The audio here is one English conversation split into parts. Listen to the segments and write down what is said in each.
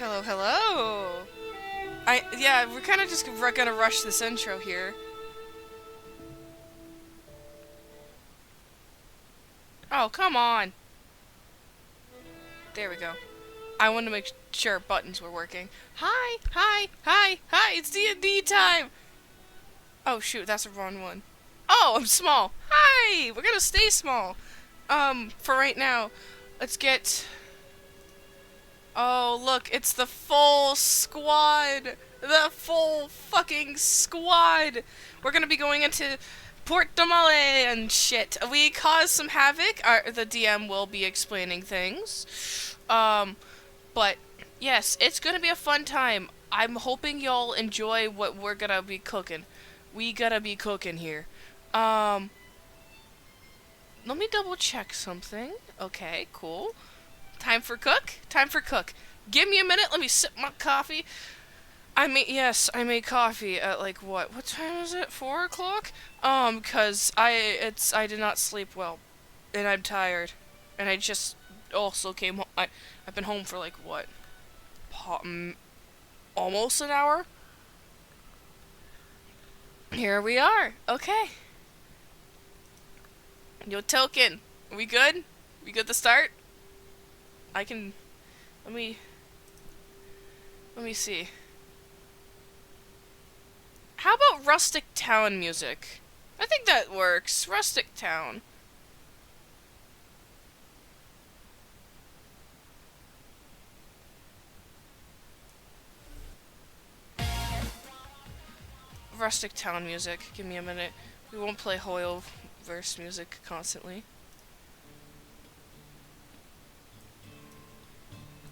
Hello, hello! Yeah, we're kind of just gonna rush this intro here. Oh, come on! There we go. I wanted to make sure buttons were working. Hi! Hi! Hi! Hi! It's D&D time! Oh shoot, that's the wrong one. Oh, I'm small! Hi! We're gonna stay small! For right now, let's get... Oh, look, it's the full squad! The full fucking squad! We're gonna be going into Port Damale and shit. We caused some havoc. The DM will be explaining things. But, yes, it's gonna be a fun time. I'm hoping y'all enjoy what we're gonna be cooking. We gotta be cooking here. Let me double check something. Okay, cool. Time for cook? Time for cook. Give me a minute, let me sip my coffee. I made coffee at like what time is it? 4 o'clock? Cause I did not sleep well. And I'm tired. And I just also came home. I've been home for like what? Almost an hour? Here we are. Okay. Yo, Token. Are we good? We good to start? I can... Let me see. How about Rustic Town music? I think that works. Rustic Town. Rustic Town music. Give me a minute. We won't play HOYOMIX music constantly.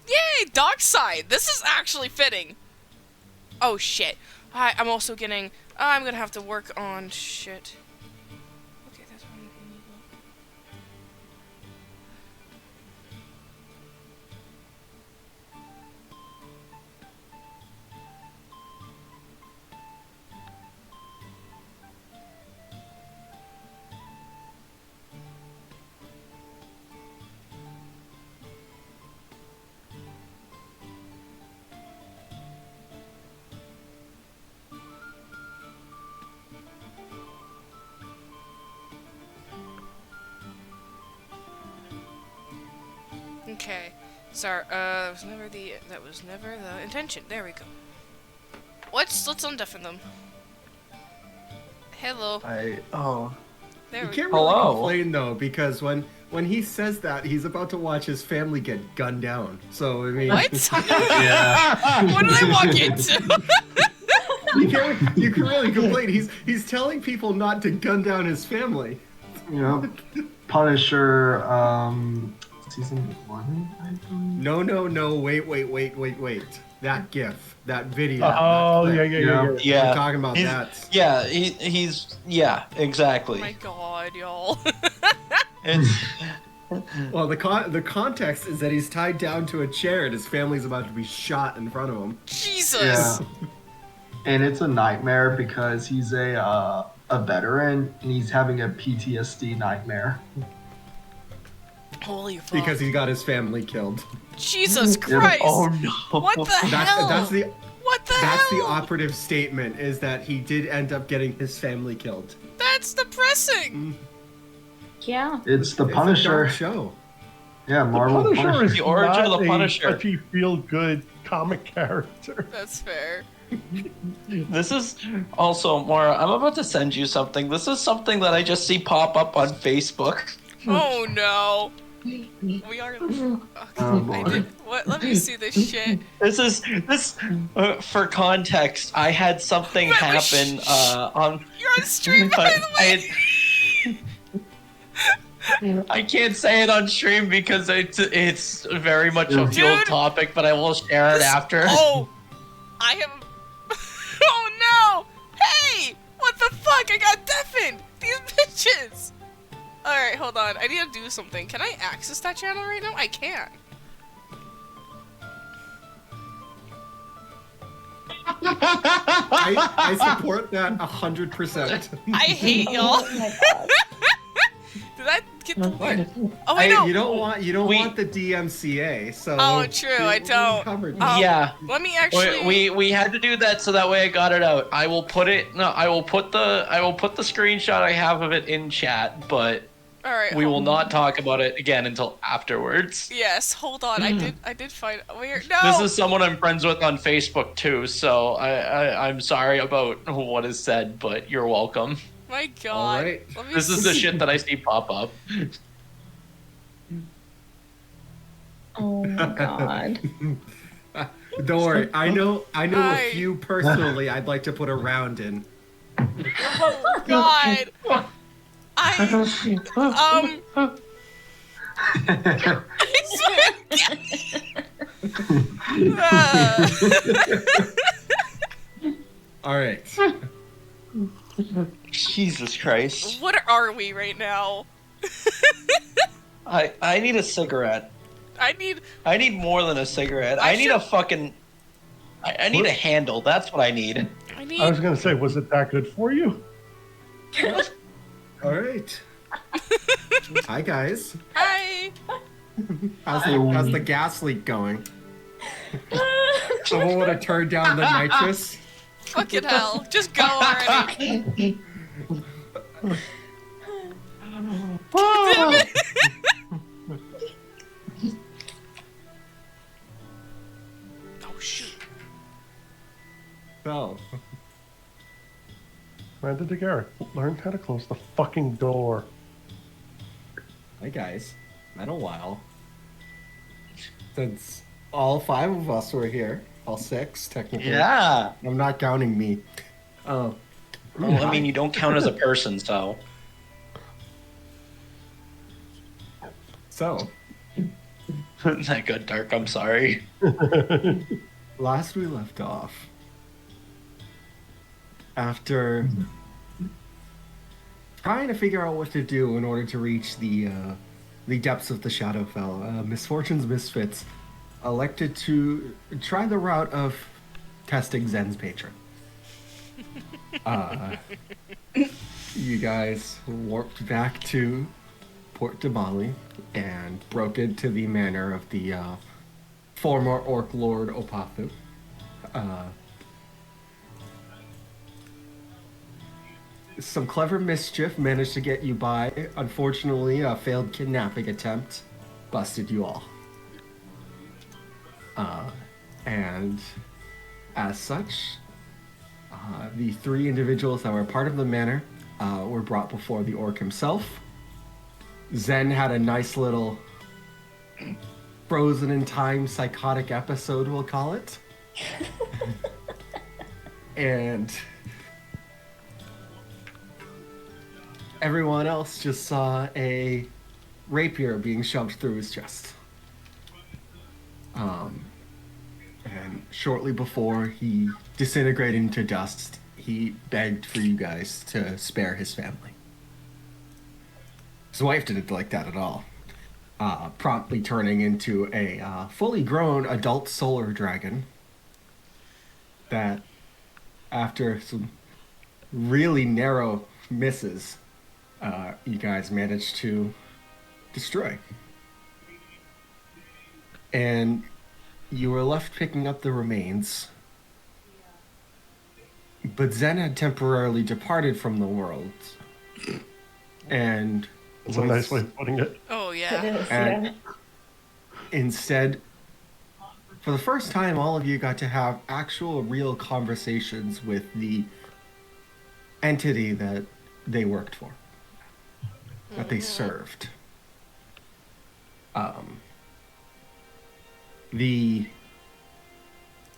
Yay! Dockside! This is actually fitting! Oh shit. I'm also getting... I'm gonna have to work on shit. Okay, that's one illegal. Okay. Sorry, that was never the intention. There we go. Let's undeafen them. Hello. There You we can't go. really complain though, because when he says that, he's about to watch his family get gunned down. So I mean, What? Yeah. What did I walk into? you can really complain. He's telling people not to gun down his family. You know, Punisher, season 1, I believe. No, wait. That GIF, that video. Oh, that yeah. We're talking about He's- that. Yeah, he's Oh exactly. my god, y'all. It's Well, the context is that he's tied down to a chair and his family's about to be shot in front of him. Jesus. Yeah. And it's a nightmare because he's a veteran and he's having a PTSD nightmare. Holy fuck. Because he got his family killed. Jesus Christ. oh no. What the hell? That's the What the That's hell? the operative statement, is that he did end up getting his family killed. That's depressing. Yeah. It's the It's a Punisher. dark show. Yeah, Marvel The Punisher is The origin of not the Punisher. a touchy, feel-good comic character. That's fair. This is also Mara. I'm about to send you something. This is something that I just see pop up on Facebook. Oh no. We are. Okay, Oh, boy. I did. What? Let me see this shit. This for context. I had something Wait, happen on. You're on stream, by the way. I can't say it on stream because it's very much a Dude, field topic, but I will share it after. Oh, I have. Oh no! Hey, what the fuck? I got deafened. These bitches. All right, hold on. I need to do something. Can I access that channel right now? I can't. I support that 100%. I hate y'all. Oh my god. Get the. What? Oh, I know. You don't we- want the DMCA, so. Oh, true, I don't. Covered. Yeah. Let me actually. We had to do that so that way I got it out. I will put the screenshot I have of it in chat, but All right. we will not talk about it again until afterwards. Yes. Hold on. I did find where. No. This is someone I'm friends with on Facebook too, so I'm sorry about what is said, but you're welcome. My God. All right. Let me This is the shit that I see pop up. Oh my god. Don't worry. I know Hi. a few personally I'd like to put a round in. Oh God. I All right. Jesus Christ. What are we right now? I need a cigarette. I need. I need more than a cigarette. I need a fucking. I need a handle. That's what I need. I need. I was gonna say, was it that good for you? All right. Hi guys. Hi. How's the gas leak going? Someone would have turned down the nitrous. Fucking hell. Just go already. Damn it. Oh shoot. So, Miranda de Garrett, learn how to close the fucking door. hi guys. Been a while since all 5 of us were here. All 6, technically. Yeah. I'm not counting me. Well, I mean, you don't count as a person, so. So, That got dark. I'm sorry. last we left off, after trying to figure out what to do in order to reach the depths of the Shadowfell, Misfortune's Misfits elected to try the route of testing Zen's patron. You guys warped back to Port Damali and broke into the manor of the former Orc Lord Opathu. Some clever mischief managed to get you by. Unfortunately, a failed kidnapping attempt busted you all. And as such, the 3 individuals that were part of the manor were brought before the orc himself. Zen had a nice little frozen in time psychotic episode, we'll call it. And everyone else just saw a rapier being shoved through his chest. And shortly before he disintegrated into dust, he begged for you guys to spare his family. His wife didn't like that at all, promptly turning into a fully grown adult solar dragon that, after some really narrow misses, you guys managed to destroy. And you were left picking up the remains. But Zen had temporarily departed from the world. And That's a nice way of putting it. Oh It yeah. is, And yeah. instead, for the first time, all of you got to have actual real conversations with the entity that they worked for, that they served. The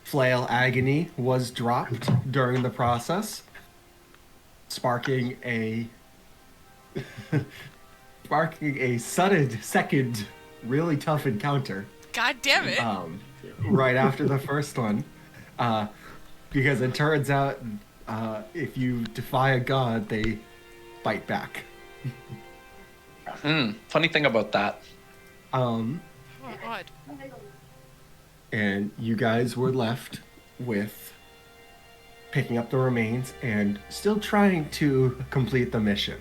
flail agony was dropped during the process, sparking a sudden second really tough encounter God damn it. right after the first one, because it turns out if you defy a god, they fight back. Funny thing about that. Oh God. And you guys were left with picking up the remains and still trying to complete the mission.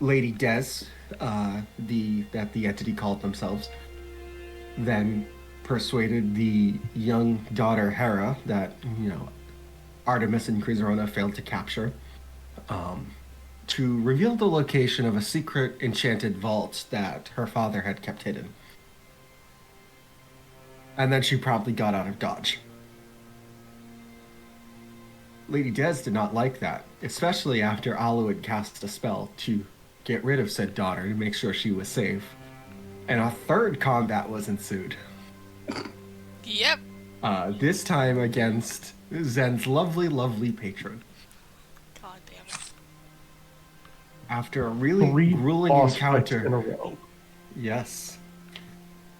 Lady Des, that the entity called themselves, then persuaded the young daughter Hera that Artemis and Crisrona failed to capture, to reveal the location of a secret enchanted vault that her father had kept hidden. And then she promptly got out of Dodge. Lady Des did not like that, especially after Alu had cast a spell to get rid of said daughter to make sure she was safe. And a third combat was ensued. Yep. This time against Zen's lovely, lovely patron. God damn it. After a really 3 grueling boss fights in a encounter. row. Yes.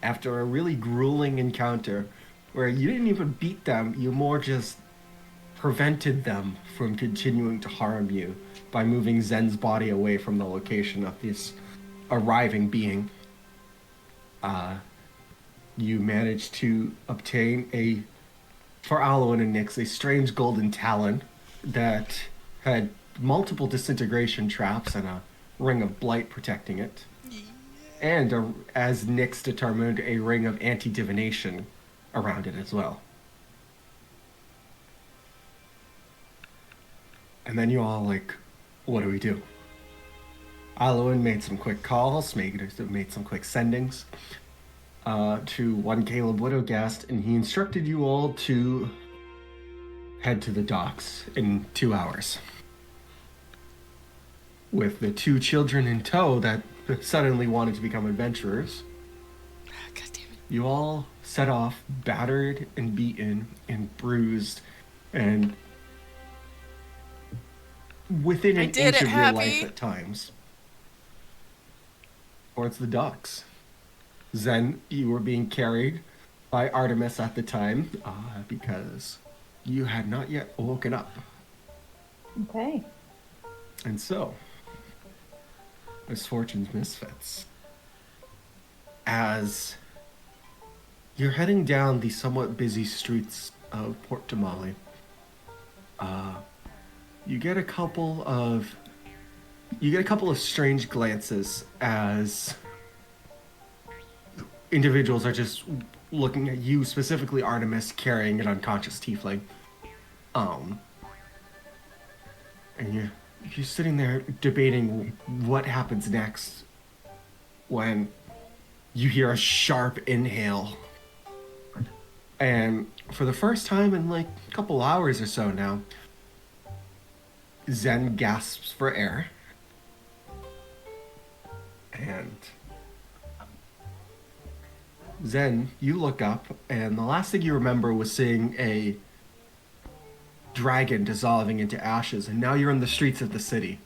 After a really grueling encounter where you didn't even beat them, you more just prevented them from continuing to harm you by moving Zen's body away from the location of this arriving being. You managed to obtain for Alwyn and Nyx, a strange golden talon that had multiple disintegration traps and a ring of blight protecting it. And, as Nyx determined, a ring of anti-divination around it as well. And then you all what do we do? Alwyn made some quick calls, made some quick sendings to one Caleb Widowgast, and he instructed you all to head to the docks in 2 hours. With the 2 children in tow that suddenly wanted to become adventurers, God damn it. you all set off battered and beaten and bruised and within an inch of your life at times towards the docks. Zen, you were being carried by Artemis at the time because you had not yet woken up. Okay. And so, Misfortune's Misfits. As you're heading down the somewhat busy streets of Port Damali, you get a couple of strange glances as individuals are just looking at you, specifically Artemis, carrying an unconscious tiefling. And you're sitting there debating what happens next when you hear a sharp inhale. And for the first time in a couple hours or so now, Zen gasps for air. And Zen, you look up, and the last thing you remember was seeing a dragon dissolving into ashes, and now you're in the streets of the city.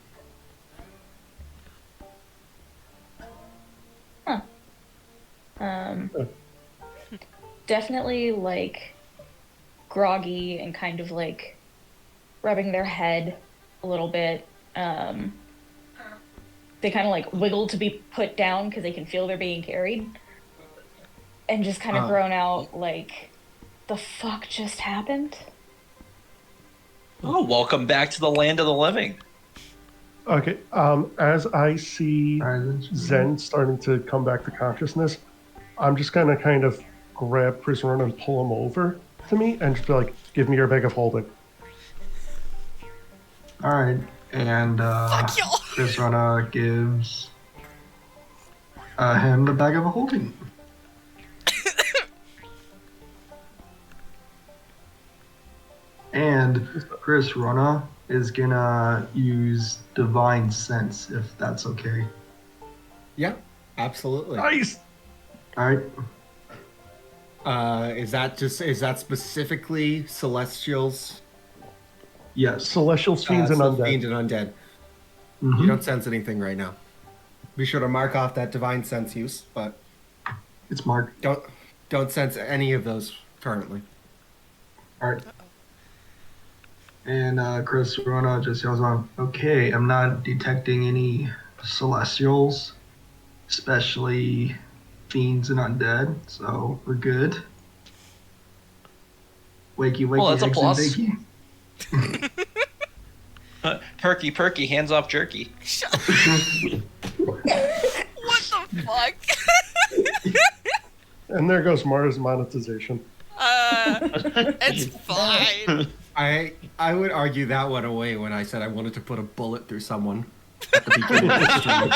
Huh. Definitely groggy and kind of rubbing their head a little bit. They kind of wiggle to be put down because they can feel they're being carried. And just kind of groan out the fuck just happened? Oh, welcome back to the land of the living. Okay, as I see Zen starting to come back to consciousness, I'm just gonna kind of grab Crisrona and pull him over to me and just be like, give me your bag of holding. Alright, and Fuck y'all. Crisrona gives him the bag of holding. And Crisrona is gonna use Divine Sense, if that's okay. Yeah, absolutely. Nice! Alright. Is that specifically Celestials? Yes. Celestials, Fiends, and Undead. Fiend and Undead. Mhm. You don't sense anything right now. Be sure to mark off that Divine Sense use, but It's marked. don't sense any of those currently. Alright. And Crisrona just yells on, okay, I'm not detecting any Celestials, especially Fiends and Undead, so we're good. Wakey, wakey, Well, that's a eggs plus. and bakey. Perky, perky, hands off jerky. Shut What the fuck? And there goes Mara's monetization. It's fine. I would argue that went away when I said I wanted to put a bullet through someone at the beginning of the stream.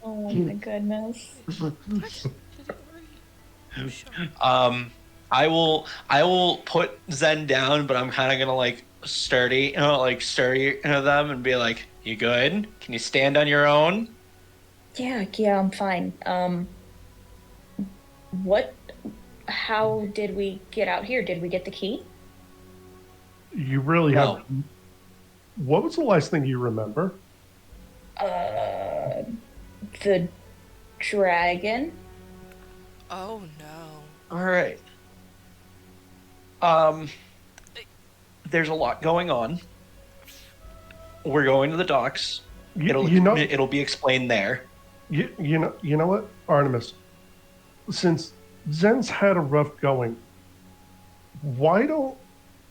Oh my goodness. I will put Zen down, but I'm kind of gonna like sturdy them and be like, "You good? Can you stand on your own?" Yeah, I'm fine. How did we get out here? Did we get the key? You really No. have. What was the last thing you remember? The dragon? Oh no. All right. There's a lot going on. We're going to the docks. It'll be explained there. You know what, Artemis? Since Zen's had a rough going, why don't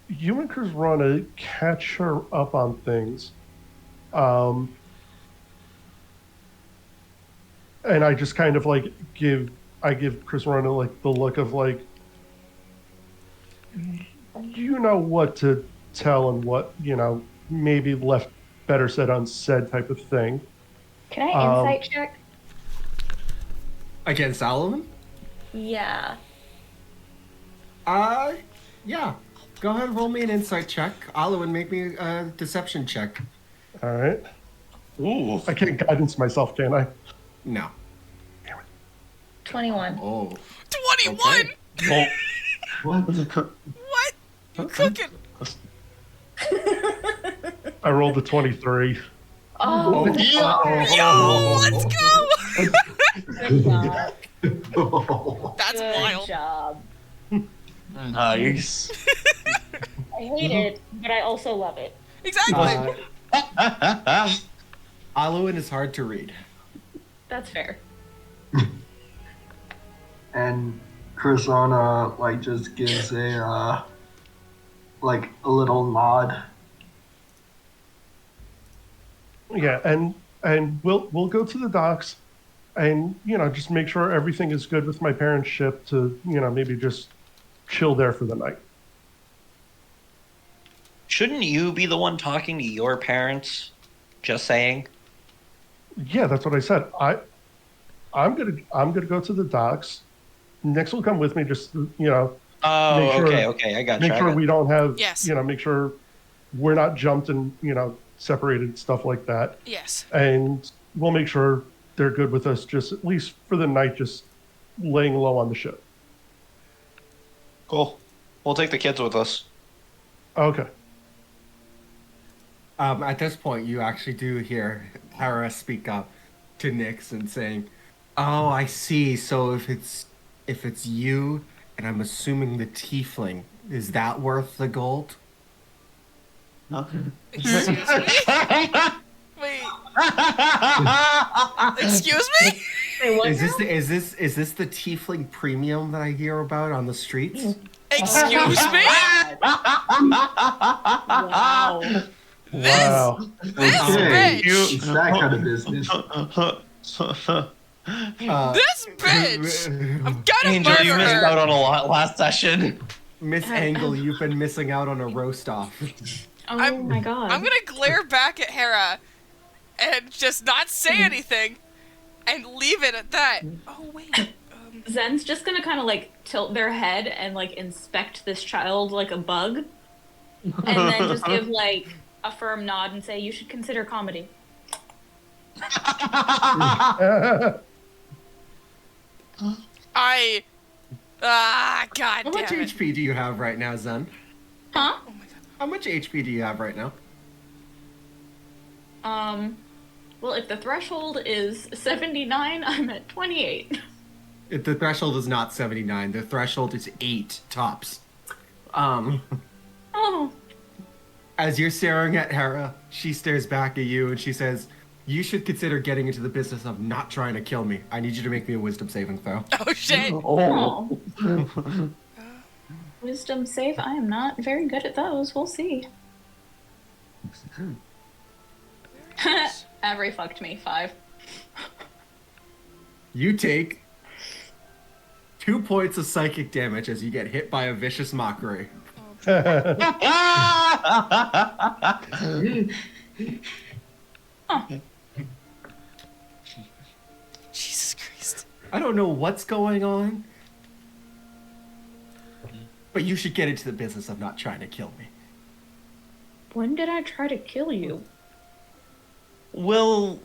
you and Krizrana catch her up on things? And I just kind of like give Krizrana like the look of like, you know what to tell and what, maybe left better said unsaid type of thing. Can I insight check? Against Alwyn? Yeah. Yeah. Go ahead and roll me an insight check. Alwyn, make me a deception check. All right. Ooh. I can't guidance myself, can I? No. 21. Oh. 21. Okay. Well, What? You cooking? I rolled a 23. Oh, Yo, let's go. good job. That's Good wild. job. nice. I hate it, but I also love it. Exactly. Alwyn is hard to read. That's fair. And Krizrana like just gives a little nod. Yeah, and we'll go to the docks, and just make sure everything is good with my parents' ship to maybe just chill there for the night. Shouldn't you be the one talking to your parents? Just saying. Yeah, that's what I said. I'm gonna go to the docks. Nix will come with me. Just Oh, Make sure- okay. I got make you. sure we don't have Yes. make sure we're not jumped and separated, stuff like that. Yes. And we'll make sure they're good with us, just at least for the night, just laying low on the ship. Cool. We'll take the kids with us. Okay. At this point, you actually do hear Hera speak up to Nyx and saying, "Oh, I see. So if it's you, and I'm assuming the tiefling, is that worth the gold?" Excuse me? Wait. Excuse me? Wait, what Is now? this the tiefling premium that I hear about on the streets? Excuse me? Wow. Wow. This Okay. bitch. It's that kind of business. This bitch. I'm gonna Angel, you murder missed her. out on a lot last session. Miss Angle, you've been missing out on a roast off. Oh my god. I'm gonna glare back at Hera and just not say anything and leave it at that. Oh wait. Zen's just gonna kind of like tilt their head and like inspect this child like a bug, and then just give like a firm nod and say, "You should consider comedy." God How much damn it. HP do you have right now, Zen? Huh? Oh my god. How much HP do you have right now? Well, if the threshold is 79, I'm at 28. If the threshold is not 79, the threshold is 8 tops. Oh. As you're staring at Hera, she stares back at you and she says, "You should consider getting into the business of not trying to kill me. I need you to make me a wisdom saving throw." Oh shit. Oh. Wisdom save. I am not very good at those. We'll see. Avery fucked me. 5. You take 2 points of psychic damage as you get hit by a vicious mockery. Jesus Christ. I don't know what's going on, but you should get into the business of not trying to kill me. When did I try to kill you? We'll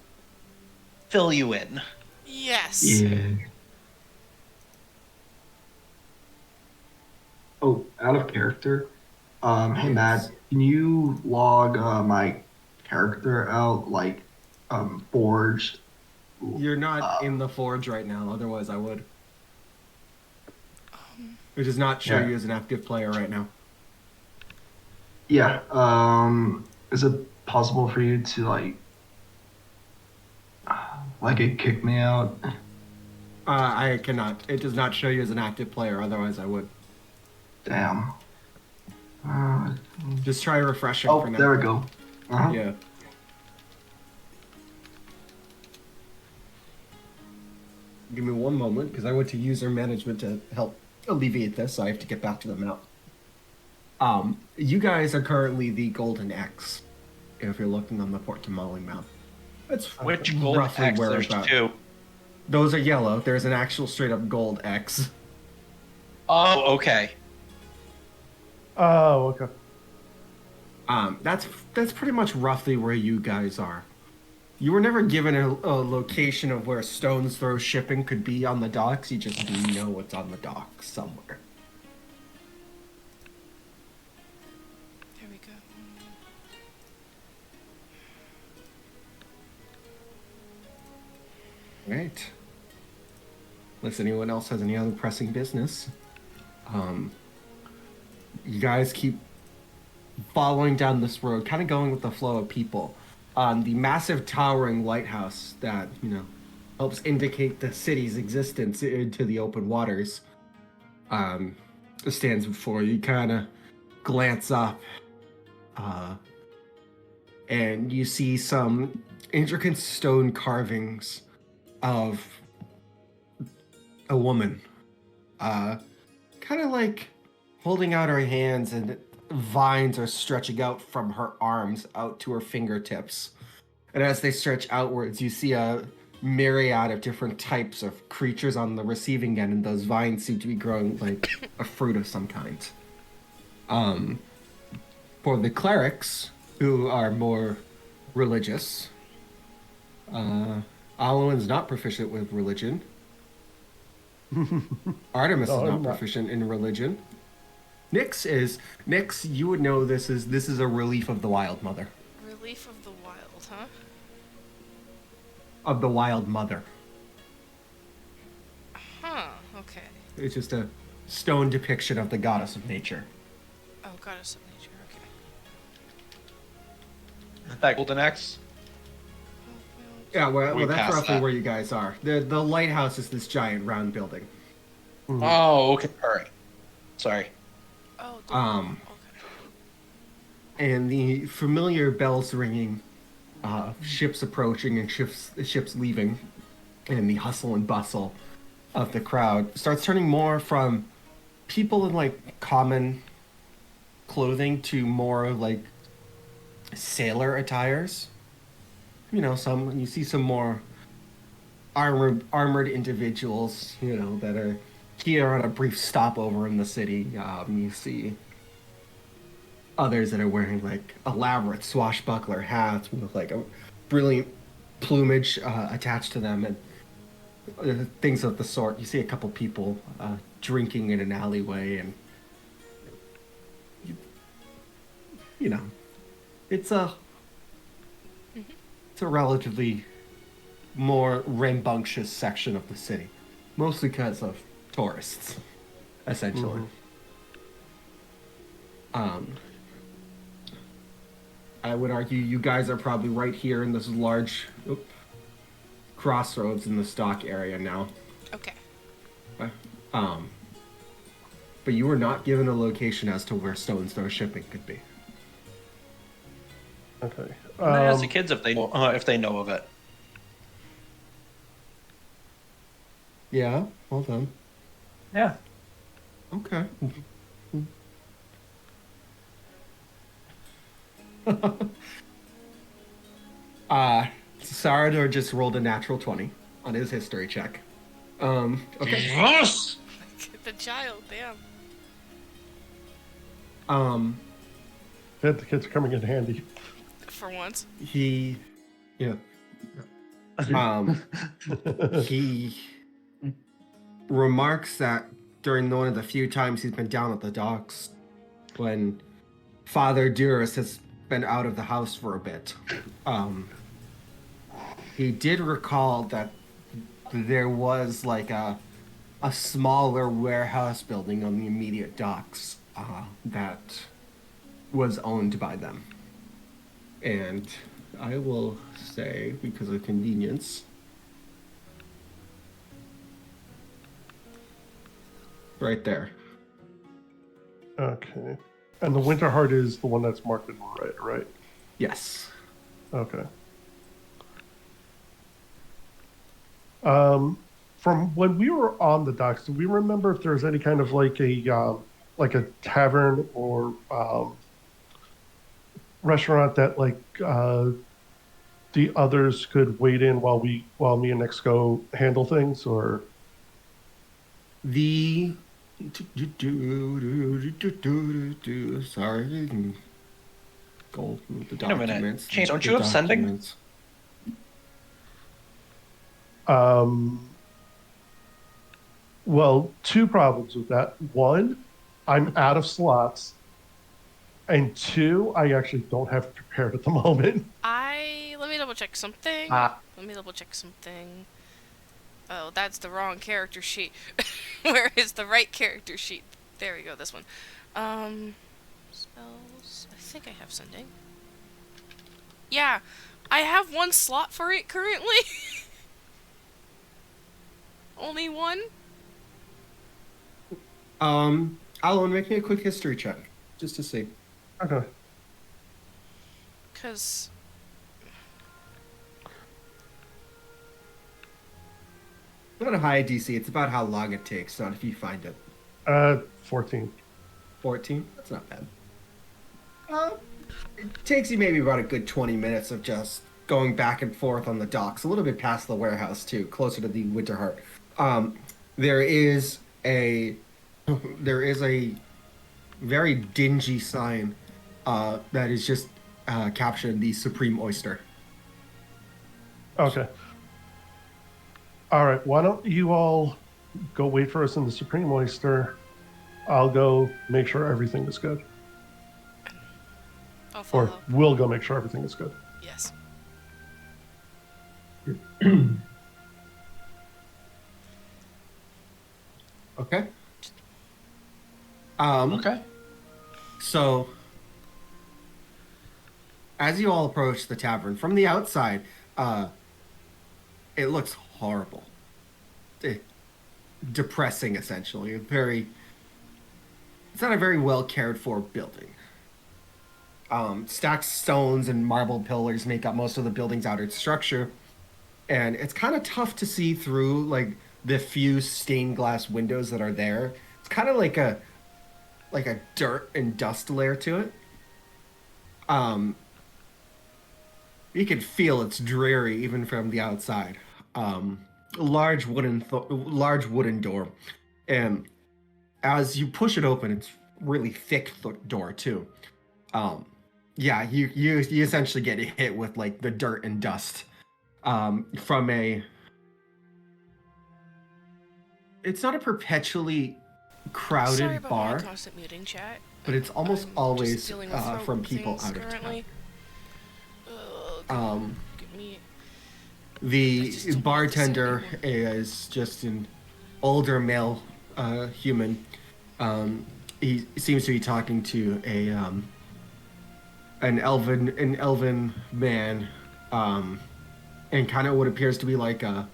fill you in. Yes. Yeah. Oh, out of character. Hey Matt, can you log my character out like forged? You're not in the forge right now, otherwise I would. It does not show you as an active player right now. Yeah. Is it possible for you to like it kick me out? I cannot. It does not show you as an active player, otherwise I would. Damn. Just try refreshing Oh, for now. there we go. Uh-huh. Yeah. Give me one moment, because I went to user management to help alleviate this, so I have to get back to the map. You guys are currently the Golden X, if you're looking on the Port Tamale map. That's Which golden roughly X? where There's about. 2. Those are yellow. There's an actual straight up gold X. Oh, okay. Oh, okay. That's pretty much roughly where you guys are. You were never given a location of where Stone's Throw shipping could be on the docks. You just know it's on the docks somewhere. There we go. Right. Unless anyone else has any other pressing business. You guys keep following down this road, kind of going with the flow of people. The massive towering lighthouse that, helps indicate the city's existence into the open waters, stands before you. Kind of glance up, and you see some intricate stone carvings of a woman, kind of like holding out her hands, and vines are stretching out from her arms out to her fingertips. And as they stretch outwards, you see a myriad of different types of creatures on the receiving end, and those vines seem to be growing like a fruit of some kind. For the clerics, who are more religious, Alwyn's not proficient with religion. Artemis No, is I'm not not. proficient in religion. Nyx is. Nyx, you would know this is a relief of the Wild Mother. Relief of the Wild, huh? Of the Wild Mother. Huh, okay. It's just a stone depiction of the goddess of nature. Oh, Goddess of Nature, okay. That golden X? Yeah, well We that's passed roughly that. where you guys are. The lighthouse is this giant round building. Oh, okay. All right. Sorry. Oh, Um, okay. And the familiar bells ringing, ships approaching and ships leaving, and the hustle and bustle of the crowd starts turning more from people in like common clothing to more like sailor attires. You see some more armored individuals, that are here on a brief stopover in the city. You see others that are wearing like elaborate swashbuckler hats with like a brilliant plumage attached to them, and things of the sort. You see a couple people drinking in an alleyway, and it's a relatively more rambunctious section of the city, mostly because of tourists, essentially. I would argue you guys are probably right here in this large crossroads in the stock area now. Okay. but you were not given a location as to where Stone's Throw shipping could be. Okay. I'm gonna ask the kids if they know of it. Yeah, hold on. Yeah. Okay. Sarador just rolled a natural 20 on his history check. Okay. Yes. The child, damn. The kids are coming in handy. For once. Yeah. He remarks that during one of the few times he's been down at the docks, when Father Duras has been out of the house for a bit, he did recall that there was like a smaller warehouse building on the immediate docks that was owned by them. And I will say, because of convenience, right there. Okay. And the Winter Heart is the one that's marked in red, right? Yes. Okay. From when we were on the docks, do we remember if there was any kind of like a tavern or restaurant that like the others could wait in while me and Nix go handle things, or The sorry, go through the Wait a minute. documents. Shane, don't you have sending? documents. Well, two problems with that. One, I'm out of slots. And two, I actually don't have it prepared at the moment. Let me double check something. Let me double check something. Oh, that's the wrong character sheet. Where is the right character sheet? There we go, this one. Spells. I think I have sending. Yeah, I have one slot for it currently. Only one? Alan, make me a quick history check, just to see. Okay. Because... Not a high DC, it's about how long it takes, not if you find it. 14. 14? That's not bad. It takes you maybe about a good 20 minutes of just going back and forth on the docks, a little bit past the warehouse too, closer to the Winter Heart. There is a very dingy sign that is just captioned the Supreme Oyster. Okay. All right. Why don't you all go wait for us in the Supreme Oyster? I'll go make sure everything is good. I'll follow. Or we'll go make sure everything is good. Yes. Okay. Okay. So, as you all approach the tavern from the outside, it looks horrible, depressing. Essentially, it's not a very well cared for building. Stacked stones and marble pillars make up most of the building's outer structure, and it's kind of tough to see through like the few stained glass windows that are there. It's kind of like a dirt and dust layer to it. You can feel it's dreary even from the outside. Large wooden door, and as you push it open, it's really thick door too. Yeah, you essentially get hit with like the dirt and dust from a. It's not a perpetually crowded Sorry about bar, my constant muting, chat. but it's almost I'm always just dealing with throat from people things out of currently. town. Get me. The bartender is just an older male human. He seems to be talking to an elven man, and kind of what appears to be like a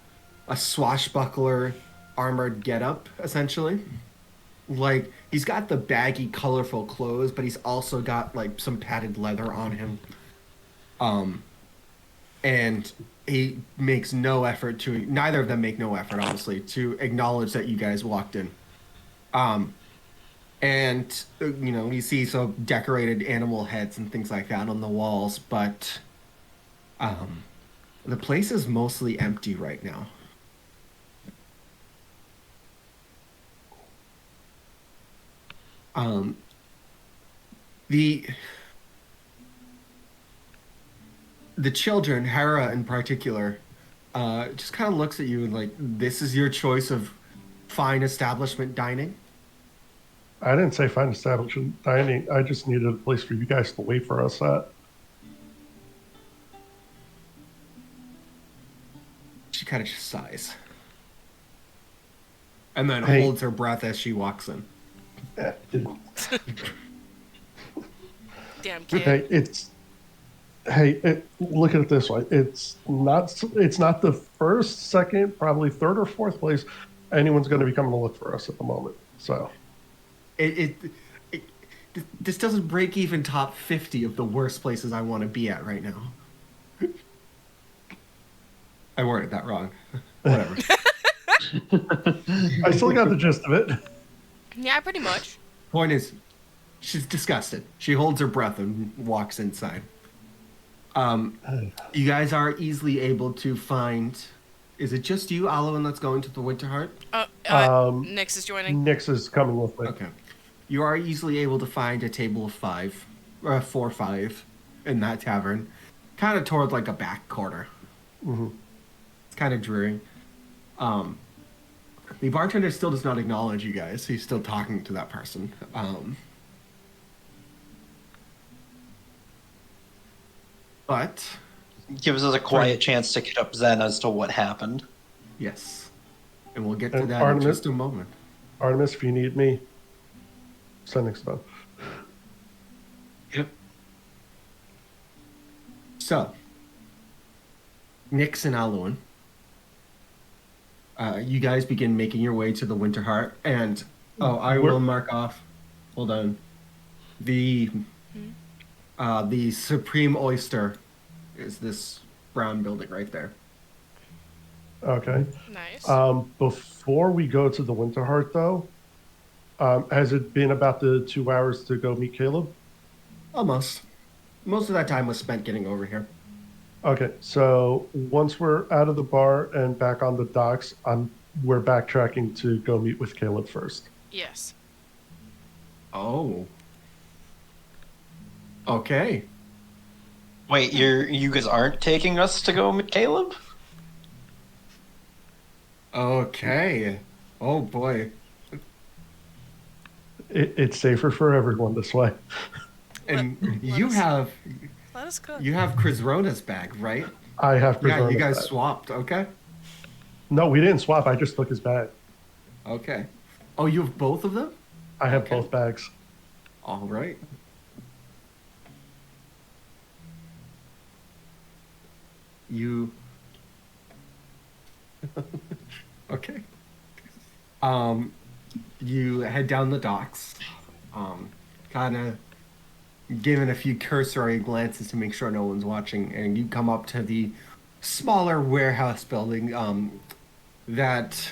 swashbuckler armored getup, essentially. like he's got the baggy, colorful clothes, but he's also got like some padded leather on him. Um, and he makes no effort to. Neither of them make no effort, honestly, to acknowledge that you guys walked in. Um, and you see some decorated animal heads and things like that on the walls, but um, the place is mostly empty right now. Um, the the children, Hera in particular, just kind of looks at you and like, this is your choice of fine establishment dining. I didn't say fine establishment dining. I just needed a place for you guys to wait for us at. She kind of just sighs. And then Hey. holds her breath as she walks in. Damn kid. Look at it this way. It's not the first, second, probably third or fourth place anyone's going to be coming to look for us at the moment. So It this doesn't break even top 50 of the worst places I want to be at right now. I worded that wrong. Whatever. I still got the gist of it. Yeah, pretty much. Point is, she's disgusted. She holds her breath and walks inside. You guys are easily able to find. Is it just you, Alwyn, that's going to the Winter Heart? Nyx is joining. Nyx is coming with me. Okay. You are easily able to find a table of 5, or 4 or 5, in that tavern, kind of toward like a back corner. Mm-hmm. It's kind of dreary. The bartender still does not acknowledge you guys. He's still talking to that person. But Gives us a quiet chance to get up Zen as to what happened. yes, and we'll get to And that Artemis- in just a moment. Artemis, if you need me, send next time. Yep. So, Nyx and Alwyn, you guys begin making your way to the Winter Heart, and I will mark off. Hold on. The Supreme Oyster is this brown building right there. Okay. Nice. Before we go to the Winter Heart, though, has it been about the 2 hours to go meet Caleb? Almost. Most of that time was spent getting over here. Okay, so once we're out of the bar and back on the docks, we're backtracking to go meet with Caleb first. Yes. Oh. Okay. Wait, you guys aren't taking us to go meet Caleb? Okay. Oh boy. It's safer for everyone this way. And Let you us- have Let us cook. Chris Rona's bag, right? I have Yeah, you Brizona's guys bag. swapped. Okay. No, we didn't swap. I just took his bag. Okay. Oh, you have both of them? I have Okay. both bags. All right. You. Okay. You head down the docks, kind of giving a few cursory glances to make sure no one's watching, and you come up to the smaller warehouse building, that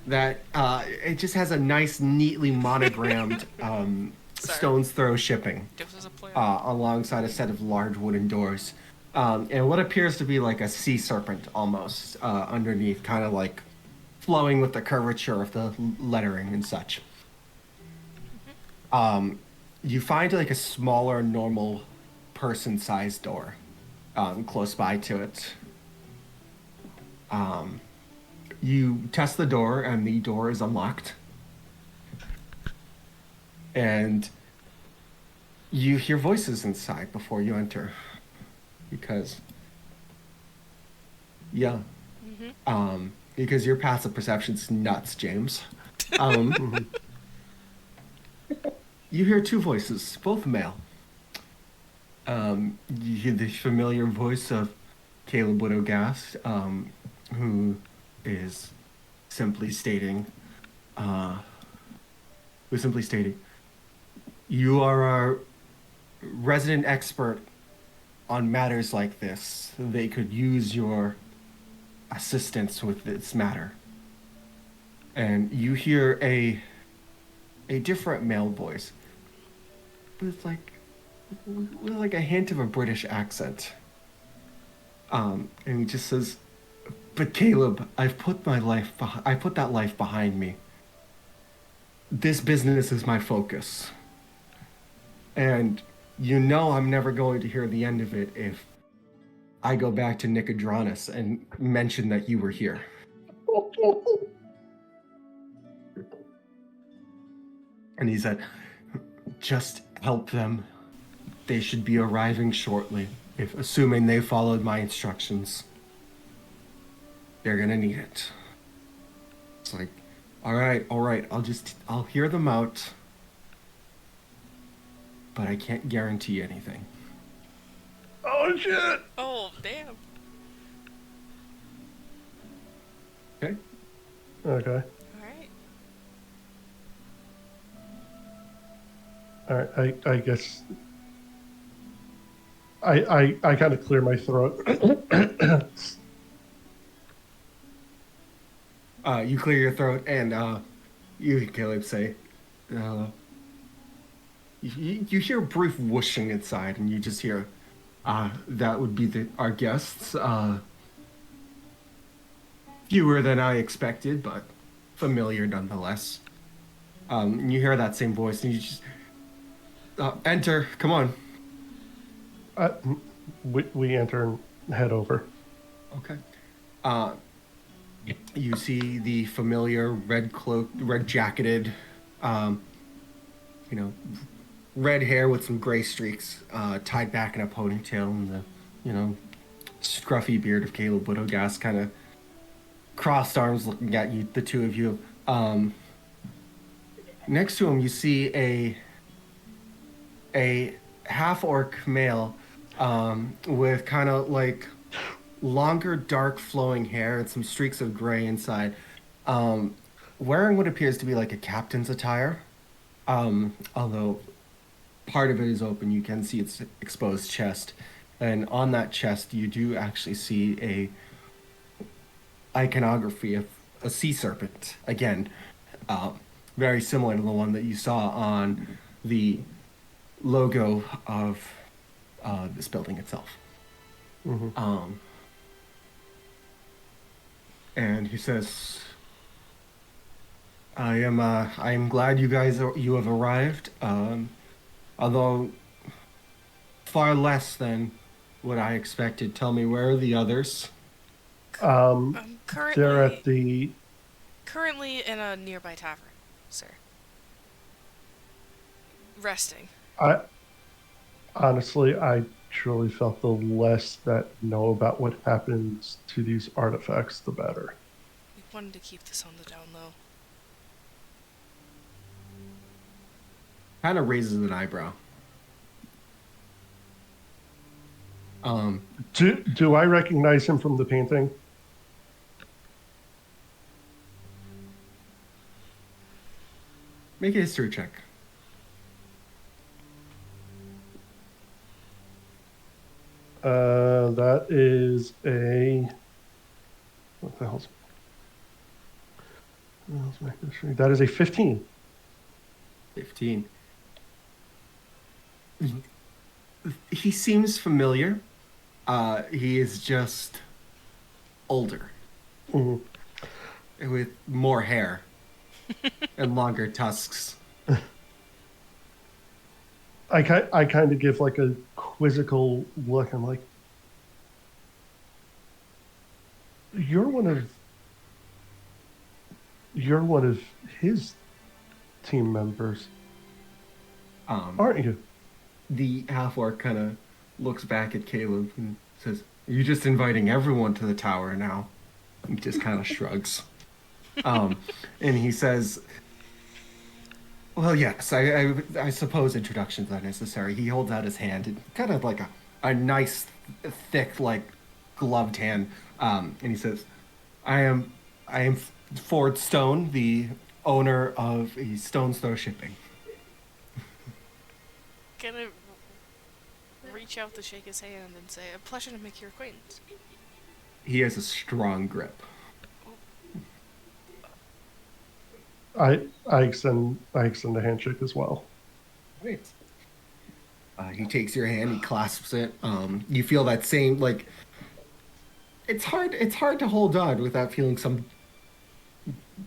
it just has a nice, neatly monogrammed Sorry. Stone's Throw shipping This was a plan. alongside a set of large wooden doors. And what appears to be like a sea serpent almost underneath, kind of like flowing with the curvature of the lettering and such. You find like a smaller, normal person-sized door close by to it. You test the door, and the door is unlocked. And you hear voices inside before you enter. Because, yeah. Because your passive perception's nuts, James. You hear 2 voices, both male. You hear the familiar voice of Caleb Widowgast, who is simply stating, you are our resident expert on matters like this. They could use your assistance with this matter. And you hear a different male voice with like a hint of a British accent. And he just says, "But Caleb, I put that life behind me. This business is my focus. And you know I'm never going to hear the end of it if I go back to Nicodranus and mention that you were here." And he said, "Just help them. They should be arriving shortly. Assuming they followed my instructions. They're gonna need it." It's like, all right. I'll hear them out. But I can't guarantee anything. Oh, shit! Oh, damn. Okay? Okay. Alright. I guess I kind of clear my throat. You clear your throat, and you hear Caleb say, you hear a brief whooshing inside, and you just hear, that would be our guests. Fewer than I expected, but familiar nonetheless. You hear that same voice, and you just, enter, come on. We enter and head over. Okay. You see the familiar red cloak, red jacketed, red hair with some gray streaks, tied back in a ponytail, and the, scruffy beard of Caleb Widowgas kind of crossed arms looking at you, the two of you. Next to him, you see a half-orc male with kind of like longer, dark, flowing hair and some streaks of gray inside, wearing what appears to be like a captain's attire. Although part of it is open, you can see its exposed chest. And on that chest, you do actually see a iconography of a sea serpent. Again, very similar to the one that you saw on the logo of this building itself. Mm-hmm. And he says, I am glad you have arrived. Although far less than what I expected. Tell me, where are the others? Currently, They're at the... Currently in a nearby tavern, sir. Resting. Honestly, I truly felt the less that know about what happens to these artifacts, the better. We wanted to keep this on the down low. Kind of raises an eyebrow. Do I recognize him from the painting? Make a history check. That is a... What the hell's my history? That is a 15. 15. He seems familiar. He is just older. Mm-hmm. With more hair. And longer tusks. I kind of give like a quizzical look. I'm like, you're one of his team members, aren't you? The half-orc kind of looks back at Caleb and says, "Are you just inviting everyone to the tower now?" He just kind of shrugs. And he says, "Well, yes, I suppose introductions are necessary." He holds out his hand, and kind of like a nice, thick, like, gloved hand. And he says, I am Ford Stone, the owner of Stone's Throw Shipping. Gonna reach out to shake his hand and say, "A pleasure to make your acquaintance." He has a strong grip. I extend the handshake as well. Right. He takes your hand, he clasps it. You feel that same like. It's hard to hold on without feeling some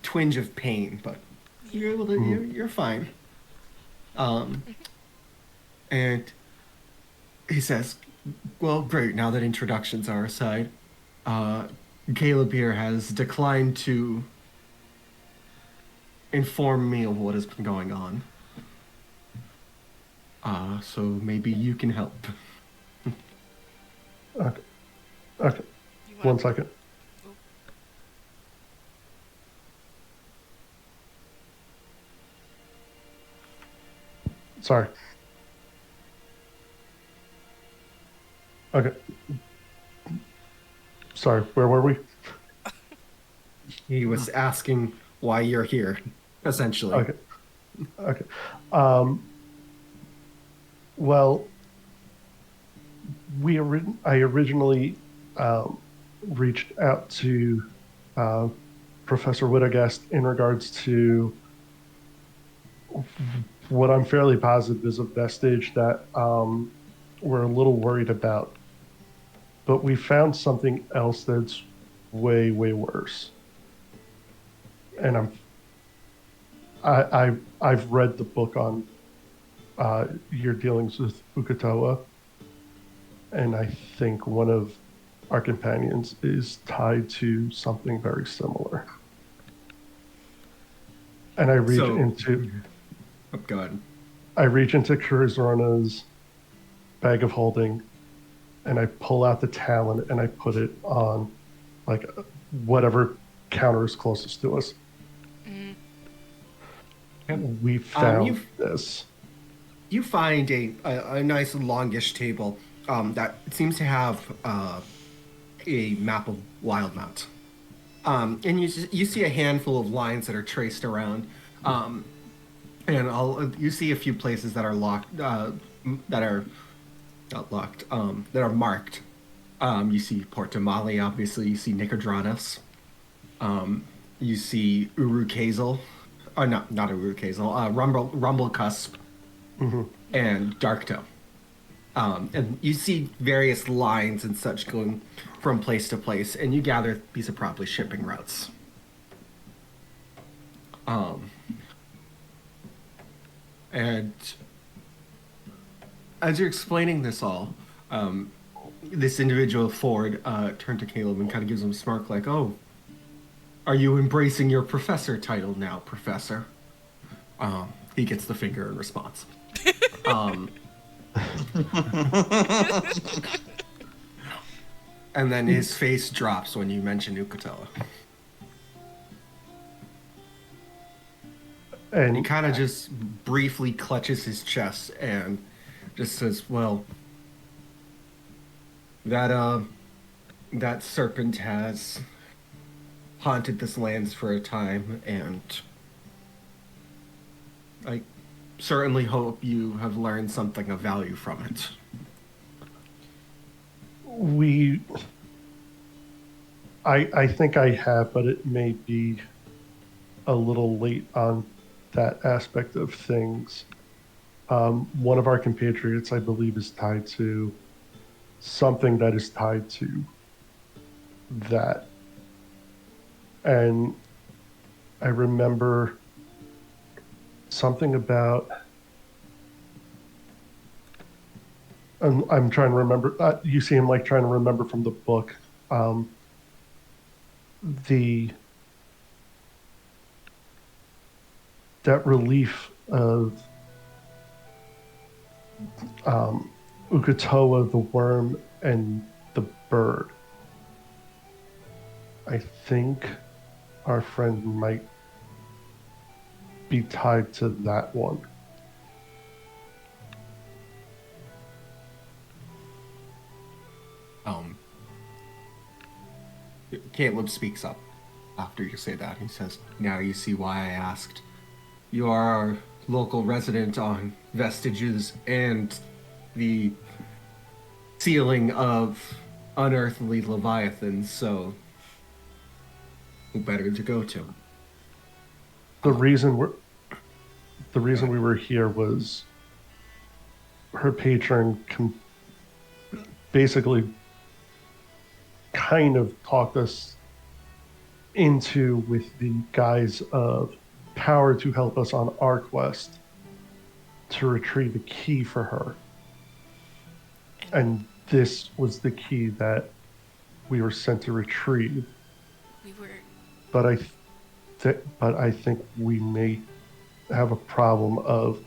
twinge of pain, but you're able to. You're fine. And he says, "Well, great. Now that introductions are aside, Caleb here has declined to inform me of what has been going on. So maybe you can help." Okay. Okay. One second. Oh. Sorry. Okay. Sorry, where were we? He was asking why you're here, essentially. Okay. Okay. Well, I originally reached out to Professor Wittagast in regards to what I'm fairly positive is a vestige that we're a little worried about. But we found something else that's way, way worse. And I've read the book on your dealings with Ukatoa, and I think one of our companions is tied to something very similar. And I reach into. Oh, go ahead. I reach into Kurizorna's bag of holding, and I pull out the talon and I put it on, like, whatever counter is closest to us. We found this. You find a nice longish table that seems to have a map of Wildmount. And you see a handful of lines that are traced around. And you see a few places that are locked, that are not locked, that are marked. You see Port Damali, obviously. You see Nicodranas. You see Urukazel. Or not Urukazel. Rumble Cusp. Mm-hmm. And Darktoe. And you see various lines and such going from place to place, and you gather these are probably shipping routes. And as you're explaining this all, this individual Ford turned to Caleb and kind of gives him a smirk like, "Oh, are you embracing your professor title now, Professor?" He gets the finger in response. And then his face drops when you mention Ukatoa. And he kind of just briefly clutches his chest and just says, "Well, that serpent has haunted this land for a time, and I certainly hope you have learned something of value from it." I think I have, but it may be a little late on that aspect of things. One of our compatriots, I believe, is tied to something that is tied to that. And I remember something about. I'm trying to remember. You see him like trying to remember from the book. That relief of Ukatoa, the worm, and the bird. I think our friend might be tied to that one. Caleb speaks up. after you say that. He says, "Now you see why I asked. You are our local resident on vestiges and the sealing of unearthly leviathans, so who better to go to?" The reason we were here was her patron basically kind of talked us into with the guise of power to help us on our quest to retrieve a key for her. And this was the key that we were sent to retrieve. We were. But I think we may have a problem of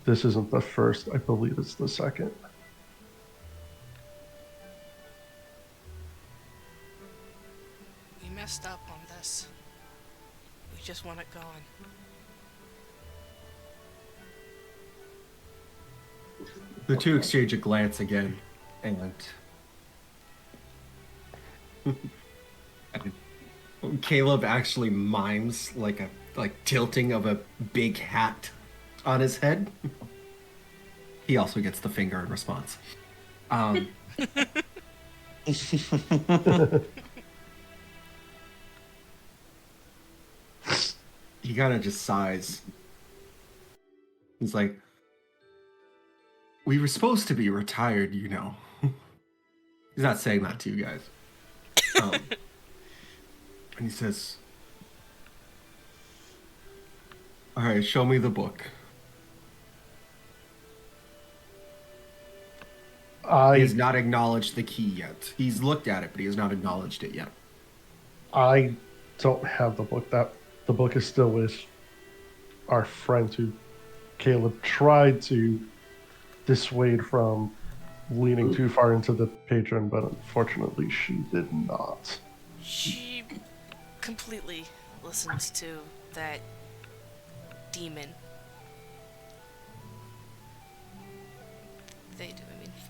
this isn't the first. I believe it's the second. We messed up on this. We just want it gone. The two exchange a glance again, and Caleb actually mimes like tilting of a big hat on his head. He also gets the finger in response. He kind of just sighs. He's like, "We were supposed to be retired, you know." He's not saying that to you guys. And he says, "All right, show me the book." He has not acknowledged the key yet. He's looked at it, but he has not acknowledged it yet. I don't have the book. The book is still with our friend who Caleb tried to dissuade from leaning too far into the patron, but unfortunately she did not. She completely listens to that demon. They do, I mean, fuck.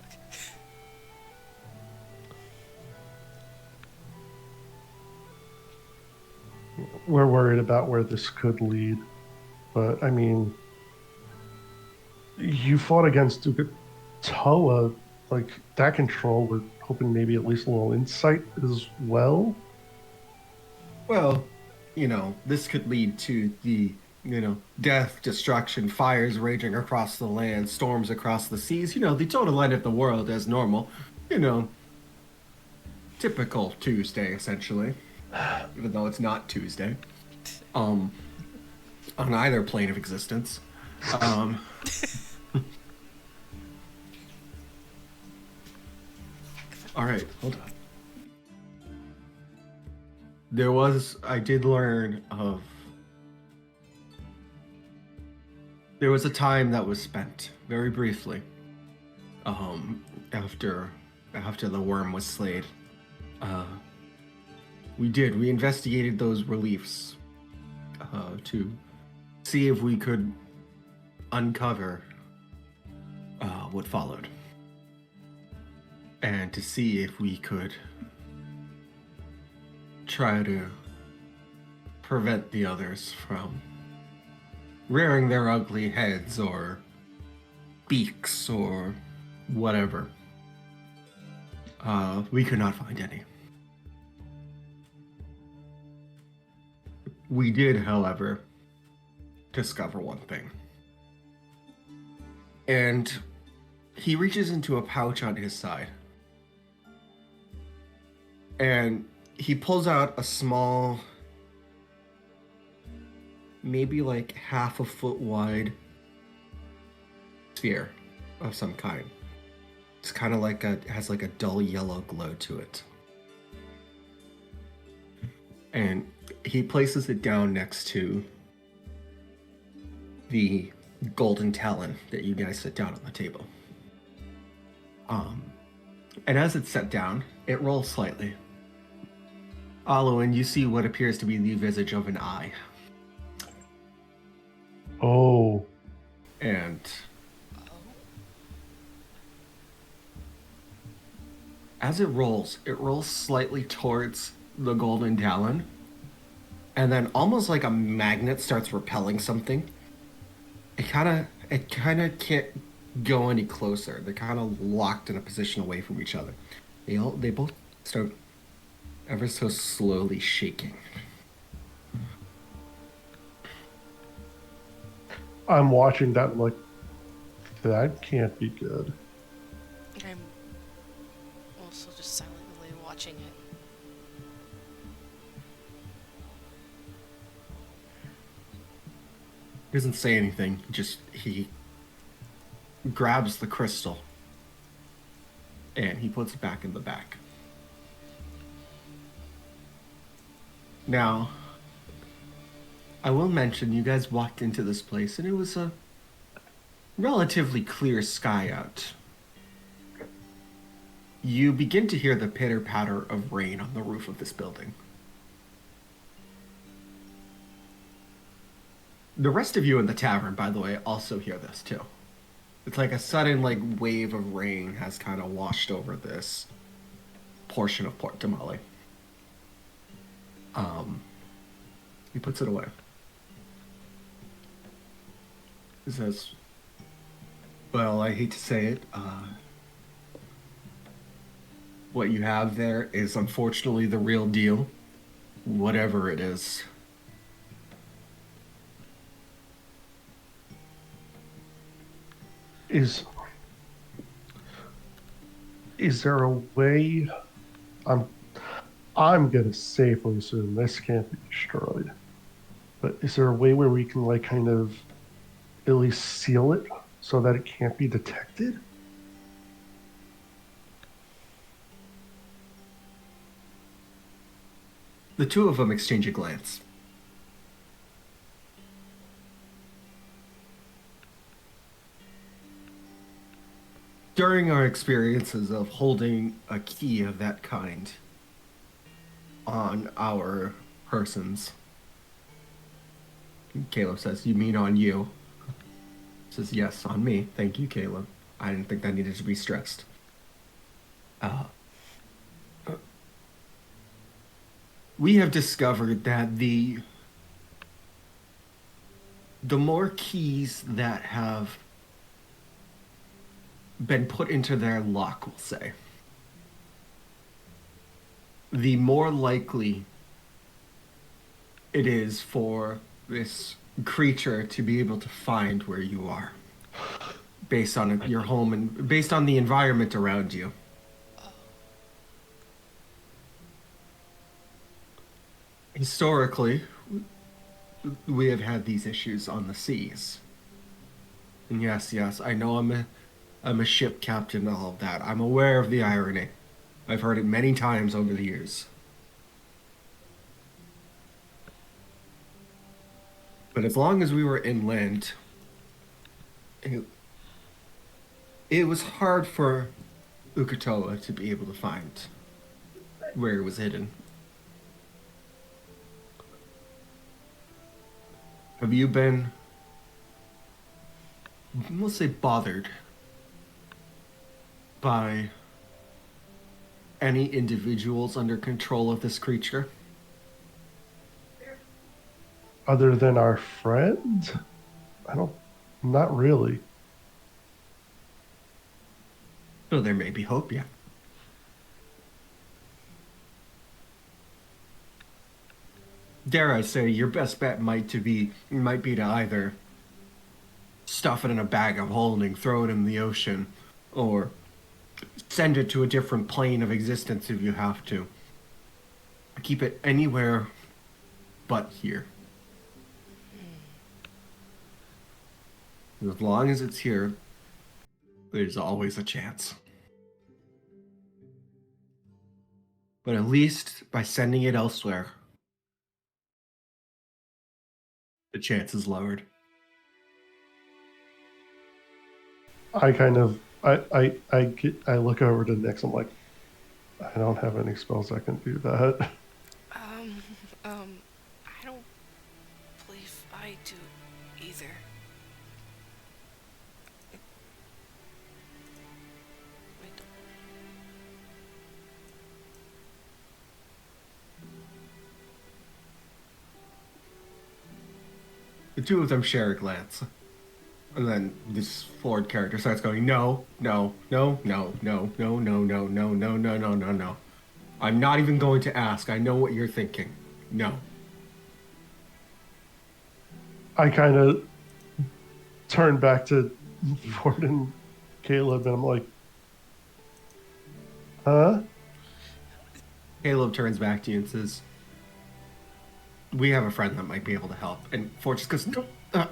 We're worried about where this could lead, but I mean, you fought against Toa, like that control. We're hoping maybe at least a little insight as well. Well, this could lead to the, death, destruction, fires raging across the land, storms across the seas, the total end of the world as normal. Typical Tuesday, essentially. Even though it's not Tuesday. On either plane of existence. Alright, hold on. I did learn of... There was a time that was spent, very briefly, after the worm was slayed. We investigated those reliefs to see if we could uncover what followed. And to see if we could try to prevent the others from rearing their ugly heads or beaks or whatever. We could not find any. We did, however, discover one thing. And he reaches into a pouch on his side. And he pulls out a small, maybe like half a foot wide sphere of some kind. It's kind of like has like a dull yellow glow to it. And he places it down next to the golden talon that you guys set down on the table. And as it's set down, it rolls slightly. Alwyn, you see what appears to be the visage of an eye. Oh. And as it rolls slightly towards the golden talon, and then almost like a magnet starts repelling something. It kind of can't go any closer. They're kind of locked in a position away from each other. They both start ever so slowly shaking. I'm watching that. I'm like, that can't be good. I'm also just silently watching it. He doesn't say anything. Just he grabs the crystal and he puts it back in the bag. Now, I will mention you guys walked into this place and it was a relatively clear sky out. You begin to hear the pitter-patter of rain on the roof of this building. The rest of you in the tavern, by the way, also hear this too. It's like a sudden wave of rain has kind of washed over this portion of Port Damali. He puts it away. He says, well, I hate to say it, what you have there is unfortunately the real deal, whatever it is. Is there a way? I'm gonna safely assume this can't be destroyed. But is there a way where we can kind of at least seal it so that it can't be detected? The two of them exchange a glance. During our experiences of holding a key of that kind on our persons, Caleb says, you mean on you? Says, yes, on me. Thank you, Caleb. I didn't think that needed to be stressed. We have discovered that the more keys that have been put into their lock, we'll say, the more likely it is for this creature to be able to find where you are based on your home and based on the environment around you. Historically, we have had these issues on the seas. And yes, I know I'm a ship captain and all of that. I'm aware of the irony. I've heard it many times over the years. But as long as we were inland, it was hard for Ukatoa to be able to find where it was hidden. Have you been, we'll say, bothered by any individuals under control of this creature? Other than our friends? Not really. So there may be hope yet. Dare I say, your best bet might be to either stuff it in a bag of holding, throw it in the ocean, or send it to a different plane of existence if you have to. Keep it anywhere but here. As long as it's here, there's always a chance. But at least by sending it elsewhere, the chance is lowered. I look over to Nyx. I'm like, I don't have any spells that can do that. I don't believe I do either. Wait. The two of them share a glance. And then this Ford character starts going, no, no, no, no, no, no, no, no, no, no, no, no, no, no. I'm not even going to ask. I know what you're thinking. No. I kind of turn back to Ford and Caleb, and I'm like, huh? Caleb turns back to you and says, we have a friend that might be able to help. And Ford just goes, no. Uh,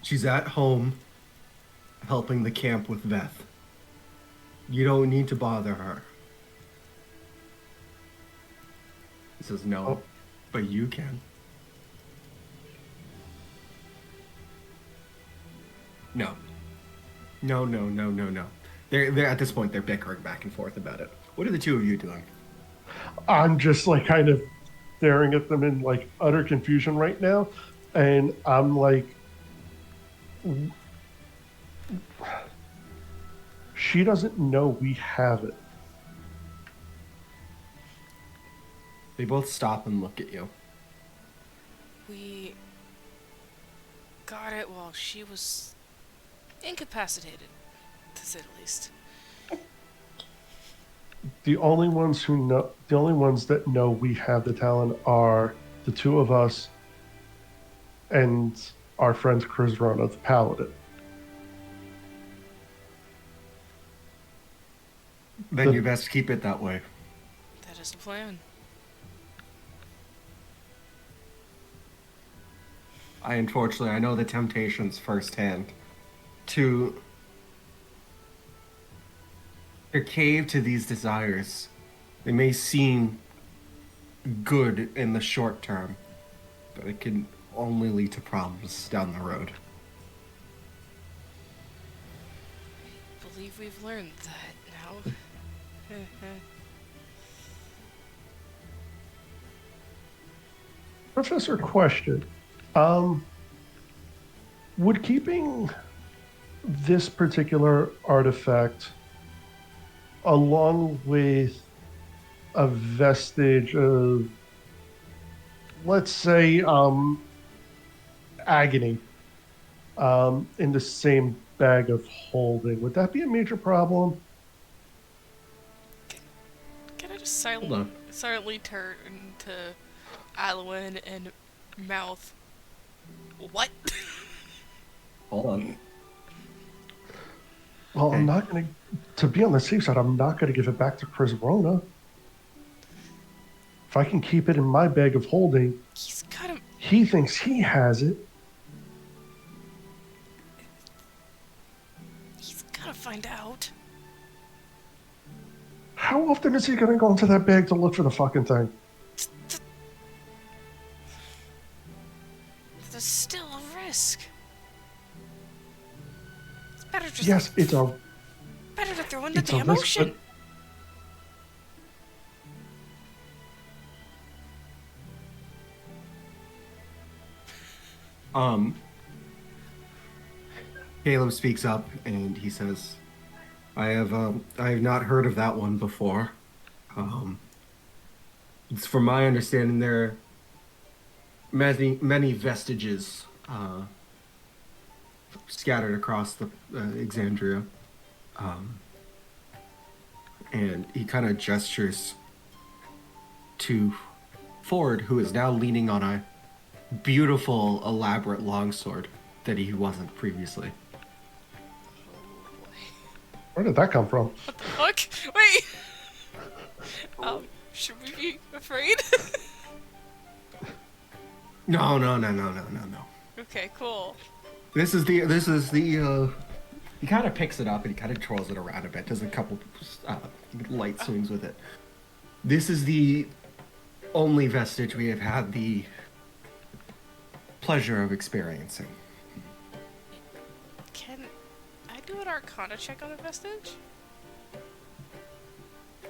She's at home helping the camp with Beth. You don't need to bother her. He says, no, Oh. but you can. No. No, no, no, no, no. They're at this point, they're bickering back and forth about it. What are the two of you doing? I'm just like kind of staring at them in like utter confusion right now. And I'm like, she doesn't know we have it. They both stop and look at you. We got it while she was incapacitated, to say the least. The only ones that know we have the talent are the two of us and our friend Chris Rona, the paladin. Then you best keep it that way. That is the plan. Unfortunately, I know the temptations firsthand to cave to these desires. They may seem good in the short term, but it can only lead to problems down the road. I believe we've learned that now. Professor, question. Would keeping this particular artifact along with a vestige of, let's say, agony, in the same bag of holding, would that be a major problem? Can I just Hold on. silently turn to Alwyn and mouth? What? Hold on. Well, Okay. I'm not going to be on the safe side, I'm not going to give it back to Chris Rona. If I can keep it in my bag of holding, He's got him. he thinks he has it. He's gotta find out. How often is he going to go into that bag to look for the fucking thing? There's still a risk. It's better just. Yes, it's a Better to throw in the it's a damn risk, ocean. Caleb speaks up and he says, I have not heard of that one before. It's from my understanding there are many vestiges scattered across the Exandria. And he kind of gestures to Ford, who is now leaning on a beautiful, elaborate longsword that he wasn't previously. Where did that come from? What the fuck? Wait. Should we be afraid? No. Okay, cool. This is the he kind of picks it up and he kind of twirls it around a bit, does a couple light swings with it. This is the only vestige we have had the pleasure of experiencing. Can I do an Arcana check on the vestige?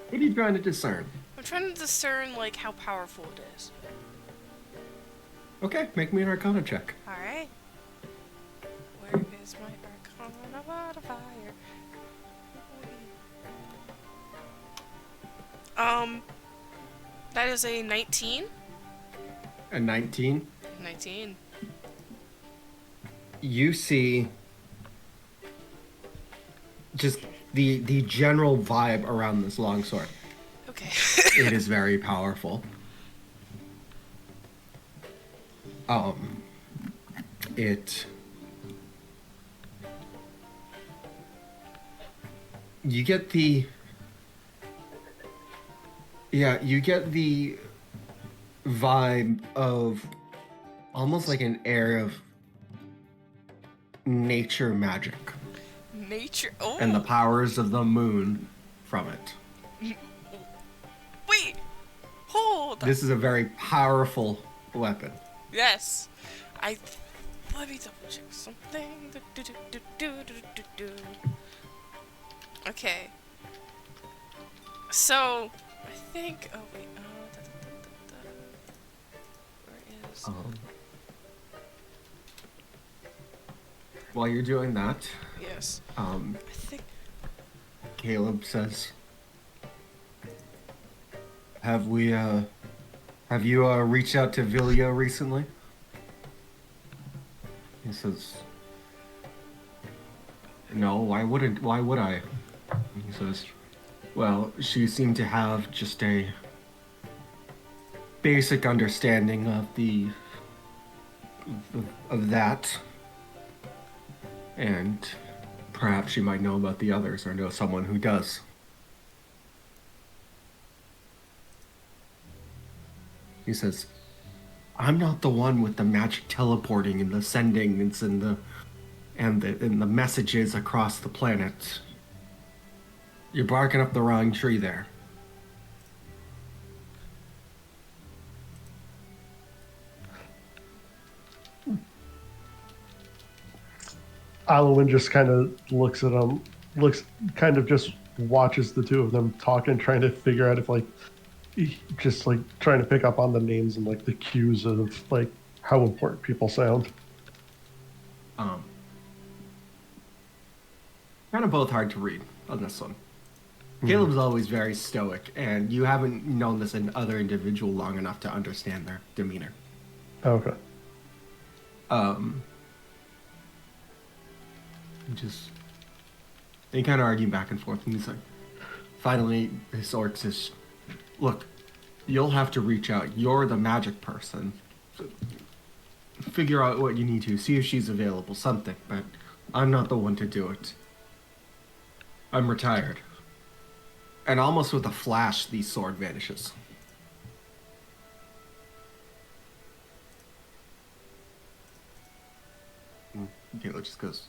What are you trying to discern? I'm trying to discern, like, how powerful it is. Okay, make me an Arcana check. Alright. Where is my Arcana modifier? That is a 19. A 19. 19. You see just the general vibe around this longsword. Okay. It is very powerful. It... You get the... Yeah, you get the vibe of almost like an air of nature magic. Nature. Oh. And the powers of the moon from it. Wait. Hold. This is a very powerful weapon. Yes. Let me double check something. Okay. So, I think. Oh wait. Where is? While you're doing that, Yes. I think. Caleb says, Have you reached out to Villia recently? He says, no, why would I? He says, well, she seemed to have just a basic understanding of that. And perhaps she might know about the others or know someone who does. He says, I'm not the one with the magic teleporting and the sending and the messages across the planet. You're barking up the wrong tree there. Alwyn just kind of looks at them, just watches the two of them talking, trying to figure out if just like trying to pick up on the names and like the cues of like how important people sound. Kind of both hard to read on this one. Caleb's always very stoic, and you haven't known this other individual long enough to understand their demeanor. Okay. They kind of argue back and forth, and he's like, finally, this orc says, look, you'll have to reach out. You're the magic person. Figure out what you need to. See if she's available. Something. But I'm not the one to do it. I'm retired. And almost with a flash, the sword vanishes. Caleb just goes,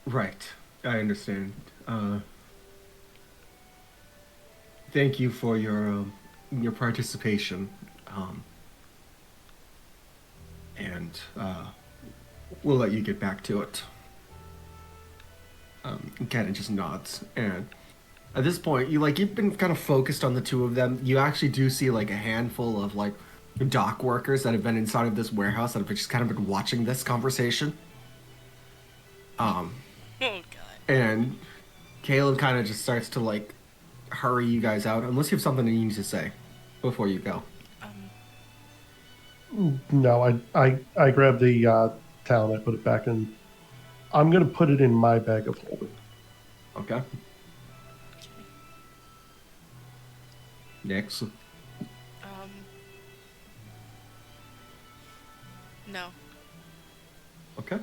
right. I understand. Thank you for your participation, and we'll let you get back to it. Kind of just nods, and at this point, you've been kind of focused on the two of them. You actually do see like a handful of like dock workers that have been inside of this warehouse that have just kind of been watching this conversation. Oh god. And Caleb kind of just starts to like hurry you guys out, unless you have something you need to say before you go. No, I grabbed the towel and I put it back in. I'm gonna put it in my bag of holding. Okay. Next. No. Okay.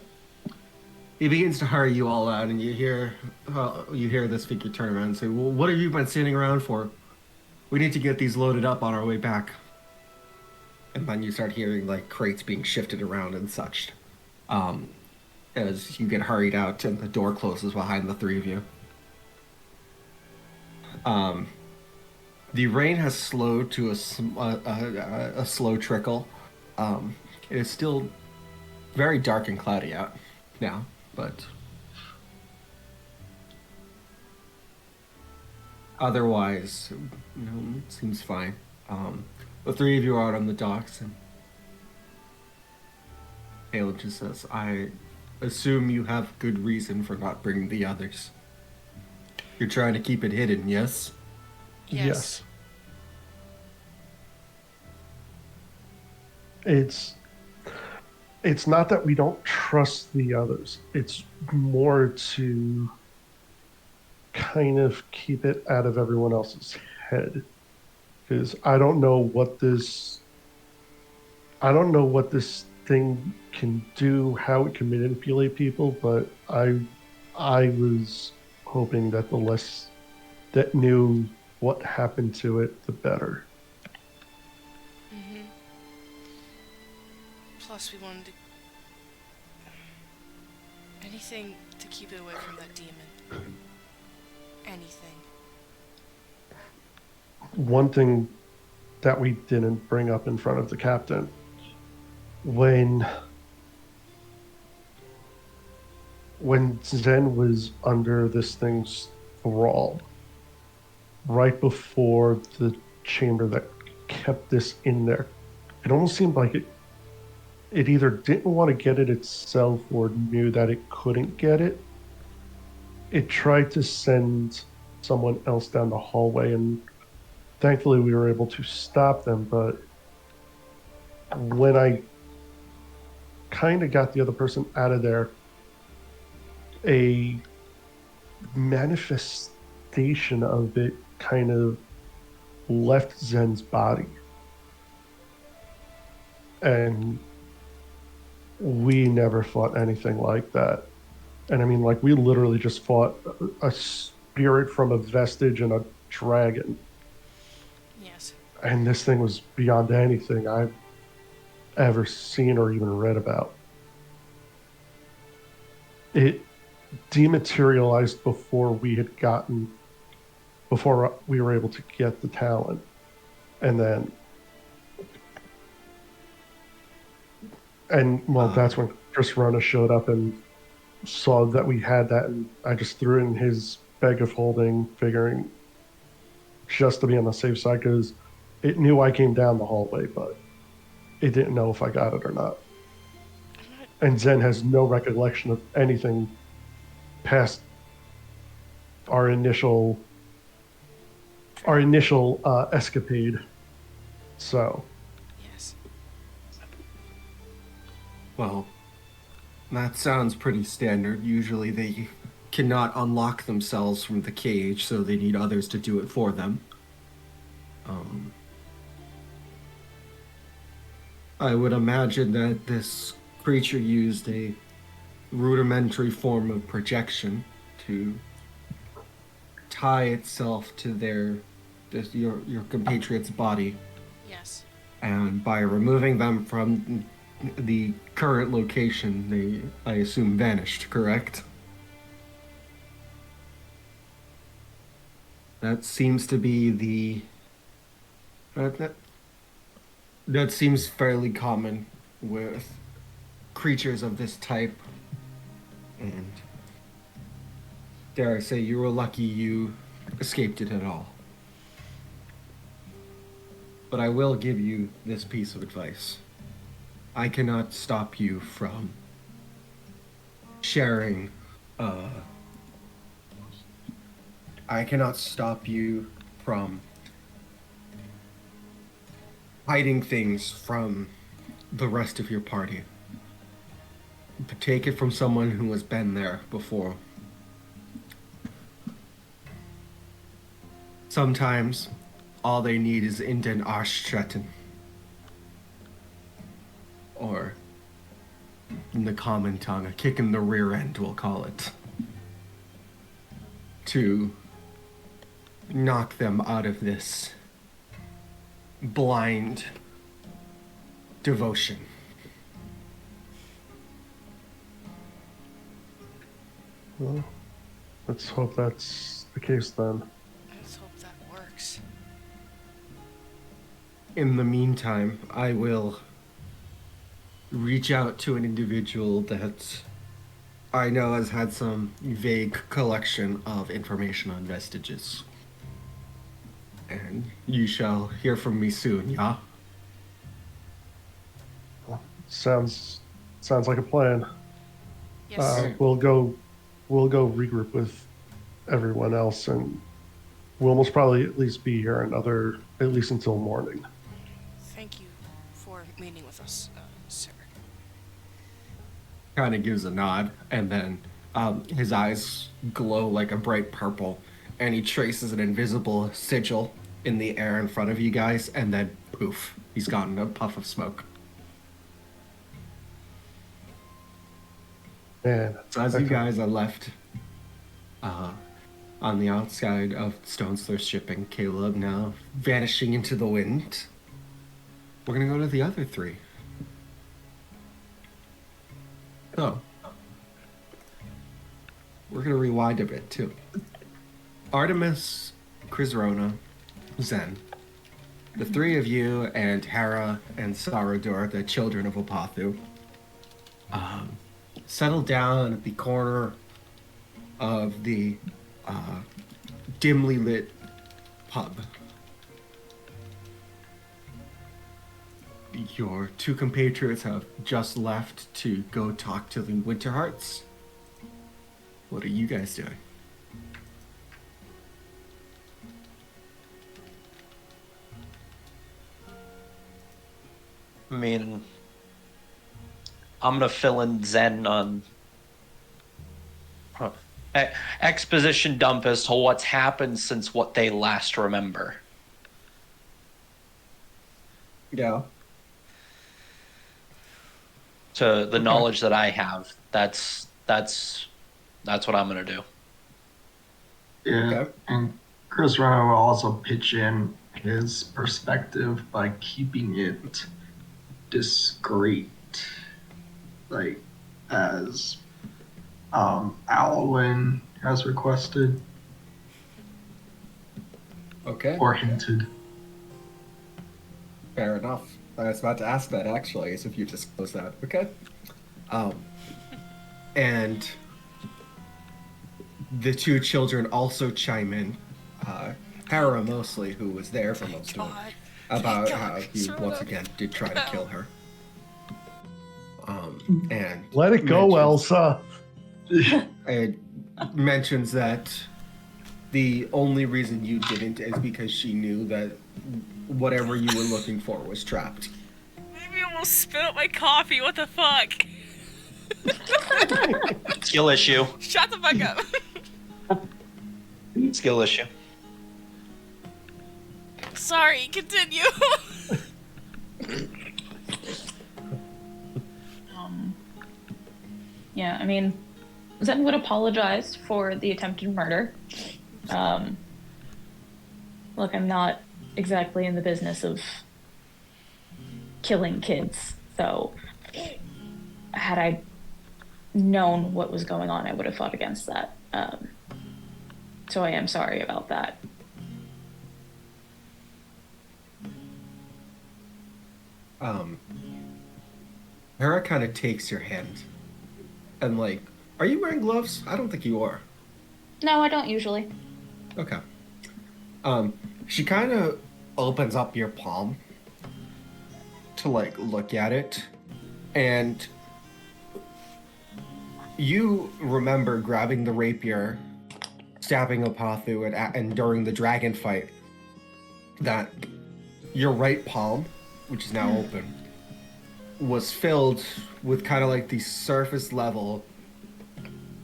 He begins to hurry you all out, and you hear this figure turn around and say, well, what have you been standing around for? We need to get these loaded up on our way back. And then you start hearing like crates being shifted around and such. As you get hurried out and the door closes behind the three of you. The rain has slowed to a slow trickle. It is still very dark and cloudy out now, but otherwise, it seems fine. The three of you are out on the docks, and Hale just says, I assume you have good reason for not bringing the others. You're trying to keep it hidden, yes? Yes. It's not that we don't trust the others. It's more to kind of keep it out of everyone else's head. Because I don't know what this thing can do, how it can manipulate people, but I was hoping that the less that knew what happened to it, the better. Mm-hmm. Plus, we wanted to... anything to keep it away from that demon. Anything. One thing that we didn't bring up in front of the captain, when Zen was under this thing's thrall, right before the chamber that kept this in there, it almost seemed like it either didn't want to get it itself or knew that it couldn't get it. It tried to send someone else down the hallway, and thankfully we were able to stop them. But when I kind of got the other person out of there, a manifestation of it kind of left Zen's body. And we never fought anything like that. And I mean, like, we literally just fought a spirit from a vestige and a dragon. Yes. And this thing was beyond anything I've ever seen or even read about. It dematerialized before we were able to get the talent. And then, that's when Chris Rona showed up and saw that we had that, and I just threw in his bag of holding, figuring just to be on the safe side, because it knew I came down the hallway, but it didn't know if I got it or not. And Zen has no recollection of anything past our initial escapade. So, Yes. Well, that sounds pretty standard. Usually they cannot unlock themselves from the cage, so they need others to do it for them. I would imagine that this creature used a rudimentary form of projection to tie itself to your compatriot's body, Yes. and by removing them from the current location, they, I assume, vanished, correct? That seems to be that seems fairly common with creatures of this type, and dare I say, you were lucky you escaped it at all. But I will give you this piece of advice. I cannot stop you from sharing, I cannot stop you from hiding things from the rest of your party. But take it from someone who has been there before. Sometimes all they need is in den Arschtreten. Or, in the common tongue, a kick in the rear end, we'll call it. To knock them out of this blind devotion. well, let's hope that's the case then. Let's hope that works. In the meantime, I will reach out to an individual that I know has had some vague collection of information on vestiges. And you shall hear from me soon, yeah? Sounds Sounds like a plan. Yes. We'll go regroup with everyone else, and we'll most probably at least be here at least until morning. Thank you for meeting with us, sir. Kind of gives a nod, and then his eyes glow like a bright purple, and he traces an invisible sigil in the air in front of you guys, and then poof, he's gone in a puff of smoke. Man, So as you guys are left on the outside of Stone's Thirst shipping, Caleb now vanishing into the wind, we're gonna go to the other three. So, we're gonna rewind a bit too. Artemis, Chryzrona, Zen. The three of you and Hera and Sarador, the children of Opathu, settle down at the corner of the dimly lit pub. Your two compatriots have just left to go talk to the Winterhearts. What are you guys doing? I mean, I'm gonna fill in Zen on exposition dump as to what's happened since what they last remember. Yeah. To the knowledge that I have, that's what I'm gonna do. Yeah, Okay. and Chris Renner will also pitch in his perspective by keeping it discreet, like as Alwyn has requested Okay. or hinted. Fair enough. I was about to ask that actually, as if you disclosed that. Okay. And the two children also chime in. Hera mostly, who was there for most of it, God. about God, how you Chryzrona. once again did try to kill her. And let it go, mentions- Elsa. It mentions that the only reason you didn't is because she knew that whatever you were looking for was trapped. Maybe I almost spit out my coffee. What the fuck? Skill issue. Shut the fuck up. Skill issue. Sorry, continue. Yeah, I mean, Zen would apologize for the attempted murder. Look, I'm not exactly in the business of killing kids, so had I known what was going on, I would have fought against that. So I am sorry about that. Hera kind of takes your hand and like, are you wearing gloves? I don't think you are. No, I don't usually. Okay. She kind of opens up your palm to like look at it, and you remember grabbing the rapier, stabbing Opathu, and during the dragon fight, that your right palm, which is now open, was filled with kind of like these surface level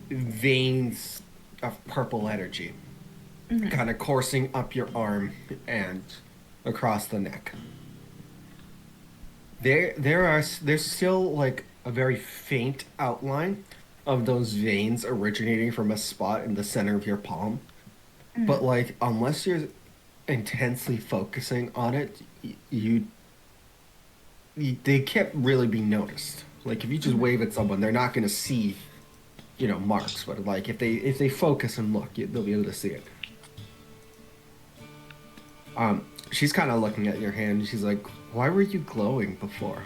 veins of purple energy, kind of coursing up your arm and across the neck. There's still like a very faint outline of those veins originating from a spot in the center of your palm, but like unless you're intensely focusing on it, they can't really be noticed. Like if you just wave at someone, they're not gonna see, marks. But like if they focus and look, they'll be able to see it. She's kind of looking at your hand. She's like, "Why were you glowing before?"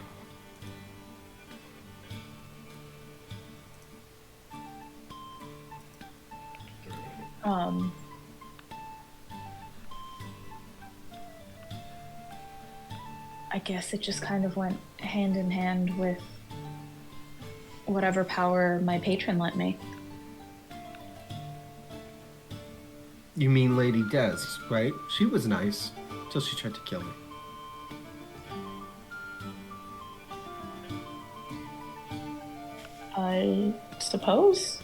I guess it just kind of went hand in hand with whatever power my patron lent me. You mean Lady Des, right? She was nice, till she tried to kill me. I suppose.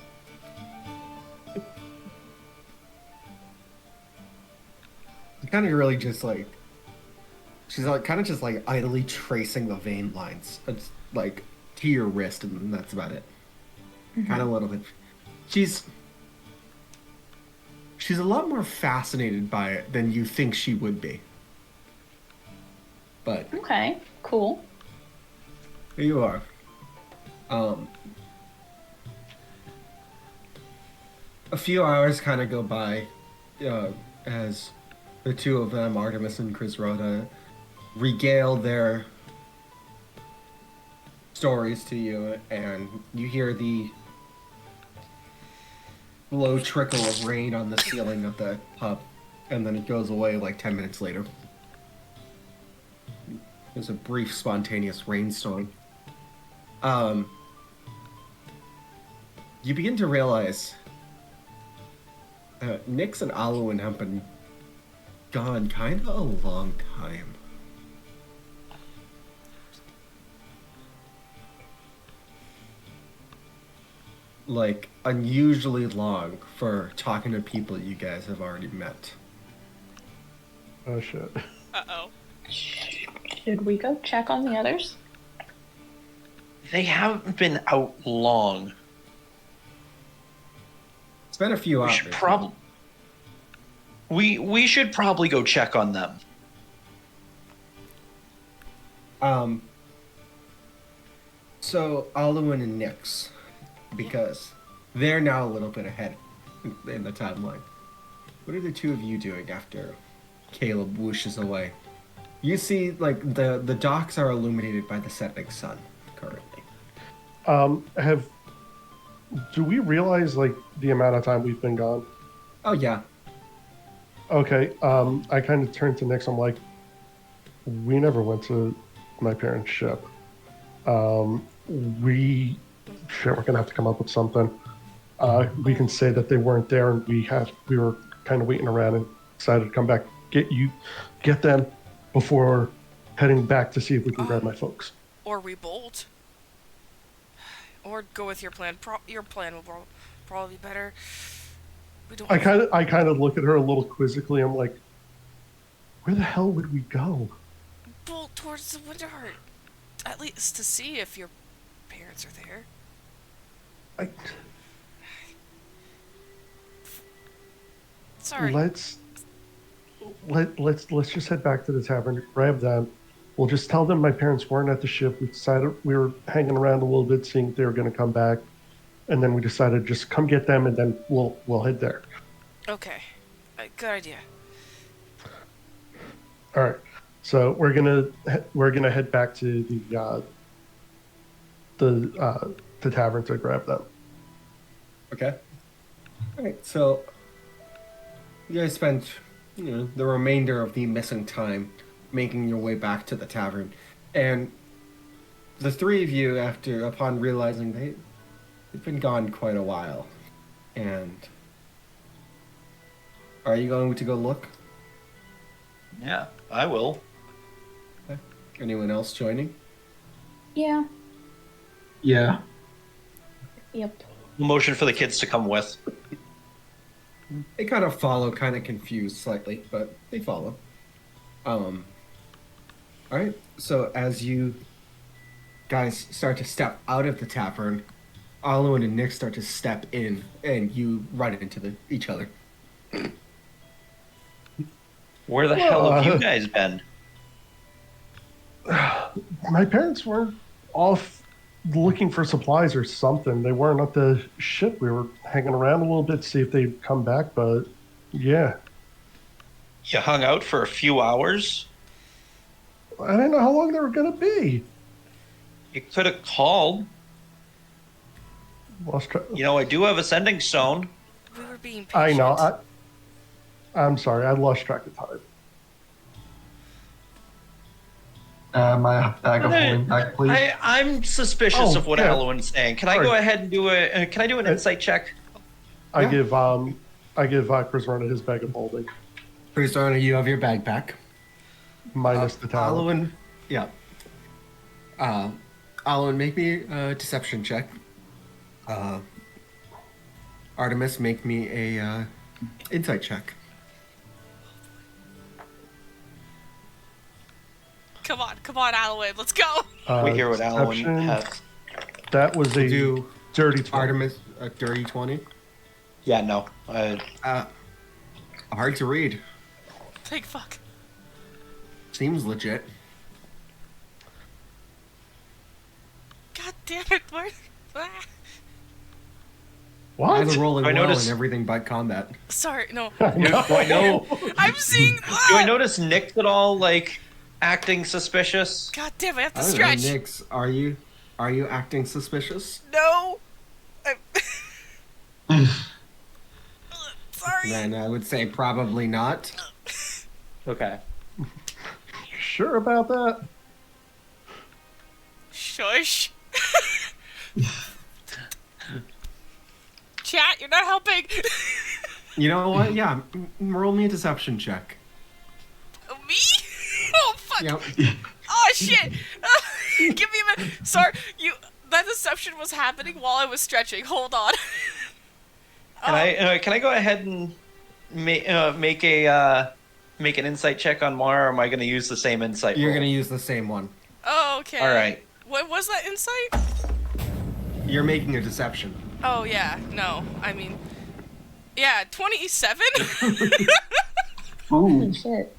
Kind of really just like she's like kind of just like idly tracing the vein lines, it's like to your wrist, and that's about it. Kind of a little bit. She's a lot more fascinated by it than you think she would be. But Okay, cool. here you are. A few hours kind of go by as the two of them, Artemis and Chrysaroda, regale their stories to you, and you hear the low trickle of rain on the ceiling of the pub, and then it goes away like 10 minutes later. There's a brief, spontaneous rainstorm. You begin to realize Nyx and Alwyn have been gone kind of a long time. Like, unusually long for talking to people you guys have already met. Oh shit. Uh-oh. Should we go check on the others? They haven't been out long. It's been a few We hours. should probably we should probably go check on them. So Alwyn and Nyx, because they're now a little bit ahead in the timeline. What are the two of you doing after Caleb whooshes away? You see, like, the docks are illuminated by the setting sun currently. Do we realize like the amount of time we've been gone? Oh yeah. Okay. I kind of turned to Nyx. I'm like, we never went to my parents' ship. We're gonna have to come up with something. We can say that they weren't there, and we were kind of waiting around and decided to come back, get them before heading back to see if we can grab my folks. Or we bolt. Or go with your plan. Your plan will probably be better. We don't. I kind of look at her a little quizzically. I'm like, where the hell would we go? Bolt towards the Winterheart. At least to see if your parents are there. Sorry. Let's just head back to the tavern, grab them. We'll just tell them my parents weren't at the ship. We decided we were hanging around a little bit, seeing if they were going to come back, and then we decided just come get them, and then we'll head there. Okay. Good idea. All right. So we're gonna head back to the tavern to grab them. Okay. Alright, so you guys spent, the remainder of the missing time making your way back to the tavern. And the three of you, upon realizing they've been gone quite a while. And are you going to go look? Yeah, I will. Okay. Anyone else joining? Yeah. Yeah. Yep. Motion for the kids to come with. They kind of follow, kind of confused slightly, but they follow. Alright, so as you guys start to step out of the tavern, Alwyn and Nick start to step in, and you run into each other. Where the hell have you guys been? My parents weren't off looking for supplies or something. They weren't at the ship. We were hanging around a little bit to see if they'd come back, but yeah. You hung out for a few hours? I didn't know how long they were going to be. You could have called. I do have a sending stone. We were being patient. I know. I'm sorry. I lost track of time. My bag of holding back, please. I'm suspicious Oh, of what yeah. Alwyn's saying. Can I Sorry. go ahead and do a? Can I do an insight check? I Yeah. give Chris Runner his bag of holding, Priest owner, you have your bag back. minus the talent. Alwyn, yeah. Alwyn, make me a deception check. Artemis, make me a insight check. Come on, Alwyn, let's go. We hear what Alwyn Deception, has. That was a Do dirty 20. Artemis a dirty 20. Yeah, no. Hard to read. Thank fuck. Seems legit. God damn it, where? Ah. What? Eyes are rolling I well noticed- in everything but combat. Sorry, no. Do I know? I'm seeing. Do I notice Nick at all, like acting suspicious? God damn, I have to I don't stretch. know, Nyx, are you acting suspicious? No. I'm... Sorry. Then I would say probably not. Okay. Sure about that? Shush. Chat, you're not helping. You know what? Yeah, roll me a deception check. Me? Oh fuck. Yep. Oh shit. Give me a minute. Sorry, that deception was happening while I was stretching. Hold on. Can I go ahead and make an insight check on Mara, or am I going to use the same insight? You're roll? gonna use the same one. Oh, okay. All right. What was that insight? You're making a deception. Oh yeah, no. I mean, yeah, 27. Ooh. Holy shit.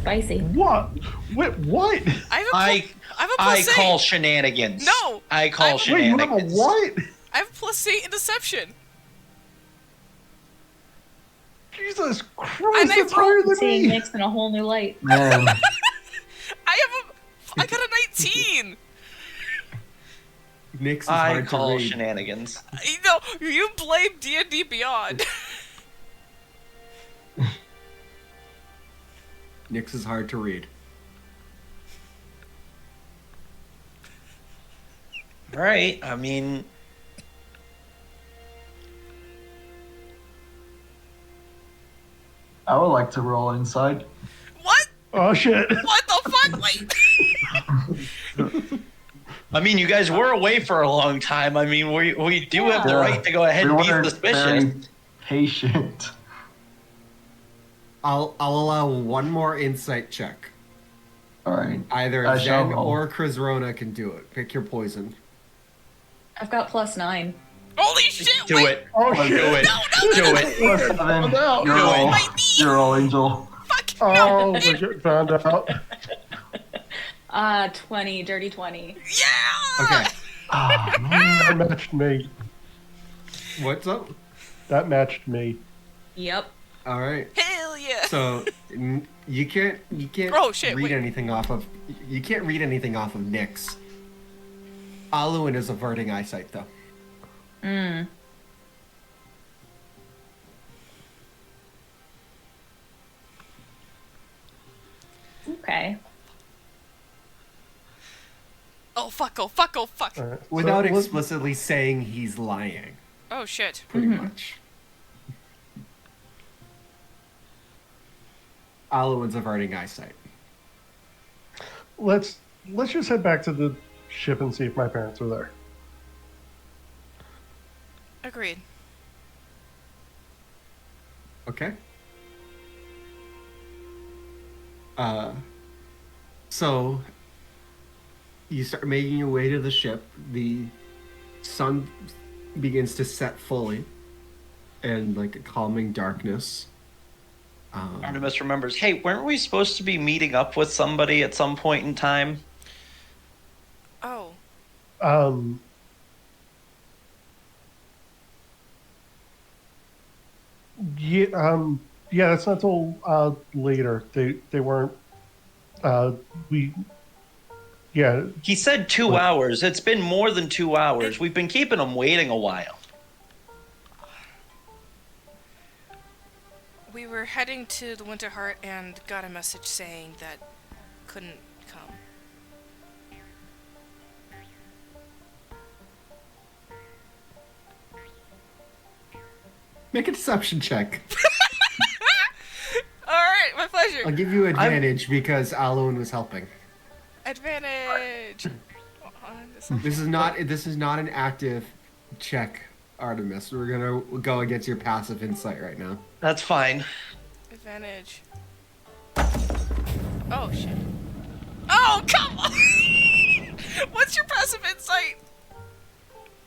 Spicy. What? Wait, what? I have a I plus eight. call shenanigans. No, I call I'm- Wait, you have a shenanigans. what? I have plus 8 in deception. Jesus Christ, And I that's higher than Seeing me! Nyx in a whole new light. Man. I got a 19. Nyx is I hard call to read. shenanigans. You know, you blame D&D Beyond. Nyx is hard to read. All right. I mean, I would like to roll inside. What? Oh shit. What the fuck? Wait. you guys were away for a long time. I mean, we do have the Yeah. right to go ahead We and be weren't suspicious. very patient. I'll allow one more insight check. All right. Either I shall Zen roll. or Chryzrona can do it. Pick your poison. I've got +9. Holy shit, Do wait. it. Oh Do shit. it. Do it. Plus 7. no. You're Do all. My knee. You're all, Angel. Fuck. Oh, No. we get found out. 20, dirty 20. Yeah. Okay. Ah, man. That matched me. What's up? That matched me. Yep. All right. Hell yeah. So you can't Oh, shit, read wait. anything off of Nyx. Alwyn is averting eyesight though. Mm. Okay. Oh fuck, oh fuck, oh fuck. All right, so Without let's- explicitly saying he's lying, Oh shit. pretty Mhm. much. Alwyn's averting eyesight. let's just head back to the ship and see if my parents are there. Agreed. Okay. So you start making your way to the ship. The sun begins to set fully, and like a calming darkness. Artemis remembers. Hey, weren't we supposed to be meeting up with somebody at some point in time? Oh. Yeah, that's not till later. They weren't. Yeah, He said 2 hours. It's been more than 2 hours. We've been keeping him waiting a while. We were heading to the Winter Heart and got a message saying that couldn't come. Make a deception check. All right, my pleasure. I'll give you advantage because Alun was helping. Advantage. This is not an active check, Artemis. We're gonna go against your passive insight right now. That's fine. Advantage. Oh shit. Oh come on! What's your passive insight?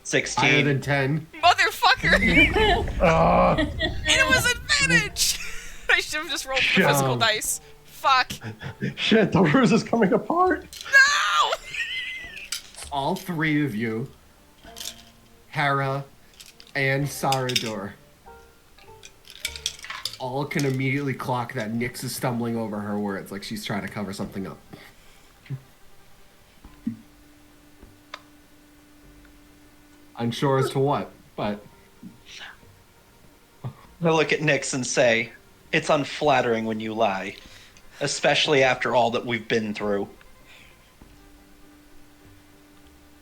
16. Higher than 10. Motherfucker! It was advantage! I should have just rolled the physical dice. Fuck. Shit, the ruse is coming apart. No! All three of you, Hera and Sarador, all can immediately clock that Nyx is stumbling over her words like she's trying to cover something up. Unsure as to what, but... I look at Nyx and say, it's unflattering when you lie. Especially after all that we've been through.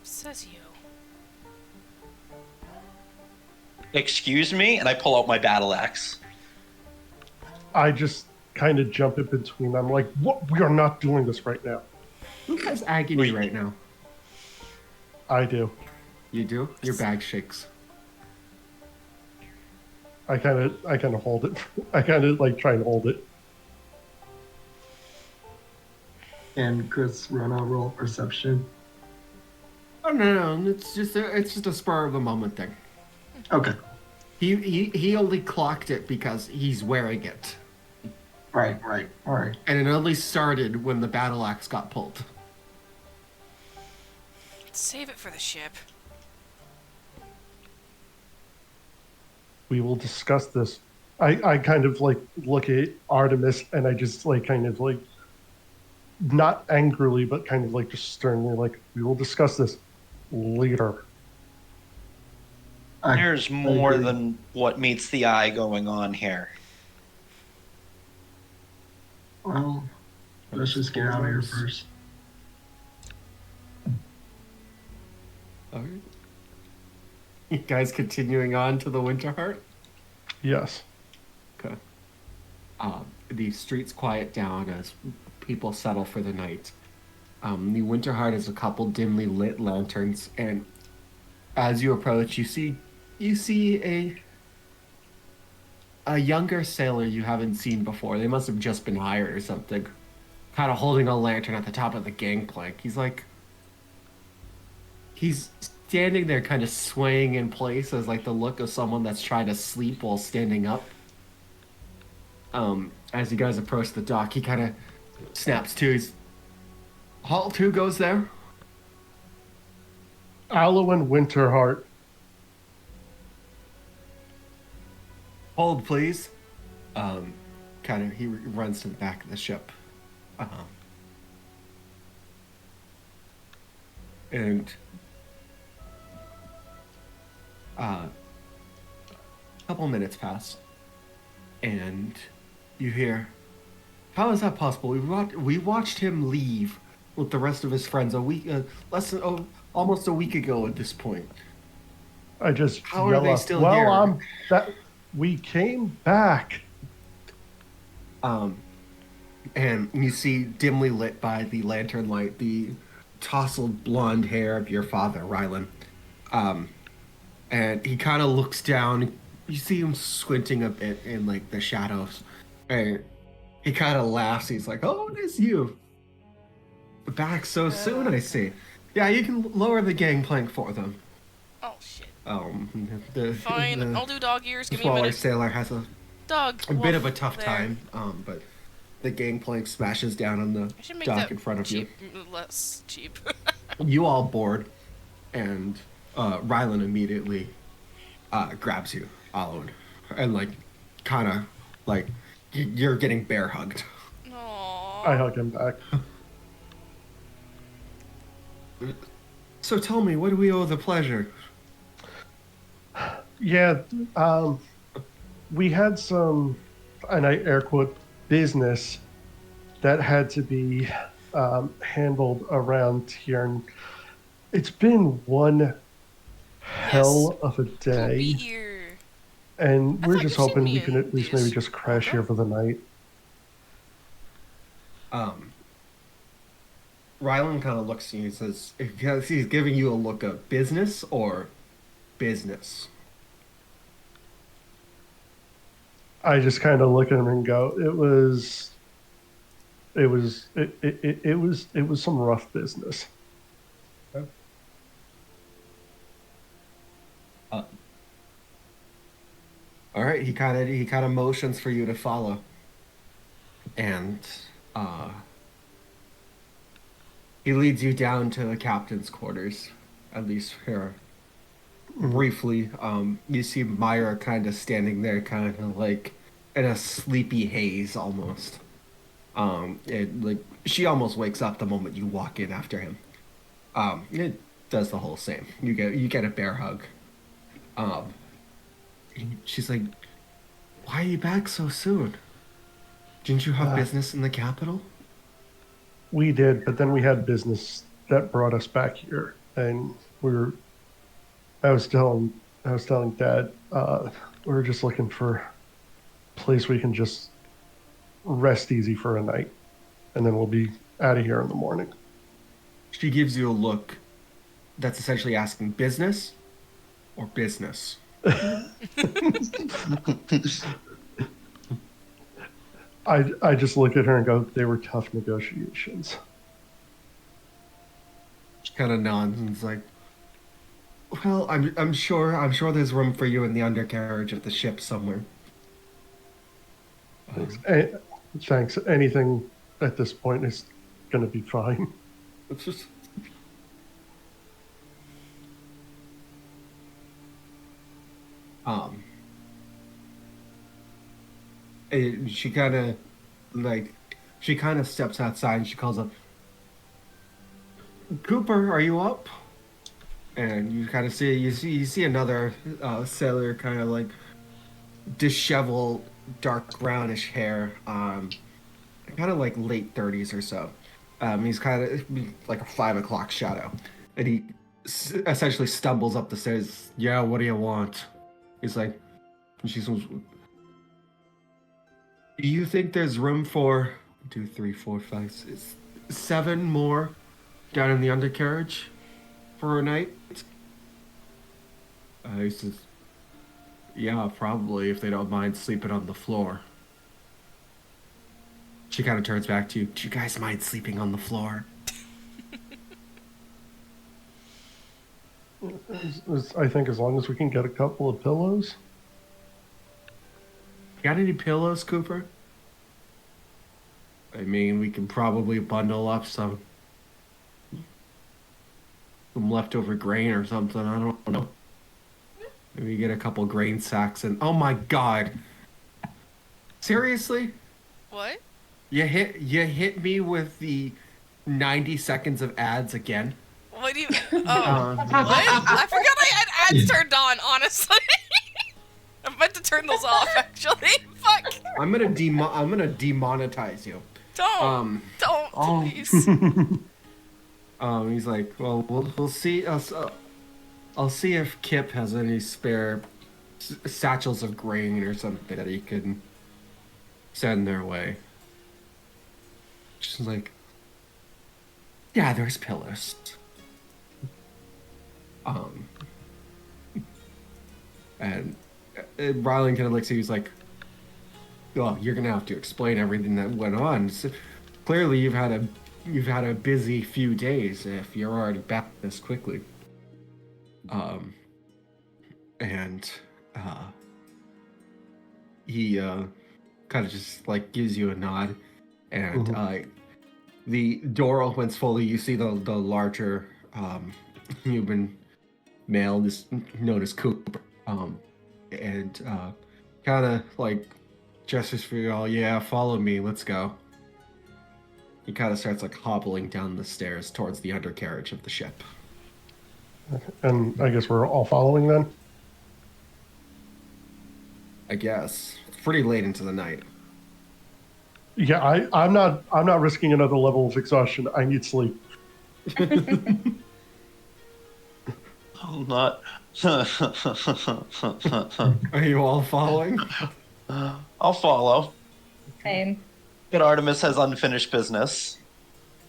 Says you. Excuse me? And I pull out my battle axe. I just kind of jump in between them, like, what? We are not doing this right now. Who has agony right now? I do. You do? Your bag shakes. I kind of hold it. I kind of like try and hold it. And Chris, roll perception. Oh no, it's just a spur of the moment thing. Okay. He only clocked it because he's wearing it. Right. All right. And it only started when the battle axe got pulled. Save it for the ship. We will discuss this. I kind of like look at Artemis and I just like kind of like not angrily but kind of like just sternly like we will discuss this later. There's more than what meets the eye going on here. Well, let's just get out of here first. Alright. You guys continuing on to the Winterheart? Yes. Okay. The streets quiet down as people settle for the night. The Winterheart is a couple dimly lit lanterns, and as you approach, you see a younger sailor you haven't seen before. They must have just been hired or something. Kind of holding a lantern at the top of the gangplank. He's standing there kind of swaying in place as like the look of someone that's trying to sleep while standing up. As you guys approach the dock, he kind of snaps to. Halt, who goes there? Alwyn Winterheart. Hold, please. He runs to the back of the ship. And a couple minutes pass, and you hear, "How is that possible? We watched him leave with the rest of his friends almost a week ago at this point. I just How yell are they out, still well, here?" we came back. And you see dimly lit by the lantern light the tousled blonde hair of your father, Rylan. And he kind of looks down. You see him squinting a bit in like the shadows, and he kind of laughs. He's like, "Oh, it is you. Back so soon, I see. Yeah, you can lower the gangplank for them." Oh shit. Fine, I'll do dog ears. Give me a smaller minute. sailor has a bit of a tough time, but the gangplank smashes down on the dock in front of you. Less cheap. You all board, and Rylan immediately grabs you, Alod, and like, kind of like you're getting bear hugged. Aww. I hug him back. So tell me, what do we owe the pleasure? Yeah, we had some, and I air quote, business that had to be handled around here. And it's been one hell of a day. We'll be here. And I we're thought just you've seen hoping me we can in at least maybe these. just crash Okay. here for the night. Rylan kind of looks at you and says, because he's giving you a look of business or business. I just kind of look at him and go, it was some rough business. All right, he kind of motions for you to follow, and he leads you down to the captain's quarters, at least here. Briefly, you see Myra kind of standing there, kind of like in a sleepy haze almost. Like she almost wakes up the moment you walk in after him. It does the whole same. You get a bear hug. Um, she's like, "Why are you back so soon? Didn't you have business in the capital?" We did, but then we had business that brought us back here, and we were. I was telling Dad, we were just looking for a place we can just rest easy for a night, and then we'll be out of here in the morning. She gives you a look that's essentially asking business or business. I just look at her and go, they were tough negotiations. She kind of nods and is like, "Well, I'm sure there's room for you in the undercarriage of the ship somewhere." Thanks. Anything at this point is going to be fine. It's just. Um. She kind of steps outside and she calls up, "Cooper, are you up?" And you kind of see another sailor, kind of like disheveled, dark brownish hair, kind of like late 30s or so. He's kind of like a 5 o'clock shadow, and he essentially stumbles up the stairs. "Yeah, what do you want?" He's like, and she says, "Do you think there's room for 2, 3, 4, 5, 6, 7 more down in the undercarriage for a night?" He says, "Yeah, probably, if they don't mind sleeping on the floor." She kind of turns back to you. "Do you guys mind sleeping on the floor?" I think as long as we can get a couple of pillows. Got any pillows, Cooper? I mean, we can probably bundle up some leftover grain or something. I don't know. Maybe get a couple grain sacks and oh my god. Seriously? What? You hit me with the 90 seconds of ads again. What do you? Oh, what? I forgot I had ads turned on. Honestly, I meant to turn those off. Actually, fuck. I'm gonna demonetize you. Don't, please. He's like, "Well, we'll see. I'll see if Kip has any spare satchels of grain or something that he can send their way." She's like, "Yeah, there's pillows." And Rylan kind of looks at you. He's like, "Well, you're gonna have to explain everything that went on. So, clearly, you've had a busy few days if you're already back this quickly." And he kind of just like gives you a nod, and the door opens fully. You see the larger human male is known as Cooper, and kind of like gestures for you all. "Yeah, follow me. Let's go." He kind of starts like hobbling down the stairs towards the undercarriage of the ship. And I guess we're all following then? I guess it's pretty late into the night. Yeah, I'm not risking another level of exhaustion. I need sleep. I'm not. Are you all following? I'll follow. Same. But Artemis has unfinished business.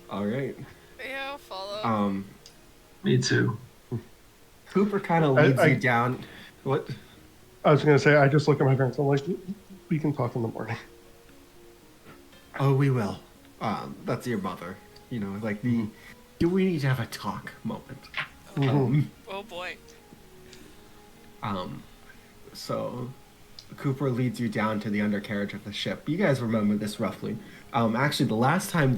All right. Yeah, I'll follow. Me too. Cooper kind of leads you down. What? I was going to say, I just look at my parents. I'm like, we can talk in the morning. Oh, we will. That's your mother. You know, like the. Do we need to have a talk moment? Oh boy. So Cooper leads you down to the undercarriage of the ship. You guys remember this roughly. Actually, the last time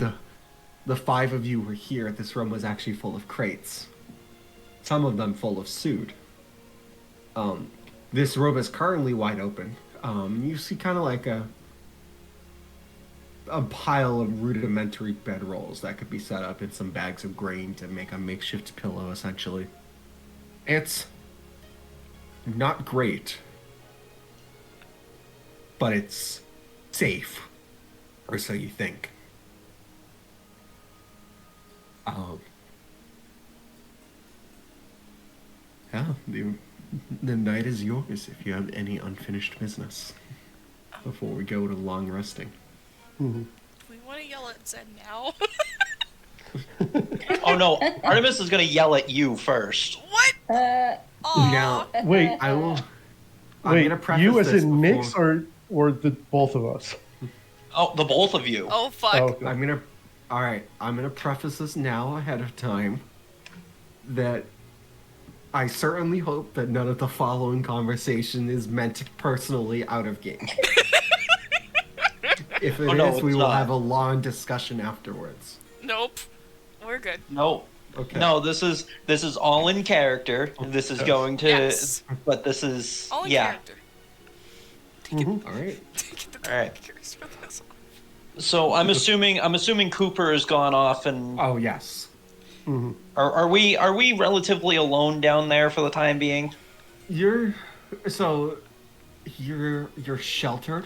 the 5 of you were here, this room was actually full of crates. Some of them full of sood. This room is currently wide open. You see kind of like a pile of rudimentary bedrolls that could be set up in some bags of grain to make a makeshift pillow, essentially. It's not great, but it's safe, or so you think. Yeah, the night is yours if you have any unfinished business before we go to long resting. Do we want to yell at Zen now? Oh no, Artemis is gonna yell at you first. What? Now, Wait, I will. wait, you as in Nix before- or the both of us? Oh, the both of you. Oh fuck. Oh, okay. I'm gonna preface this now ahead of time that I certainly hope that none of the following conversation is meant personally out of game. If it is, we will have a long discussion afterwards. Nope. We're good. No. Okay. No, this is all in character. This is going to, Yes. but this is All in yeah. character. All right. Get the All right. characters for this. So I'm assuming Cooper has gone off, and Oh yes. are we relatively alone down there for the time being? You're sheltered.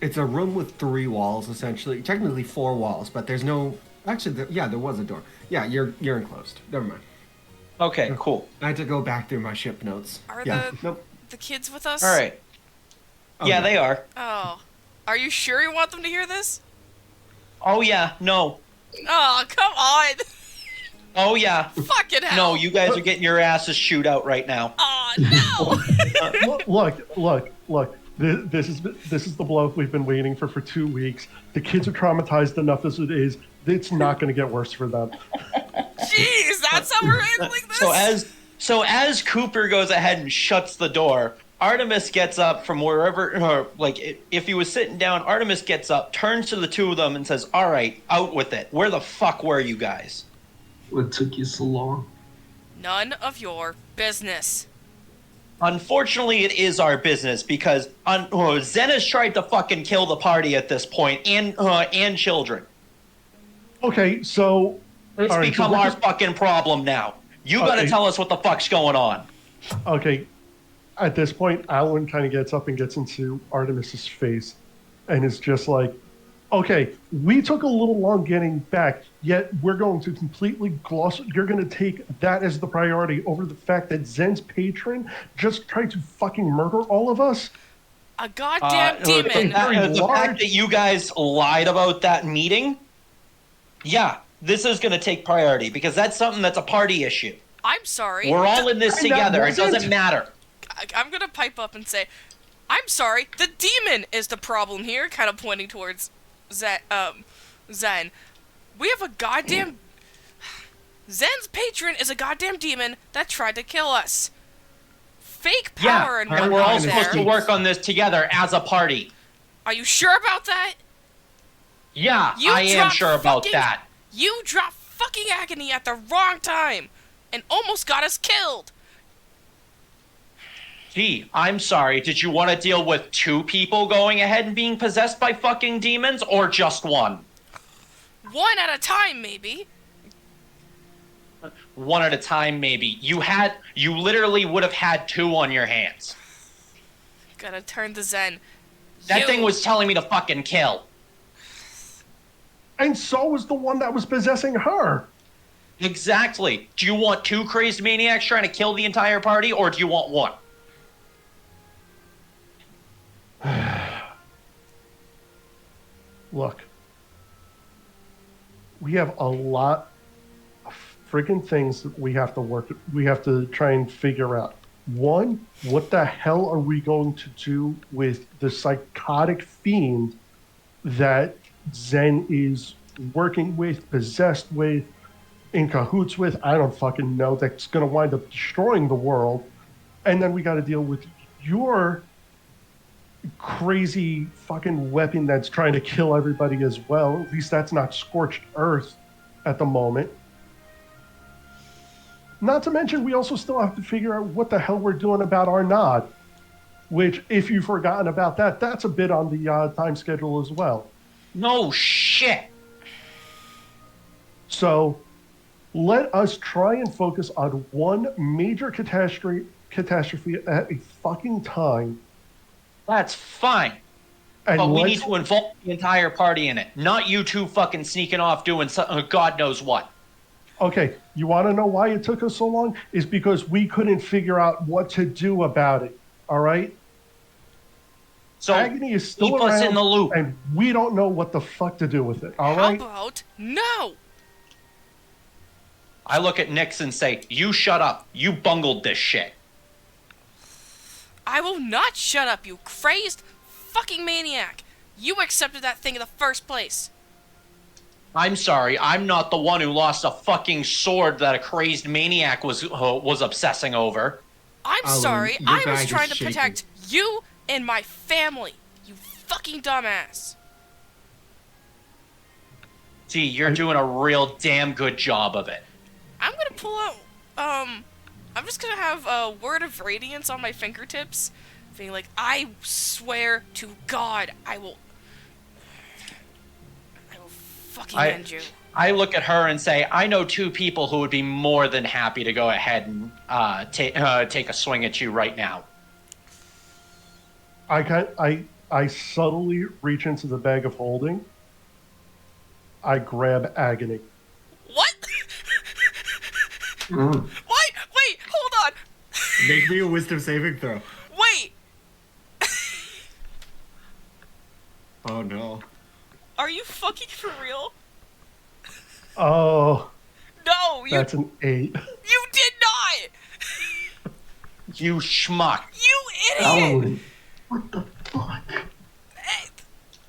It's a room with 3 walls essentially. Technically 4 walls, but there's no. Actually, there was a door. Yeah, you're enclosed. Never mind. Okay, cool. I had to go back through my ship notes. Are Nope. the kids with us? All right. Oh, yeah, no. they are. Oh. Are you sure you want them to hear this? Oh yeah, no. Oh, come on. Oh yeah. Fucking hell. No, you guys are getting your asses chewed out right now. Oh, no. Look. This is the blow we've been waiting for 2 weeks. The kids are traumatized enough as it is. It's not going to get worse for them. Jeez, that's how we're handling this? So as Cooper goes ahead and shuts the door, Artemis gets up from wherever, or if he was sitting down, Artemis gets up, turns to the 2 of them and says, "All right, out with it. Where the fuck were you guys?" What took you so long? None of your business. Unfortunately, it is our business because Zen has tried to fucking kill the party at this point, and children. Okay, so It's all right, become so our fucking problem now. You gotta Okay. tell us what the fuck's going on. okay. At this point, Alan kind of gets up and gets into Artemis's face, and is just like, "Okay, we took a little long getting back, yet we're going to completely gloss. You're going to take that as the priority over the fact that Zen's patron just tried to fucking murder all of us." A goddamn demon. The fact that you guys lied about that meeting, yeah, this is gonna take priority because that's something that's a party issue. I'm sorry. We're all in this And that together. It doesn't wasn't- matter. I'm gonna pipe up and say, I'm sorry, the demon is the problem here, kind of pointing towards Zen. We have a goddamn... Zen's patron is a goddamn demon that tried to kill us. Fake power and and we're all whatnot supposed to there. work on this together as a party. Are you sure about that? Yeah, You I am dropped sure about fucking- that. You dropped fucking agony at the wrong time and almost got us killed. Gee, I'm sorry. Did you want to deal with 2 people going ahead and being possessed by fucking demons, or just 1? One at a time, maybe. 1 at a time, maybe. You literally would have had 2 on your hands. Gotta turn to Zen. That thing was telling me to fucking kill. And so was the one that was possessing her. Exactly. Do you want 2 crazed maniacs trying to kill the entire party, or do you want 1? Look, we have a lot of friggin' things that we have to try and figure out. One, what the hell are we going to do with the psychotic fiend that Zen is working with, possessed with, in cahoots with? I don't fucking know. That's going to wind up destroying the world. And then we got to deal with your crazy fucking weapon that's trying to kill everybody as well. At least that's not scorched earth at the moment. Not to mention, we also still have to figure out what the hell we're doing about our nod. Which, if you've forgotten about that, that's a bit on the time schedule as well. No shit. So, let us try and focus on one major catastrophe at a fucking time. That's fine. And But we need to involve the entire party in it. Not you 2 fucking sneaking off doing God knows what. Okay, you want to know why it took us so long? Is because we couldn't figure out what to do about it. All right? So Agony is still keep around, us in the loop. and we don't know what the fuck to do with it. All right? How about no? I look at Nix and say, you shut up. You bungled this shit. I will not shut up, you crazed fucking maniac. You accepted that thing in the first place. I'm sorry, I'm not the one who lost a fucking sword that a crazed maniac was obsessing over. I'm Alan, sorry, your I was bag is trying to shaking. protect you and my family. You fucking dumbass. See, you're doing a real damn good job of it. I'm gonna pull out, I'm just gonna have a word of radiance on my fingertips, being like, I swear to God, I will fucking end you. I look at her and say, I know 2 people who would be more than happy to go ahead and take a swing at you right now. I subtly reach into the bag of holding. I grab Agony. What? What? Wait, hold on. Make me a wisdom saving throw. Wait. Oh no. Are you fucking for real? Oh, No, you that's an 8. you did not. You schmuck. You idiot. Alan, what the fuck?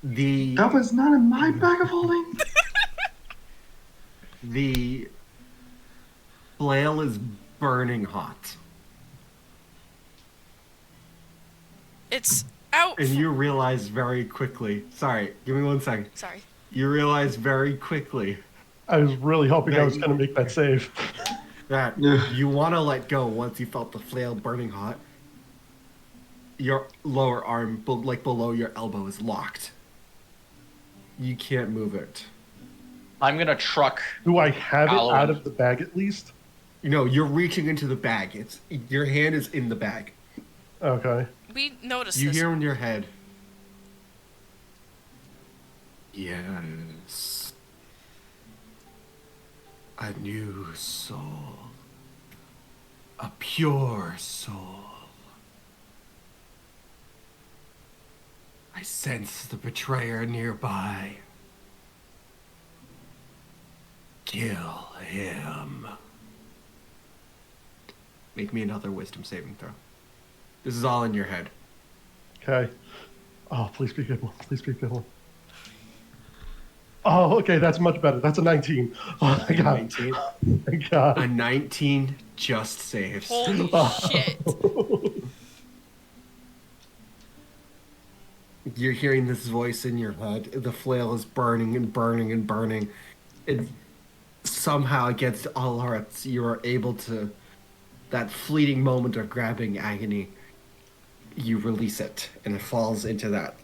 That was not in my bag of holding. The flail is burning hot. It's out. And you realize very quickly. Sorry, give me 1 second. Sorry. You realize very quickly I was really hoping I was going to make that save. that Yeah. you want to let go once you felt the flail burning hot. Your lower arm, like below your elbow, is locked. You can't move it. I'm gonna truck. Do I have it Alan. out of the bag at least? You know, you're reaching into the bag. It's your hand is in the bag. Okay. We noticed You this. hear in your head. Yes. A new soul. A pure soul. I sense the betrayer nearby. Kill him. Make me another wisdom saving throw. This is all in your head. Okay. Oh, please be a good one. Please be a good one. Oh, okay, that's much better. That's a 19. Oh my god. 19. Oh my god. A 19 just saves. Holy shit. You're hearing this voice in your head. The flail is burning and burning and burning. It somehow, against all odds, you are able to, that fleeting moment of grabbing agony, you release it, and it falls into that,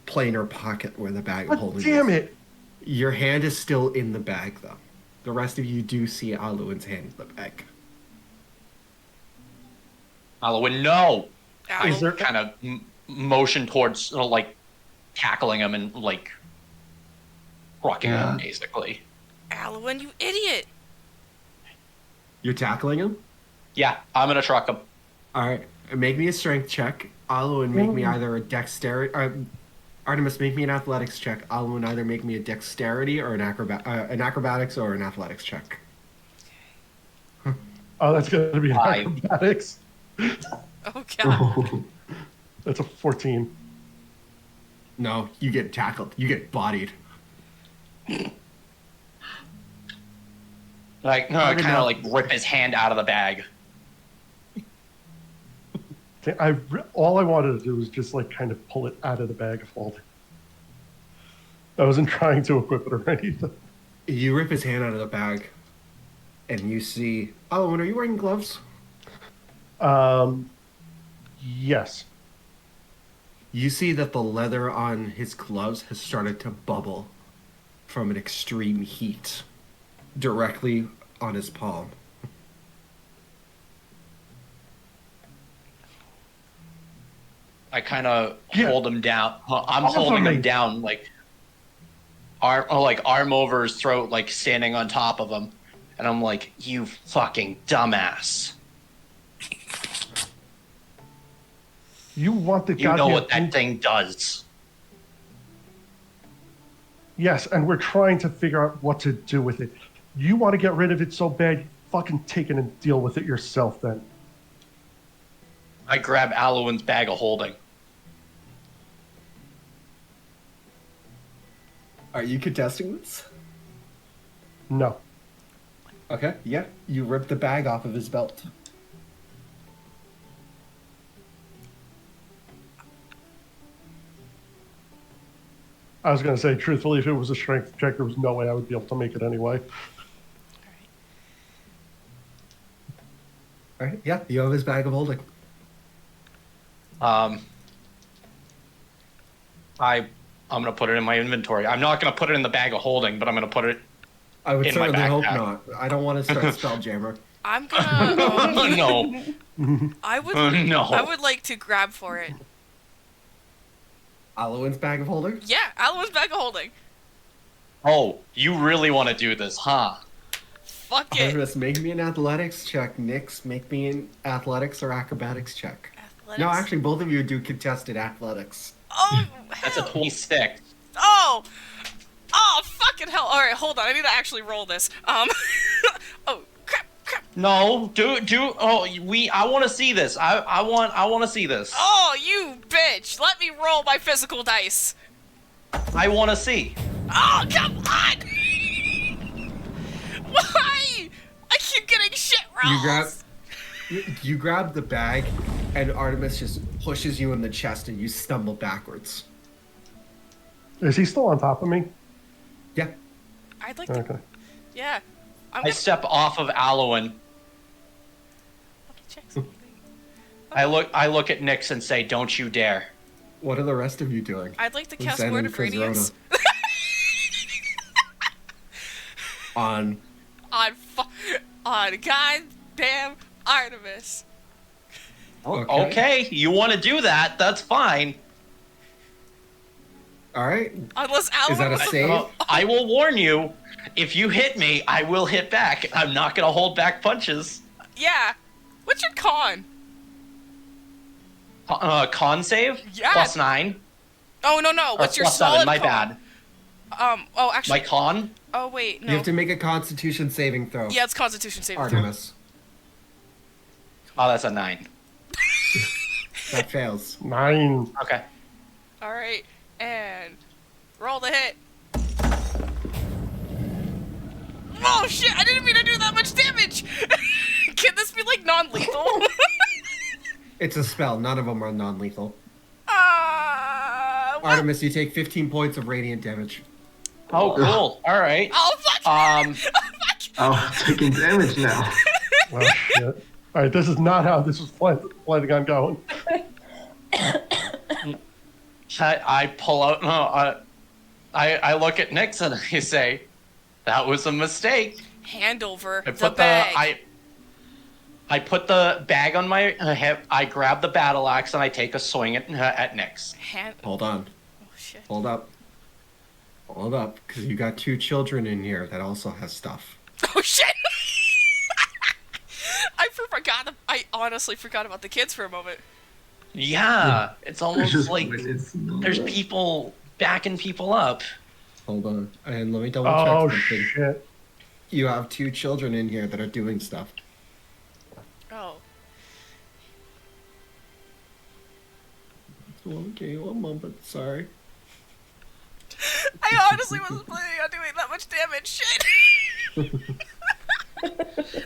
planar pocket where the bag of God holding damn is. it. Your hand is still in the bag, though. The rest of you do see Aluin's hand in the bag. Alwyn, no. Ow. Is there- Kind of motion towards tackling him and rocking Yeah. him basically. Alwyn, you idiot. You're tackling him? Yeah, I'm gonna truck him. Alright. Make me a strength check. Alwyn, make me either a dexterity... Artemis, make me an athletics check. Alwyn, either make me a dexterity or an acrobatics or an athletics check. Oh, that's going to be 5. acrobatics. Oh god. That's a 14. No, you get tackled. You get bodied. Like, no, I kind of like rip his hand out of the bag. All I wanted to do was just like kind of pull it out of the bag of holding. I wasn't trying to equip it or anything. You rip his hand out of the bag, and you see... Oh, and are you wearing gloves? Yes. You see that the leather on his gloves has started to bubble from an extreme heat directly on his palm. I kind of hold him down. I'm holding him down, like arm over his throat, like standing on top of him, and I'm like, "You fucking dumbass! You want the You know what that thing does." Yes, and we're trying to figure out what to do with it. You want to get rid of it so bad, fucking take it and deal with it yourself then. I grab Alwyn's bag of holding. Are you contesting this? No. Okay, yeah. You rip the bag off of his belt. I was going to say, truthfully, if it was a strength check, there was no way I would be able to make it anyway. Alright, yeah, you have his bag of holding. I'm gonna put it in my inventory. I'm not gonna put it in the bag of holding, but I'm gonna put it. I would in my certainly hope backpack. not. I don't want to start Spelljammer. I'm gonna. No, I would. no. I would like to grab for it. Alwyn's bag of holding? Yeah, Alwyn's bag of holding. Oh, you really want to do this, huh? Fuck it. Artemis, make me an athletics check. Nyx, make me an athletics or acrobatics check. Athletics. No, actually, both of you do contested athletics. Oh, That's a hell. 26. Oh! Oh, fucking hell. Alright, hold on. I need to actually roll this. Oh, crap. No, I want to see this. I want to see this. Oh, you bitch. Let me roll my physical dice. I want to see. Oh, come on! Why? I keep getting shit rolls. You grab the bag, and Artemis just pushes you in the chest, and you stumble backwards. Is he still on top of me? Yeah. I'd like to... Okay. Yeah. I step off of Alwyn. Let me check something. I look at Nyx and say, "Don't you dare." What are the rest of you doing? I'd like to cast Zen Word and of Radiance. on goddamn Artemis. Okay, you want to do that? That's fine. Alright. Unless Alwyn... Is that a save? I will warn you. If you hit me, I will hit back. I'm not gonna hold back punches. Yeah. What's your con? Con save? Yeah. +9. Oh, no. What's your +7, solid my con? bad. Oh, actually... My con? Oh, wait, no. You have to make a Constitution saving throw. Yeah, it's Constitution saving throw. Artemis. Oh, that's a 9. That fails. 9. Okay. Alright, and... roll the hit. Oh, shit! I didn't mean to do that much damage! Can this be, like, non-lethal? It's a spell. None of them are non-lethal. What? Artemis, you take 15 points of radiant damage. Oh, cool. All right. Oh, fuck! Oh, taking damage now. Oh, shit. All right, this is not how this was planning on going. I pull out. I look at Nyx and I say, "That was a mistake." Hand over I the put bag. I put the bag on my hip. I grab the battle axe and I take a swing at Nyx. Hold on. Oh, shit. Hold up. Hold up, because you got 2 children in here that also has stuff. Oh, shit! I honestly forgot about the kids for a moment. Yeah, it's almost just like it's there's people backing people up. Hold on, and let me double check Oh something. shit! You have 2 children in here that are doing stuff. Oh. Okay, 1 moment. Sorry. I honestly wasn't planning on doing that much damage. Shit.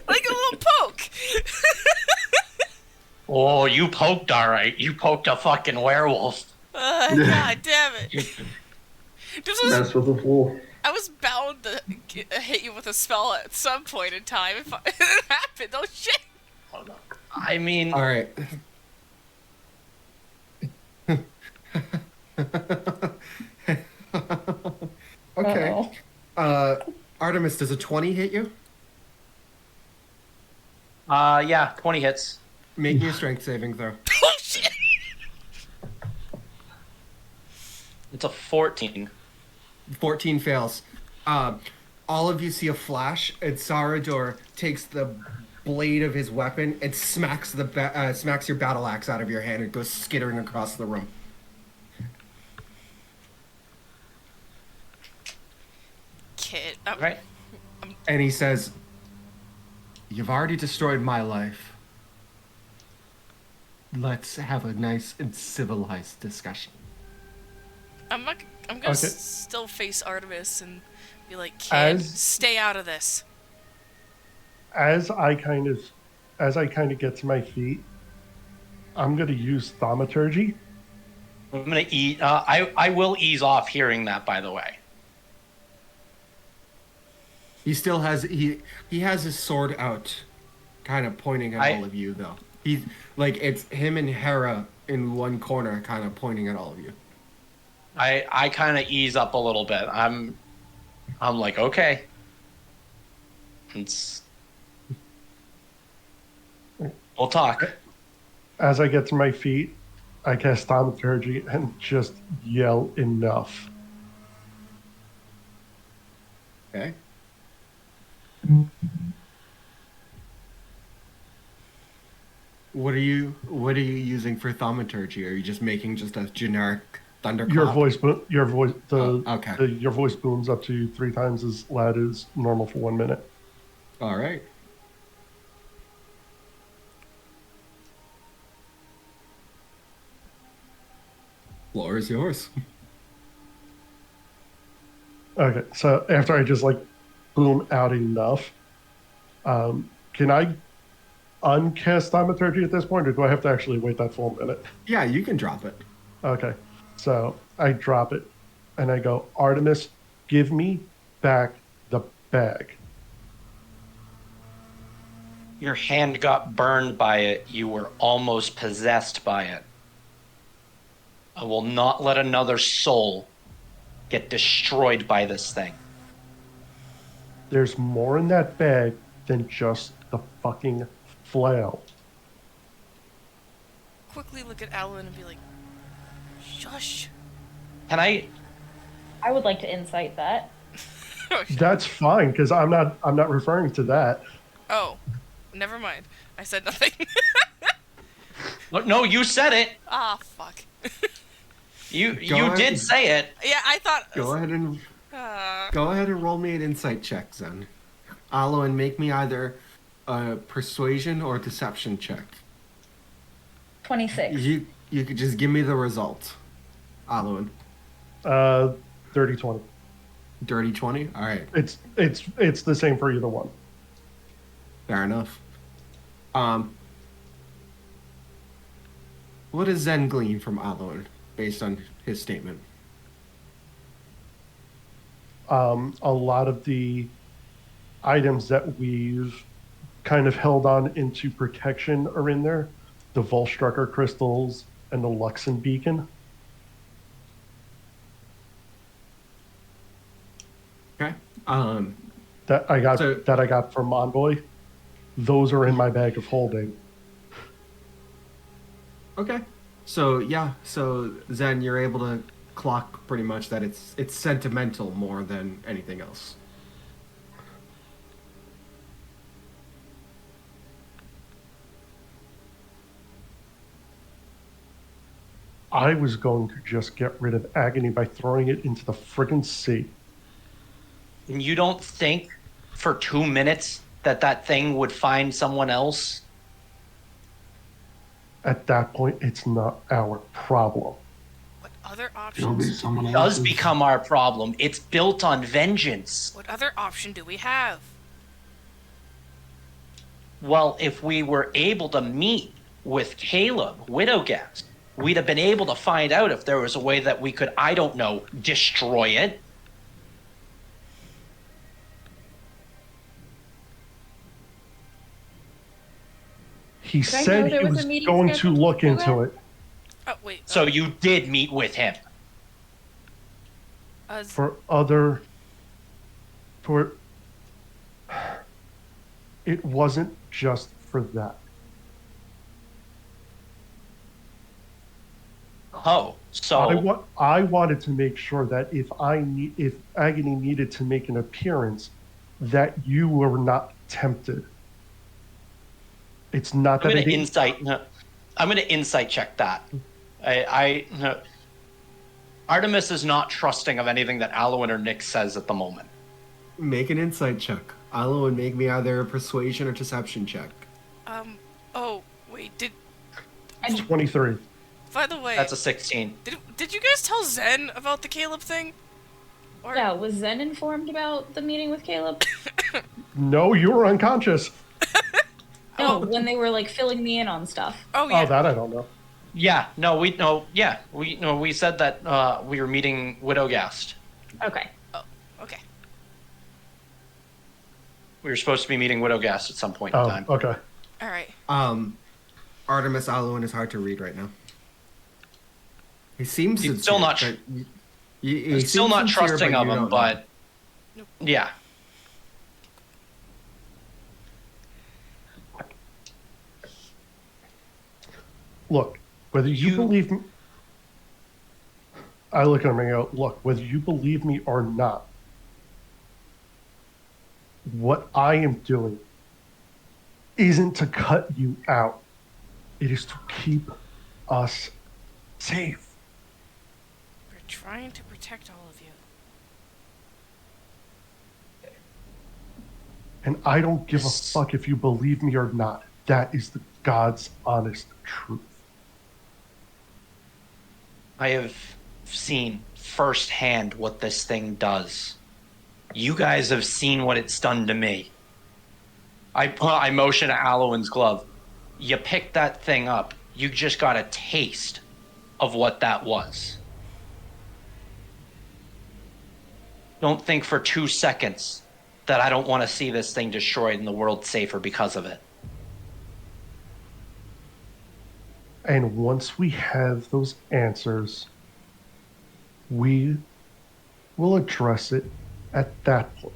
Like a little poke. Oh, you poked all right. You poked a fucking werewolf. God damn it. This was, That's with the fool. I was bound to hit you with a spell at some point in time if it happened. Oh shit. I mean, All right. Okay. Artemis, does a 20 hit you? yeah, 20 hits. Make me a strength saving throw. Oh shit. It's a 14. 14 fails. All of you see a flash, and Sarador takes the blade of his weapon and smacks smacks your battle axe out of your hand and goes skittering across the room. Kid. Right? And he says, "You've already destroyed my life. Let's have a nice and civilized discussion." I'm gonna Okay. still face Artemis and be like, kid, stay out of this. As I kind of get to my feet, I'm gonna use thaumaturgy. I'm gonna eat. I will ease off hearing that, by the way. He still has he has his sword out, kind of pointing at all of you though. He's like it's him and Hera in one corner, kind of pointing at all of you. I kind of ease up a little bit. I'm like, okay. We'll talk. As I get to my feet, I cast thaumaturgy and just yell enough. Okay. What are you using for thaumaturgy? Are you just making just a generic thunderclap? Your voice booms up to 3 times as loud as normal for 1 minute. All right. Floor is yours. Okay, so after I just like boom out enough, can I uncast thaumaturgy at this point, or do I have to actually wait that full minute? Yeah, you can drop it. Okay, so I drop it, and I go, Artemis, give me back the bag. Your hand got burned by it. You were almost possessed by it. I will not let another soul get destroyed by this thing. There's more in that bag than just the fucking flail. Quickly look at Alan and be like, shush. Can I? I would like to insight that. Oh, shit. That's fine, because I'm not referring to that. Oh, never mind. I said nothing. No, you said it. Ah, fuck. You ahead. did say it. Yeah, I thought. Go ahead and roll me an insight check, Zen. Alo, and make me either a persuasion or deception check. 26. You could just give me the result. Aloan. 30-20. Dirty 20? All right. It's the same for either one. Fair enough. What does Zen glean from Aloan based on his statement? A lot of the items that we've kind of held on into protection are in there. The Volstrucker crystals and the Luxon beacon. Okay. That I got from Envoy. Those are in my bag of holding. Okay. So Zen, you're able to clock pretty much that it's sentimental more than anything else. I was going to just get rid of Agony by throwing it into the friggin' sea. And you don't think for 2 minutes that thing would find someone else? At that point, it's not our problem. What other It'll be options? someone It does else's. become our problem. It's built on vengeance. What other option do we have? Well, if we were able to meet with Caleb, Widowgast, we'd have been able to find out if there was a way that we could, I don't know, destroy it. He Did I know said there he was a was meeting going to scheduled look for into that? it. Oh wait. So you did meet with him. For it wasn't just for that. Oh, so I wanted to make sure that if Agony needed to make an appearance, that you were not tempted. It's not that I'm gonna insight check that. Artemis is not trusting of anything that Alwyn or Nick says at the moment. Make an insight check. Alo would make me either a persuasion or deception check. Oh wait. Did 23. by the way? That's a 16. Did you guys tell Zen about the Caleb thing? Or Yeah, was Zen informed about the meeting with Caleb? No, you were unconscious. No, when they were like filling me in on stuff. Oh yeah. Oh, that I don't know. Yeah, we said that we were meeting Widowgast. Okay. Oh, okay. We were supposed to be meeting Widowgast at some point in Oh, time. okay. All right. Artemis Alwyn is hard to read right now. He seems He's still not. He's Still not trusting of him, but Nope. yeah. Look, whether you believe me, I look at him and go, look, whether you believe me or not, what I am doing isn't to cut you out. It is to keep us safe. We're trying to protect all of you. And I don't give a fuck if you believe me or not. That is the God's honest truth. I have seen firsthand what this thing does. You guys have seen what it's done to me. I motion at Alwyn's glove. You picked that thing up. You just got a taste of what that was. Don't think for 2 seconds that I don't want to see this thing destroyed and the world safer because of it. And once we have those answers, we will address it at that point.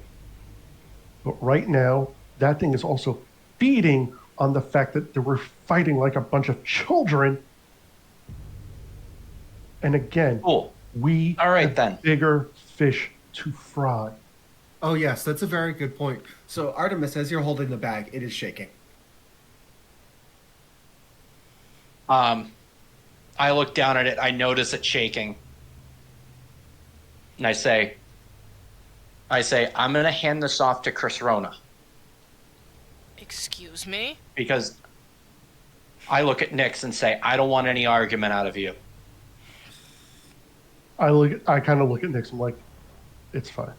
But right now, that thing is also feeding on the fact that they were fighting like a bunch of children. And again, Cool. we All right, have then. bigger fish to fry. Oh yes, that's a very good point. So Artemis, as you're holding the bag, it is shaking. I look down at it. I notice it shaking. And I say, I'm going to hand this off to Chris Rona. Excuse me? Because I look at Nix and say, I don't want any argument out of you. I kind of look at Nix and I'm like, it's fine.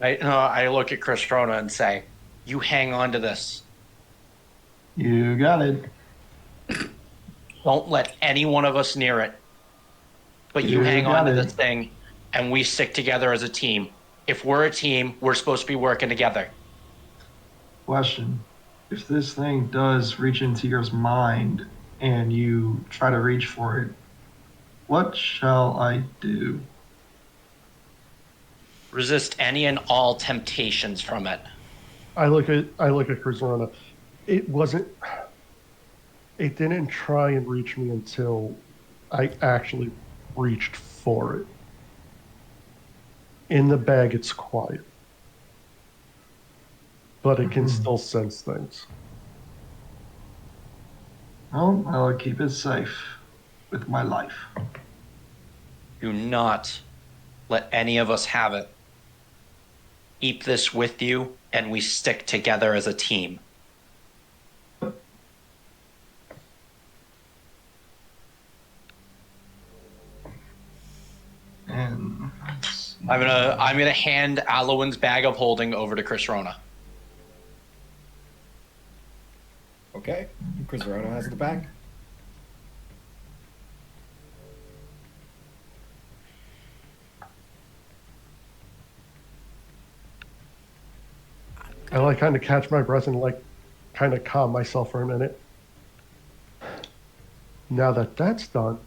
I look at Chris Rona and say, you hang on to this. You got it. Don't let any one of us near it. But you You hang on got to it. this thing, and we stick together as a team. If we're a team, we're supposed to be working together. Question. If this thing does reach into your mind and you try to reach for it, what shall I do? Resist any and all temptations from it. I look at Chris Rona. It didn't try and reach me until I actually reached for it. In the bag, it's quiet. But it can still sense things. Well, I'll keep it safe. with my life. Do not let any of us have it. Keep this with you, and we stick together as a team. And I'm gonna hand Alowin's bag of holding over to Chris Rona. Okay. Chris Rona has the bag. I like kind of catch my breath and like kind of calm myself for a minute. Now that that's done,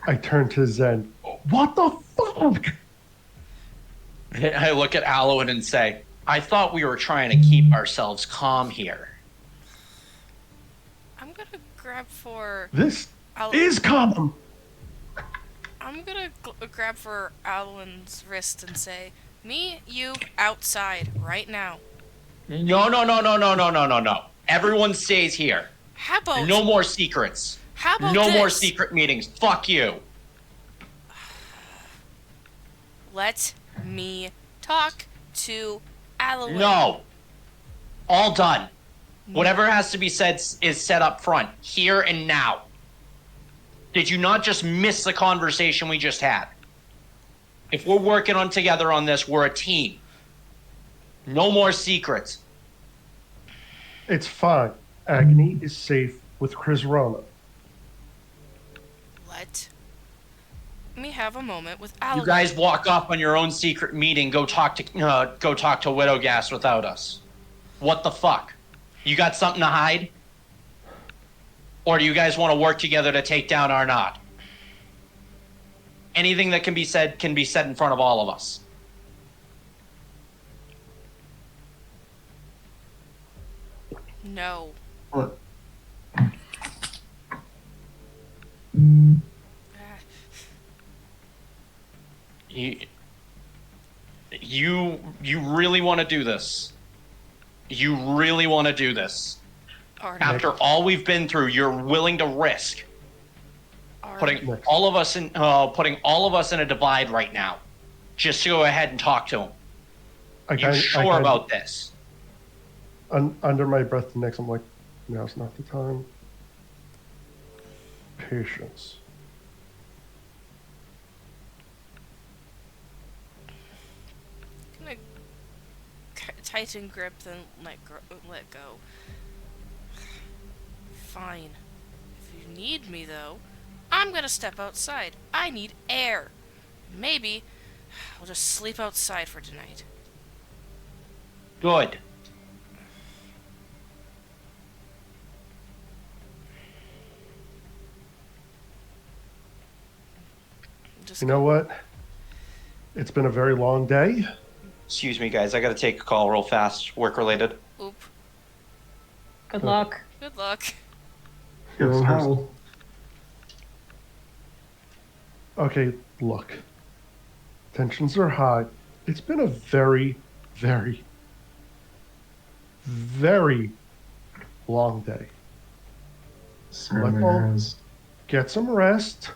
I turn to Zen. What the fuck? I look at Alowin and say, I thought we were trying to keep ourselves calm here. I'm gonna grab for... This is calm. I'm gonna grab for Alwyn's wrist and say, me, you, outside, right now. No. Everyone stays here. How about... No more secrets. How about no this? more secret meetings. Fuck you. Let me talk to Alwyn. No. All done. Whatever has to be said is said up front, here and now. Did you not just miss the conversation we just had? If we're working on together on this, we're a team. No more secrets. It's fine. Agony is safe with Chris Rona. Let me have a moment with Alwyn. You guys walk off on your own secret meeting. Go talk to Widowgas without us. What the fuck? You got something to hide? Or do you guys want to work together to take down Arnott? Anything that can be said in front of all of us. No. Look, You really want to do this? You really want to do this? After all we've been through, you're willing to risk putting all of us in a divide right now, just to go ahead and talk to him. You sure about this? Under my breath, next I'm like, now's not the time. Patience. Gonna tighten grip, then let go. Fine. If you need me, though, I'm gonna step outside. I need air. Maybe I'll just sleep outside for tonight. Good. You know what? It's been a very long day. Excuse me, guys. I gotta take a call real fast. Work related. Oop. Good luck. Good luck. here's how. Okay, look. Tensions are high. It's been a very, very, very long day. Certainly Well, has. Get some rest.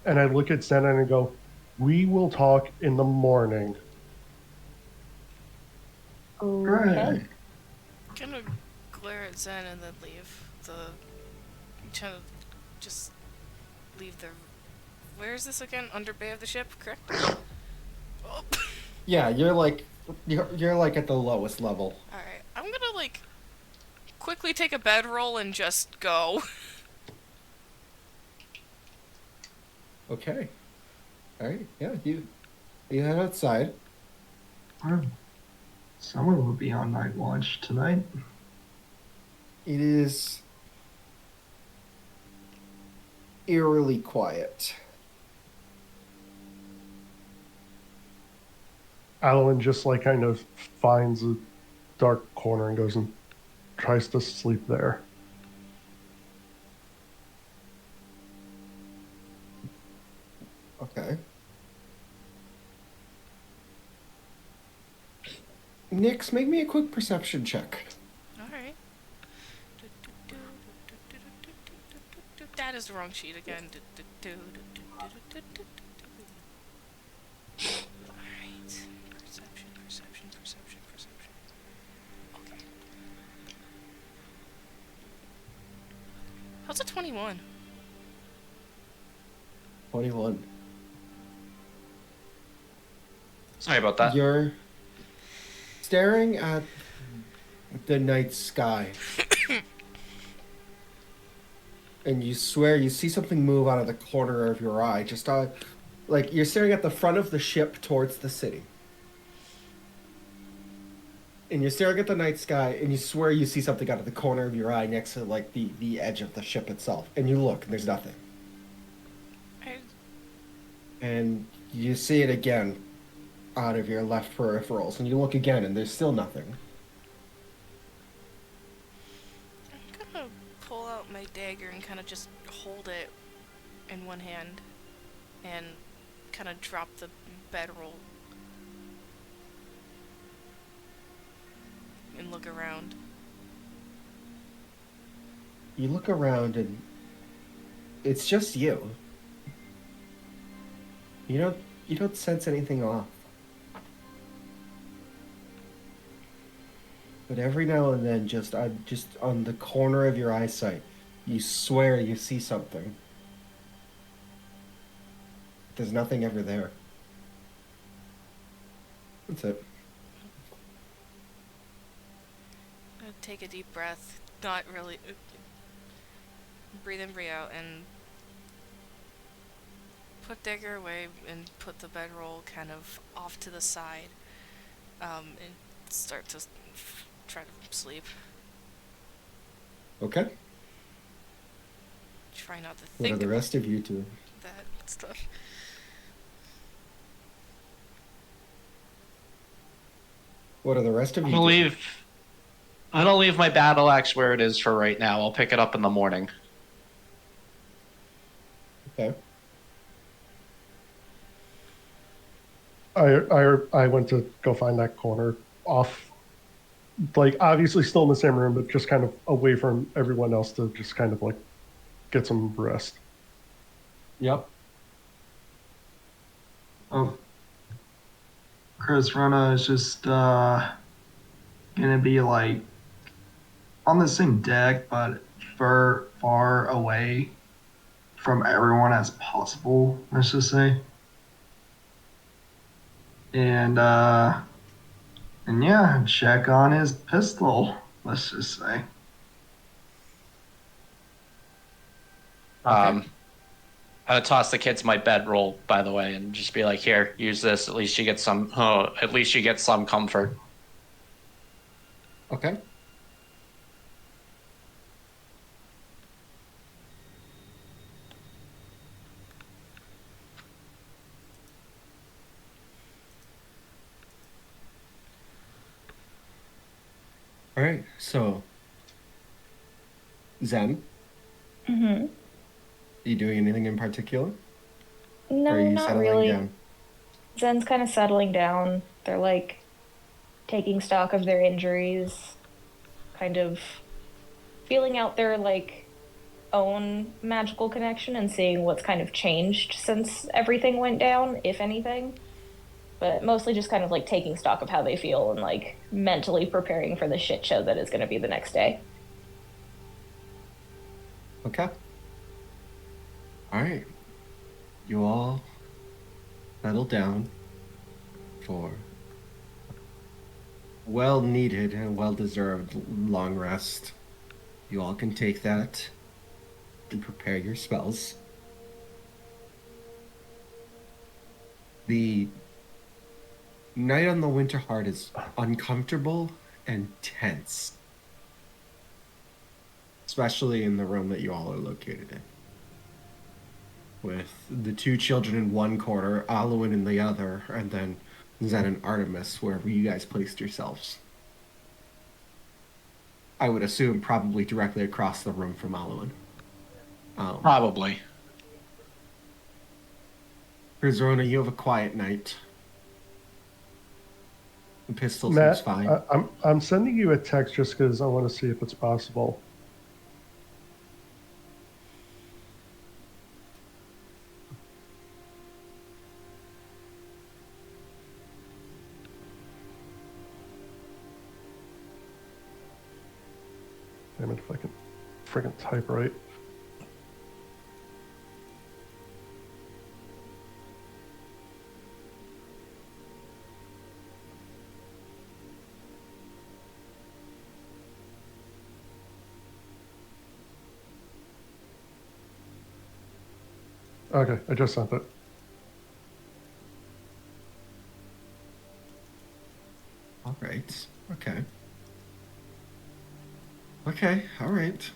And I look at Zen and I go, we will talk in the morning. Okay. Gonna glare at Zen and then leave. Trying to just leave the... Where is this again? Under bay of the ship, correct? Oh. Yeah, you're like at the lowest level. Alright, I'm gonna like quickly take a bedroll and just go. Okay. Alright, yeah, you head outside. Someone will be on night watch tonight. It is eerily quiet. Alan just like kind of finds a dark corner and goes and tries to sleep there. Okay. Nix, make me a quick perception check. Alright. That is the wrong sheet again. Alright. Perception. Okay. How's a 21? 21. Sorry about that. You're staring at the night sky. And you swear you see something move out of the corner of your eye. Just like you're staring at the front of the ship towards the city. And you're staring at the night sky, and you swear you see something out of the corner of your eye next to like the edge of the ship itself. And you look, and there's nothing. And you see it again out of your left peripherals, and you look again, and there's still nothing. I'm gonna pull out my dagger and kind of just hold it in one hand and kind of drop the bedroll and look around. You look around, and it's just you. You don't sense anything off. But every now and then, just on the corner of your eyesight, you swear you see something. There's nothing ever there. That's it. I'm gonna take a deep breath, not really. Breathe in, breathe out, and put dagger away and put the bedroll kind of off to the side, and start to try to sleep. Okay. Try not to What think are the about rest of you doing? that stuff. What are the rest of I'm you gonna doing? leave. I'm gonna leave my battle axe where it is for right now. I'll pick it up in the morning. Okay. I went to go find that corner off, like obviously still in the same room, but just kind of away from everyone else to just kind of like get some rest. Yep. Oh, Chris Rana is just gonna be like on the same deck, but far away from everyone as possible. Let's just say, and yeah, check on his pistol. Let's just say. I'm gonna toss the kids my bedroll, by the way, and just be like, "Here, use this. At least you get some. At least you get some comfort." Okay. All right. So, Zen, Mm-hmm. are you doing anything in particular? No, Or are you not settling really. down? Zen's kind of settling down. They're like taking stock of their injuries, kind of feeling out their like own magical connection and seeing what's kind of changed since everything went down, if anything. But mostly just kind of like taking stock of how they feel and like mentally preparing for the shit show that is going to be the next day. Okay. All right. You all settle down for well needed and well deserved long rest. You all can take that and prepare your spells. The night on the Winter Heart is uncomfortable and tense, especially in the room that you all are located in, with the two children in one corner, Alwyn in the other, and then Zen and Artemis wherever you guys placed yourselves. I would assume probably directly across the room from Alwyn. Probably. Rizrona, you have a quiet night. The pistol Matt, seems fine. I'm sending you a text just because I want to see if it's possible. Damn it, if I can friggin' type right. Okay, I just sent it. All right. Okay. Okay. All right.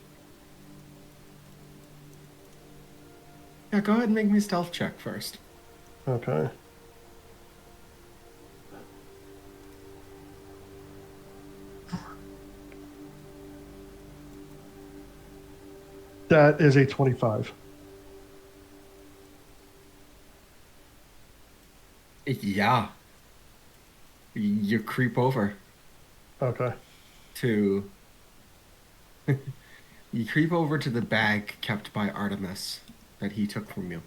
Yeah, go ahead and make me stealth check first. Okay. That is a 25. Yeah. You creep over Okay. to. You creep over to the bag kept by Artemis that he took from you.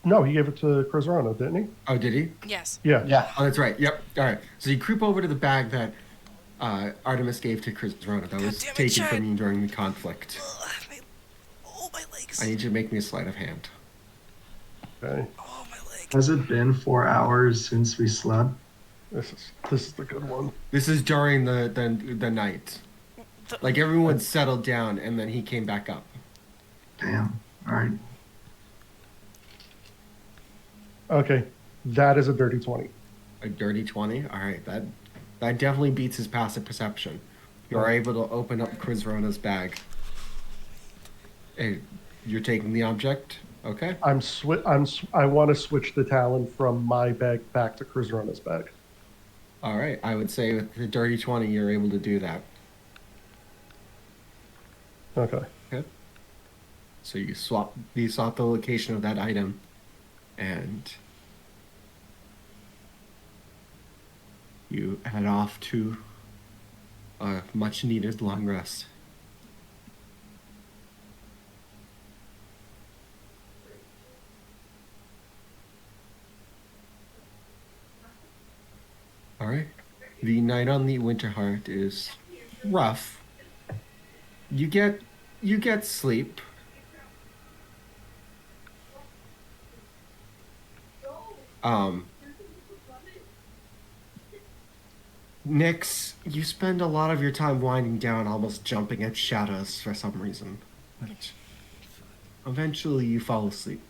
No, he gave it to Crizrana, didn't he? Oh, did he? Yes. Yeah. Yeah. Oh, that's right. Yep. All right. So you creep over to the bag that Artemis gave to Crizrana that was damn it, taken Chad. from you during the conflict. My legs. I need you to make me a sleight of hand. Okay. Oh, my leg. Has it been 4 hours since we slept? This is the good one. This is during the night. Like everyone settled down and then he came back up. Damn. All right. Okay. That is a dirty 20. A dirty 20? All right. That definitely beats his passive perception. You are able to open up Crizrona's bag. Hey, you're taking the object? Okay. I want to switch the Talon from my bag back to Crizrona's bag. All right. I would say with the dirty 20, you're able to do that. Okay. Okay. So you swap the location of that item, and you head off to a much needed long rest. All right. The night on the Winterheart is rough. You get sleep. Nyx, you spend a lot of your time winding down, almost jumping at shadows for some reason. But eventually you fall asleep.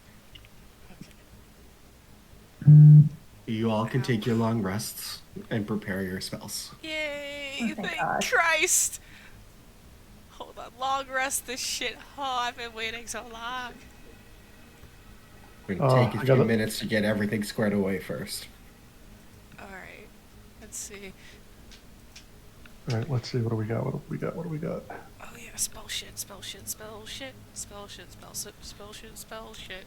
You all can take your long rests and prepare your spells. Yay! Oh, thank Thank God. Christ! Hold on, long rest this shit. Oh, I've been waiting so long. We're gonna take I a few gotta- minutes to get everything squared away first. Alright, let's see. All right, let's see. What do we got? What do we got? What do we got? Oh yeah, spell shit, spell shit, spell shit, spell shit, spell shit, spell shit, spell shit.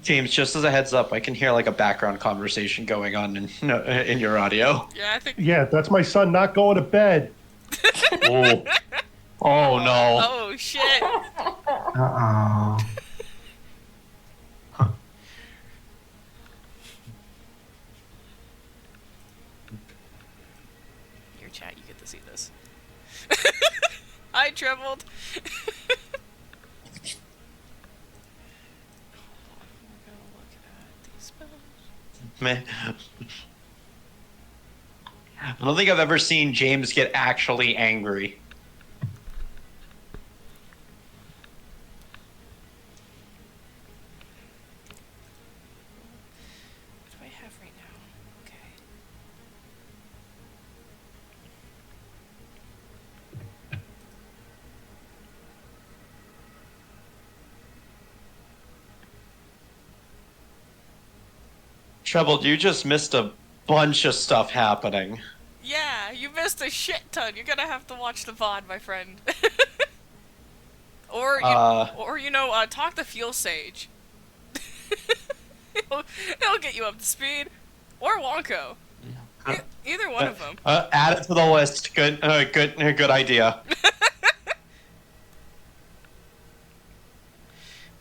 James, just as a heads up, I can hear like a background conversation going on in your audio. Yeah, I think. Yeah, that's my son not going to bed. Oh, oh no. Oh shit! Uh-oh. Your chat, you get to see this. I trembled. We're gonna look at these spells. Man. I don't think I've ever seen James get actually angry. What do I have right now? Okay. Troubled, you just missed a bunch of stuff happening. Yeah, you missed a shit ton. You're gonna have to watch the VOD, my friend. or, talk to Fuel Sage. It'll get you up to speed. Or Wonko. Either one of them. Add it to the list. Good idea.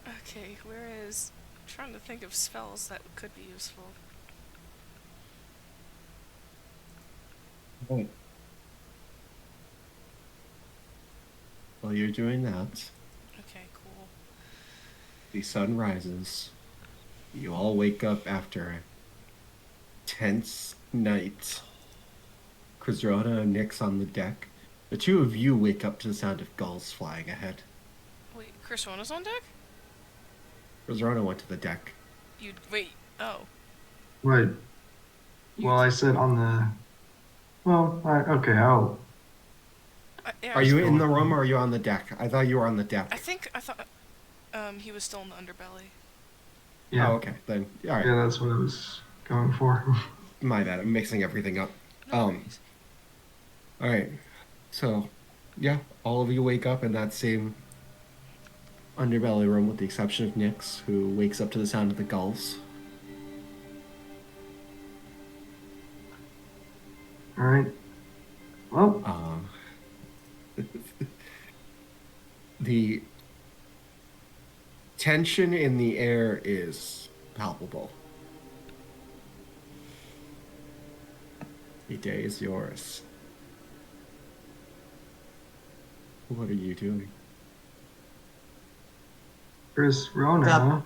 Okay, where is... I'm trying to think of spells that could be useful. Right. While you're doing that, Okay, cool. the sun rises. You all wake up after a tense night. Krizrona and Nyx on the deck. The two of you wake up to the sound of gulls flying ahead. Wait, Chris Rona's on deck? Krizrona went to the deck. Wait, oh. Right. Well, I said on the. Well, okay. I'll. Yeah, Are you in the room or are you on the deck? I thought you were on the deck. I thought, he was still in the underbelly. Yeah. Oh, okay. Then, all right. Yeah, that's what I was going for. My bad. I'm mixing everything up. No worries. All right. So, yeah, all of you wake up in that same underbelly room with the exception of Nyx, who wakes up to the sound of the gulls. All right. Well. The tension in the air is palpable. The day is yours. What are you doing? Chris Rona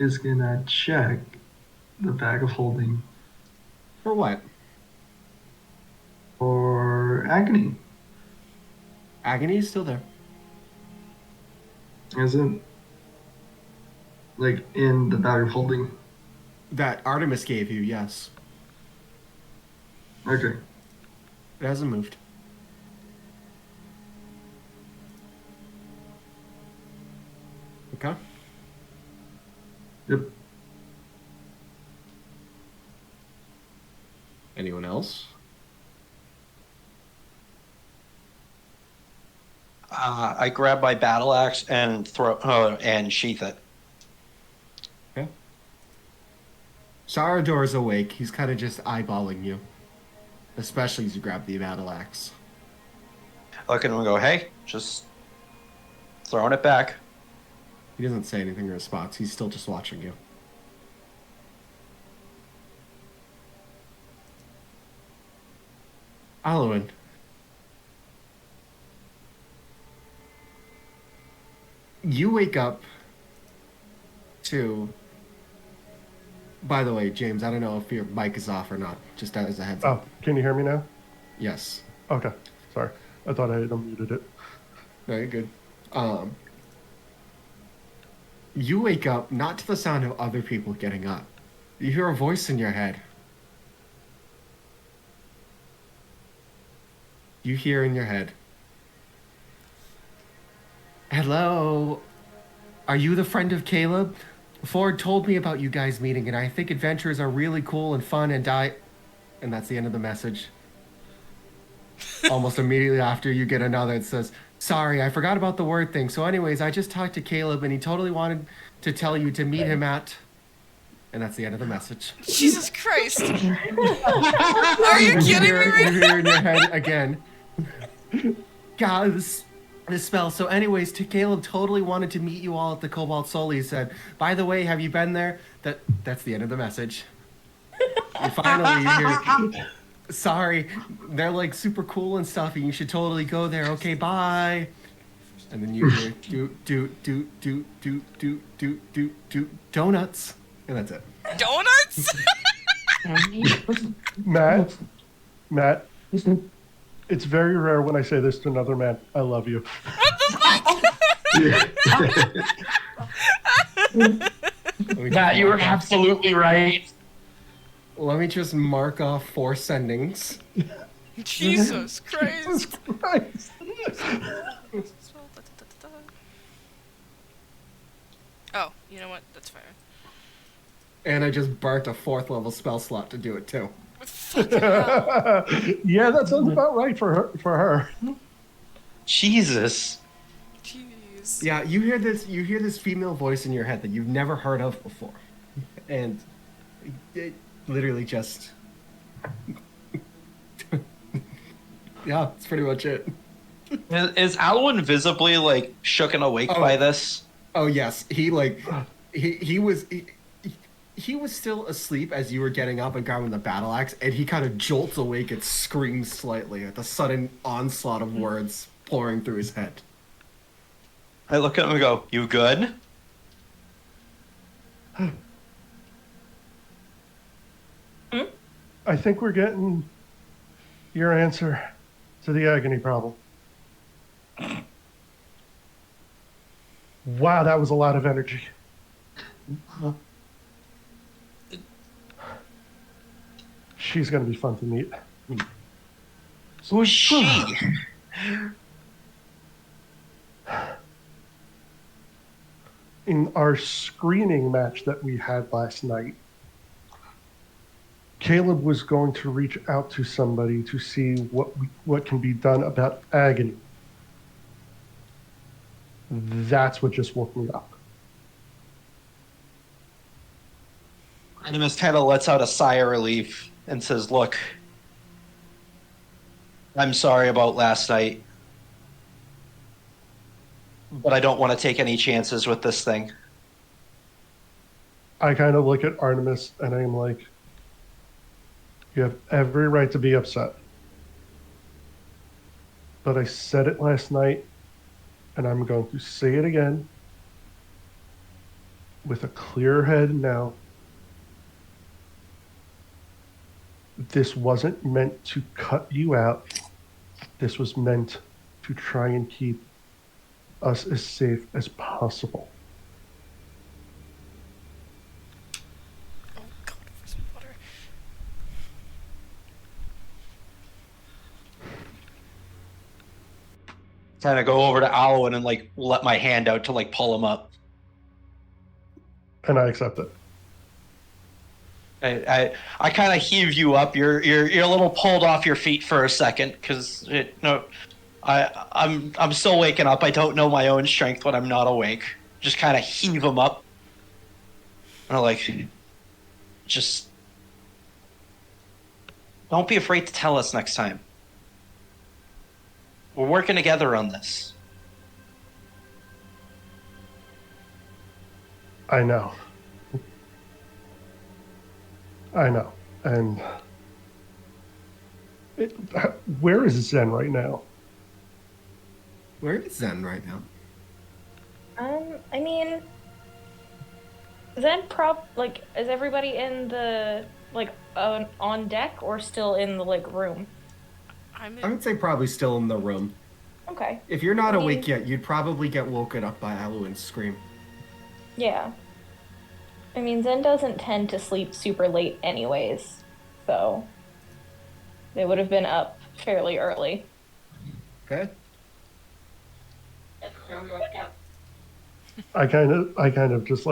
is gonna check the bag of holding For what? for agony. Agony is still there. Is it like in the bag of holding? That Artemis gave you, yes. Okay. It hasn't moved. Okay. Yep. Anyone else? I grab my battle axe and and sheath it. Okay. Sarador's awake. He's kind of just eyeballing you. Especially as you grab the battle axe. Look at him and go, hey, just throwing it back. He doesn't say anything in response. He's still just watching you. Alwyn. You wake up to... By the way, James, I don't know if your mic is off or not. Just as a heads up. Oh, can you hear me now? Yes. Okay, sorry. I thought I had unmuted it. Very good. You wake up not to the sound of other people getting up. You hear a voice in your head. You hear in your head, "Hello, are you the friend of Caleb? Ford told me about you guys meeting, and I think adventures are really cool and fun, and And that's the end of the message. Almost immediately after, you get another that says, "Sorry, I forgot about the word thing. So anyways, I just talked to Caleb, and he totally wanted to tell you to meet him at..." And that's the end of the message. Jesus Christ! Are you kidding me right You hear in your head again. God, this spell. So anyways, Caleb totally wanted to meet you all at the Cobalt Soul. He said, "By the way, have you been there?" That's the end of the message. And finally, you hear, "Sorry, they're like super cool and stuff, and you should totally go there. Okay, bye." And then you hear do donuts, and that's it. Donuts? Matt, it's very rare when I say this to another man. I love you. Matt, you were absolutely right. Let me just mark off 4 sendings. Jesus Christ. Oh, you know what? That's fair. And I just burnt a 4th level spell slot to do it too. Yeah, that sounds about right for her. Jesus. Jeez. Yeah, you hear this female voice in your head that you've never heard of before. And it literally just... yeah, that's pretty much it. Is Alwyn visibly like shook and awake Oh. by this? Oh yes, he was still asleep as you were getting up and grabbing the battle axe, and he kind of jolts awake and screams slightly at the sudden onslaught of words pouring through his head. I look at him and go, "You good?" I think we're getting your answer to the agony problem. Wow, that was a lot of energy. She's going to be fun to meet. Who's she? In our screening match that we had last night, Caleb was going to reach out to somebody to see what can be done about agony. That's what just woke me up. Animus kind of lets out a sigh of relief and says, "Look, I'm sorry about last night, but I don't want to take any chances with this thing." I kind of look at Artemis and I'm like, you have every right to be upset. But I said it last night, and I'm going to say it again with a clear head now. This wasn't meant to cut you out. This was meant to try and keep us as safe as possible. Oh god, for some water. Kind of go over to Alwyn and like let my hand out to like pull him up. And I accept it. I kind of heave you up. You're a little pulled off your feet for a second because I'm still waking up. I don't know my own strength when I'm not awake. Just kind of heave him up. And I'm like, just don't be afraid to tell us next time. We're working together on this. I know. And where is Zen right now? Where is Zen right now? I mean, Zen is everybody in the on deck or still in the room? I would say probably still in the room. Okay. If you're not awake yet, you'd probably get woken up by Alwyn's scream. Yeah. I mean, Zen doesn't tend to sleep super late anyways, so they would have been up fairly early. Okay. I kind of just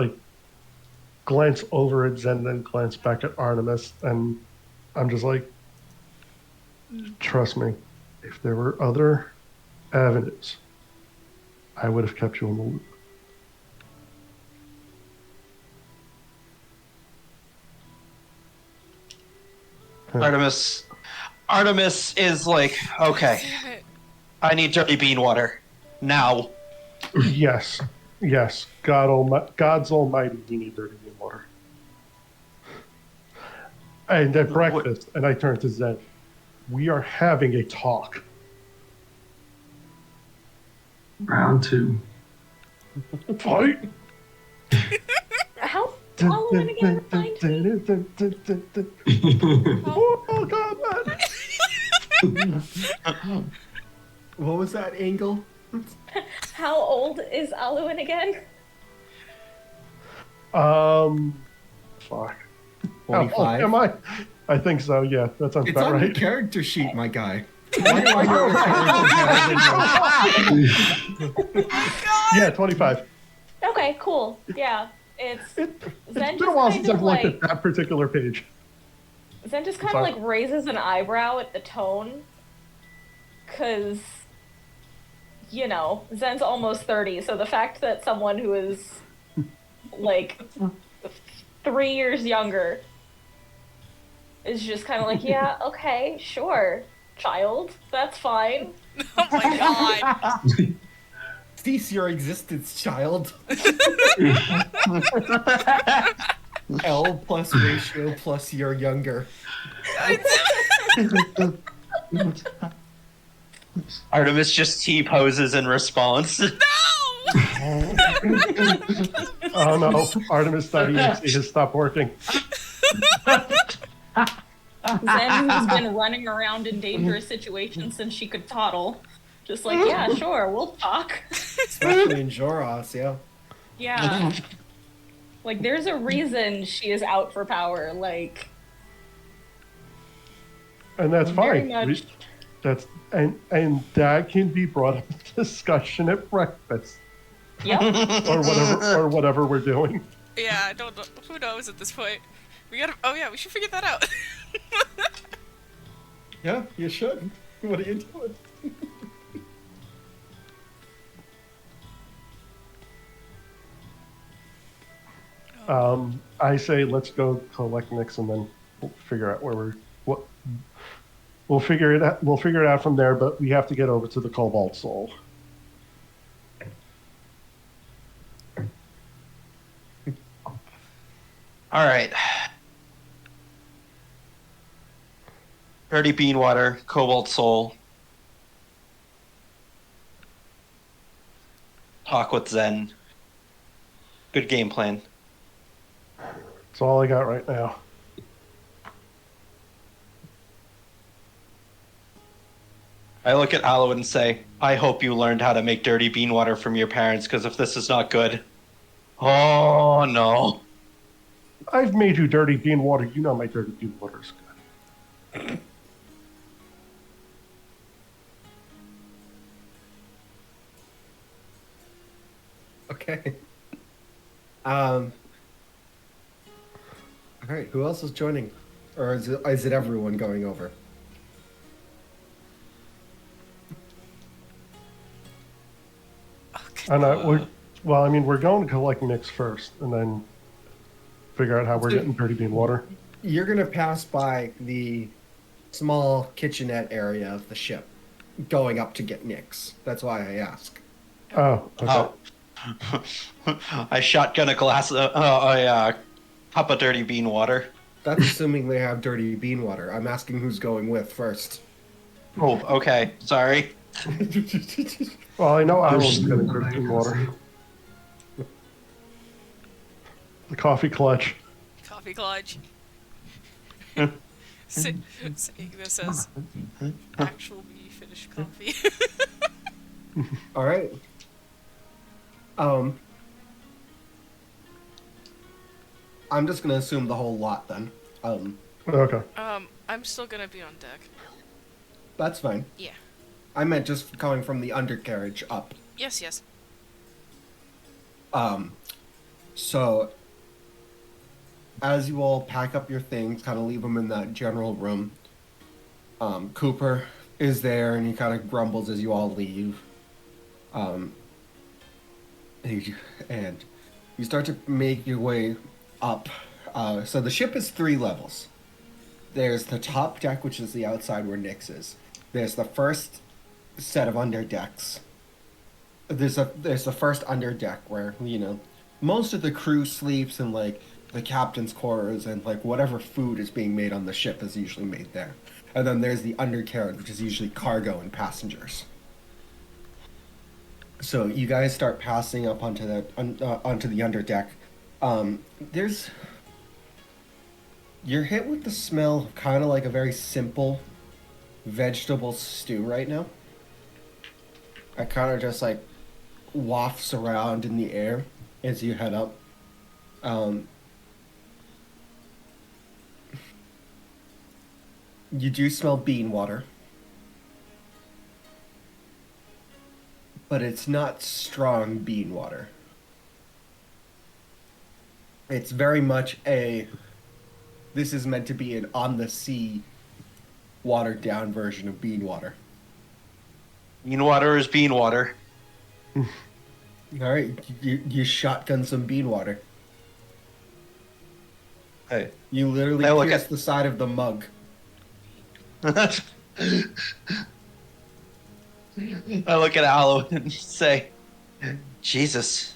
glance over at Zen, then glance back at Artemis, and I'm just like, trust me, if there were other avenues, I would have kept you in the loop. Artemis is like, okay, I need dirty bean water now. Yes, God's almighty, we need dirty bean water. And at breakfast, and I turn to Zen, we are having a talk. Round 2. Fight! How Alwyn again? Find Oh, God, man. What was that angle? How old is Alwyn again? Fuck. 25? Oh, am I? I think so, yeah. That sounds It's about on right. your character sheet, my guy. Why do I know what character Yeah, 25. Okay, cool. Yeah, It's been a while since I've looked at that particular page. Zen just kind of raises an eyebrow at the tone, because, Zen's almost 30, so the fact that someone who is 3 years younger, is just kind of like, yeah, okay, sure, child, that's fine. Oh my god. Cease your existence, child. L plus ratio plus you're younger. Artemis just T-poses in response. No! Oh no, Artemis.exe has stopped working. Zen has been running around in dangerous situations since she could toddle. Just like, yeah, sure, we'll talk. Especially in Joros, yeah. Yeah. Like, there's a reason she is out for power. Like, And that's very fine. much. That's and that can be brought up to discussion at breakfast Yep. or whatever we're doing. Yeah, I don't know. Who knows at this point? We gotta. Oh yeah, we should figure that out. Yeah, you should. What are you doing? I say let's go collect Nix and then we'll figure out we'll figure it out. We'll figure it out from there. But we have to get over to the Cobalt Soul. All right. Dirty bean water, cobalt soul. Talk with Zen. Good game plan. That's all I got right now. I look at Aloe and say, I hope you learned how to make dirty bean water from your parents, because if this is not good... Oh, no. I've made you dirty bean water. You know my dirty bean water is good. Okay. All right. Who else is joining, or is it everyone going over? And we're going to collect Nix first, and then figure out how we're getting dirty bean water. You're gonna pass by the small kitchenette area of the ship, going up to get Nix. That's why I ask. Oh, okay. Oh. I shotgun a cup of dirty bean water. That's assuming they have dirty bean water. I'm asking who's going with first. Oh, okay. Sorry. Well, I know Alan's getting dirty bean water. The coffee clutch. Coffee clutch. Saying this as actual finished coffee. All right. I'm just gonna assume the whole lot then. Okay. I'm still gonna be on deck. That's fine. Yeah. I meant just coming from the undercarriage up. Yes. So as you all pack up your things, kind of leave them in that general room, Cooper is there and he kind of grumbles as you all leave. And you start to make your way up. So the ship is 3 levels. There's the top deck, which is the outside where Nix is. There's the first set of underdecks. There's the first underdeck where, most of the crew sleeps in, the captain's quarters, and, whatever food is being made on the ship is usually made there. And then there's the undercarriage, which is usually cargo and passengers. So you guys start passing up onto the underdeck. You're hit with the smell of kind of like a very simple vegetable stew right now. It kind of just wafts around in the air as you head up. You do smell bean water. But it's not strong bean water. It's very much this is meant to be an on-the-sea, watered-down version of bean water. Bean water is bean water. Alright, you shotgun some bean water. Hey, you literally I look pierced at- the side of the mug. I look at Aloe and say, Jesus,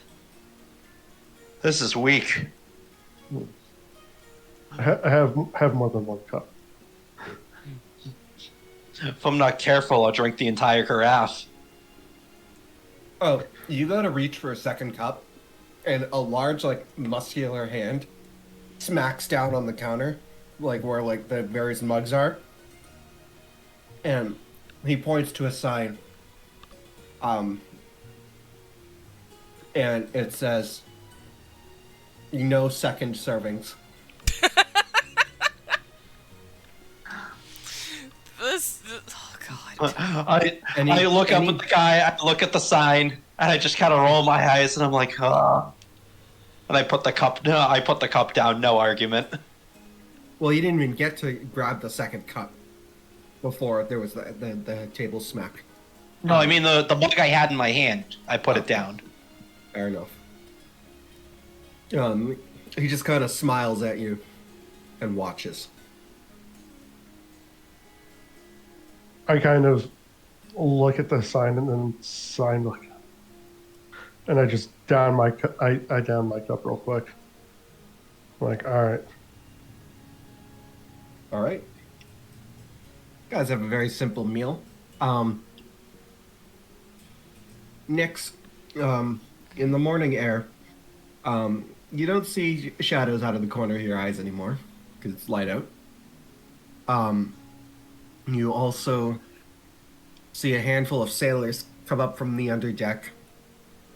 this is weak. Have more than one cup. If I'm not careful, I'll drink the entire carafe. Oh, you go to reach for a second cup, and a large, like, muscular hand smacks down on the counter, like, where, like, the various mugs are. And he points to a sign. And it says, no second servings. Oh god. I look up at the guy, I look at the sign, and I just kind of roll my eyes, and I'm like, ah. And I put the cup down, no argument. Well, you didn't even get to grab the second cup before there was the table smack. No, I mean the mug I had in my hand, I put it down. Fair enough. He just kind of smiles at you and watches. I kind of look at the sign and then sign like, and I just down my I down my cup real quick. I'm like, all right. All right. You guys have a very simple meal. Nyx, in the morning air, you don't see shadows out of the corner of your eyes anymore because it's light out. You also see a handful of sailors come up from the underdeck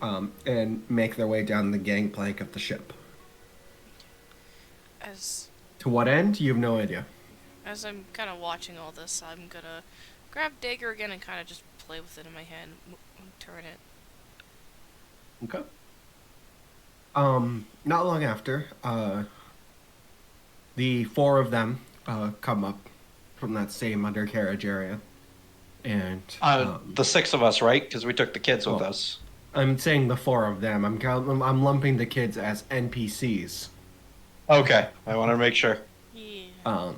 and make their way down the gangplank of the ship. To what end? You have no idea. As I'm kind of watching all this, I'm gonna grab Dagger again and kind of just play with it in my hand, turn it. Okay. Not long after, the four of them come up from that same undercarriage area, and The six of us, right? Because we took the kids with us. I'm saying the four of them. I'm lumping the kids as NPCs. Okay, I want to make sure. Yeah.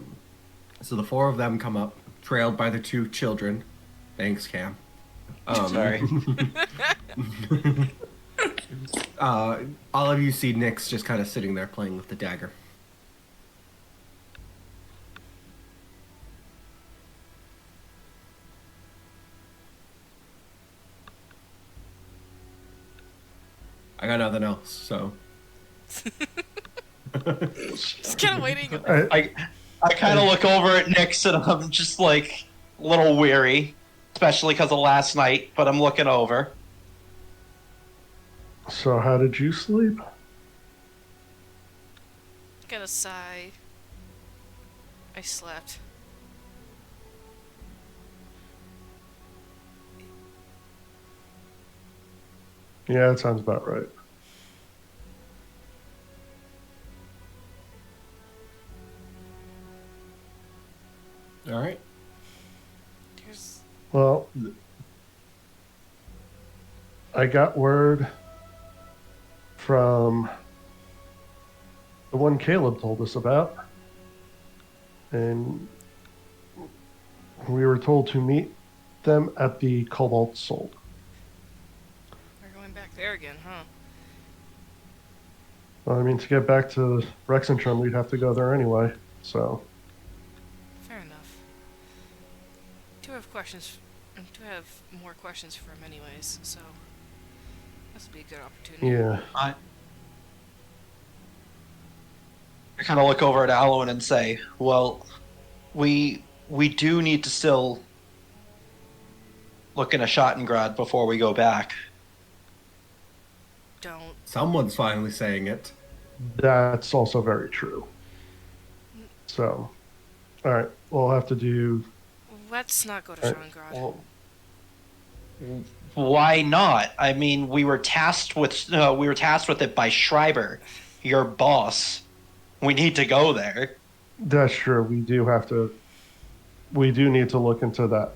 So the four of them come up, trailed by the two children. Thanks, Cam. Sorry. All of you see Nyx just kind of sitting there playing with the dagger. I got nothing else, so. Just kind of waiting. I kind of look over at Nyx and I'm just like a little weary, especially because of last night, but I'm looking over. So how did you sleep? Gonna sigh. I slept. Yeah, that sounds about right. All right. Well, I got word from the one Caleb told us about, and we were told to meet them at the Cobalt Soul. We're going back there again, huh? Well, I mean, to get back to Rexentrum, we'd have to go there anyway, so. Fair enough. Do have questions. Do have more questions for him, anyways. So this would be a good opportunity. Yeah. I kind of look over at Alwyn and say, "Well, we do need to still look into Schottengrad before we go back." Don't. Someone's finally saying it. That's also very true. So, all right, we'll have to do. Let's not go to Schottengrad. Well, Why not? I mean, we were tasked with it by Schreiber, your boss. We need to go there. that's true. We do need to look into that.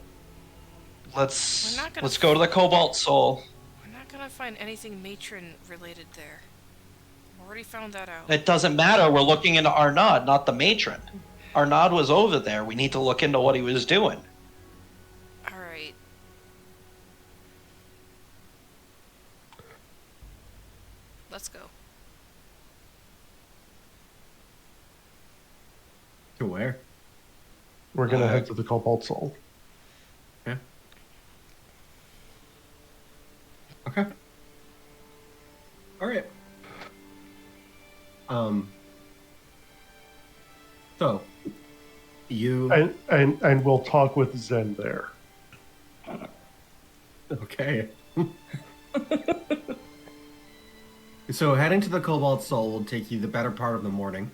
Let's We're not gonna go to the Cobalt Soul. We're not gonna find anything matron related there. Already found that out. It doesn't matter. We're looking into Arnaud, not the matron. Arnaud was over there. We need to look into what he was doing. Alright. Let's go. To where? We're gonna head to the Cobalt Soul. Yeah. Okay. All right. So you And we'll talk with Zen there. okay? So heading to the Cobalt Soul will take you the better part of the morning,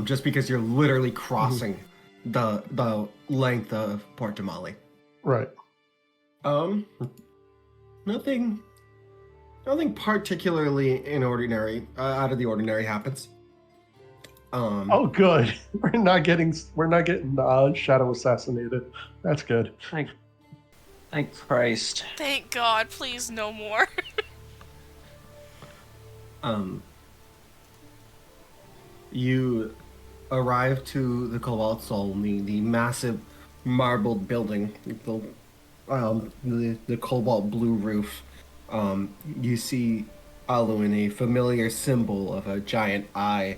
just because you're literally crossing the length of Port Damali. Right. Nothing particularly out of the ordinary happens. Oh, good. We're not getting shadow assassinated. That's good. Thank Christ. Thank God, please no more. You arrive to the Cobalt Soul, the massive marbled building, the cobalt blue roof. You see Aluin, a familiar symbol of a giant eye,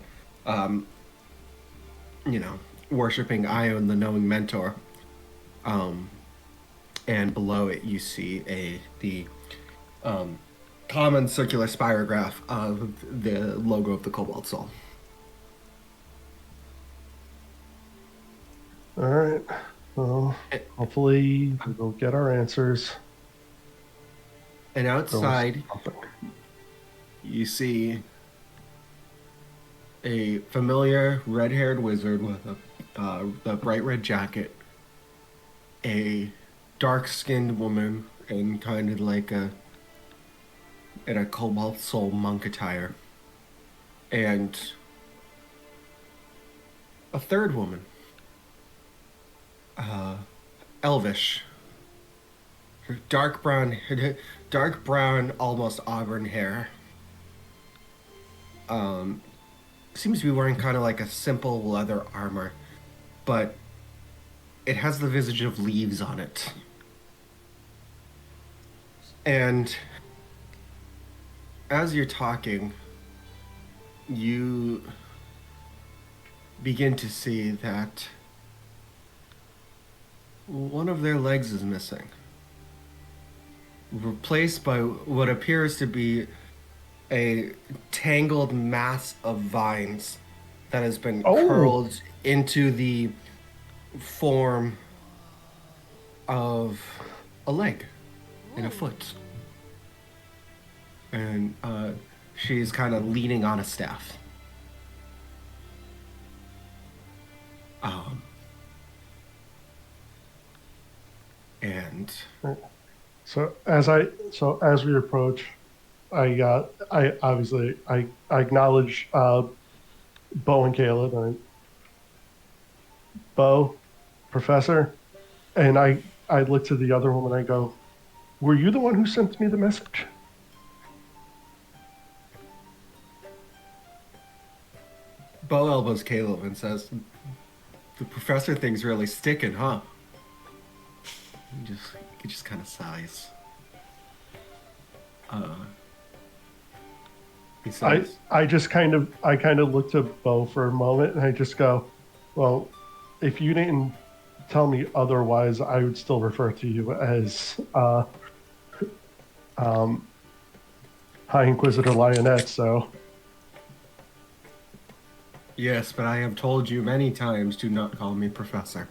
worshipping Ion, the knowing mentor. And below it you see the common circular spirograph of the logo of the Cobalt Soul. All right. Well, hopefully we'll get our answers. And outside, you see a familiar red-haired wizard with a bright red jacket, a dark-skinned woman in kind of like in a Cobalt Soul monk attire, and a third woman, elvish, dark brown, almost auburn hair. Seems to be wearing kind of like a simple leather armor, but it has the visage of leaves on it. And as you're talking, you begin to see that one of their legs is missing, replaced by what appears to be a tangled mass of vines that has been curled into the form of a leg and a foot. And she's kind of leaning on a staff. And so as we approach, I obviously acknowledge Bo and Caleb. Bo, Professor, and I look to the other woman. I go, "Were you the one who sent me the message?" Bo elbows Caleb and says, "The professor thing's really sticking, huh?" He just kind of sighs. He says, I kind of look to Bo for a moment, and I just go, "Well, if you didn't tell me otherwise, I would still refer to you as High Inquisitor Lionette." So. "Yes, but I have told you many times, do not call me Professor."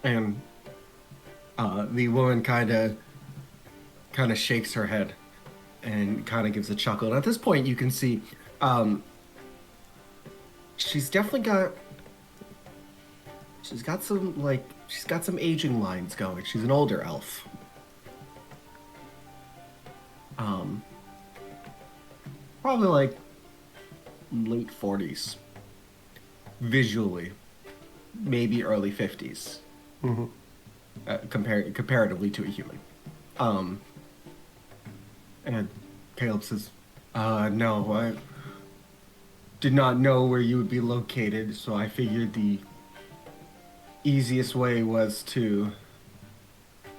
And the woman kind of shakes her head and kind of gives a chuckle. And at this point, you can see she's definitely got some aging lines going. She's an older elf. Probably like late 40s. Visually, maybe early 50s. Mm-hmm. Comparatively to a human. And Caleb says, No, I did not know where you would be located, so I figured the easiest way was to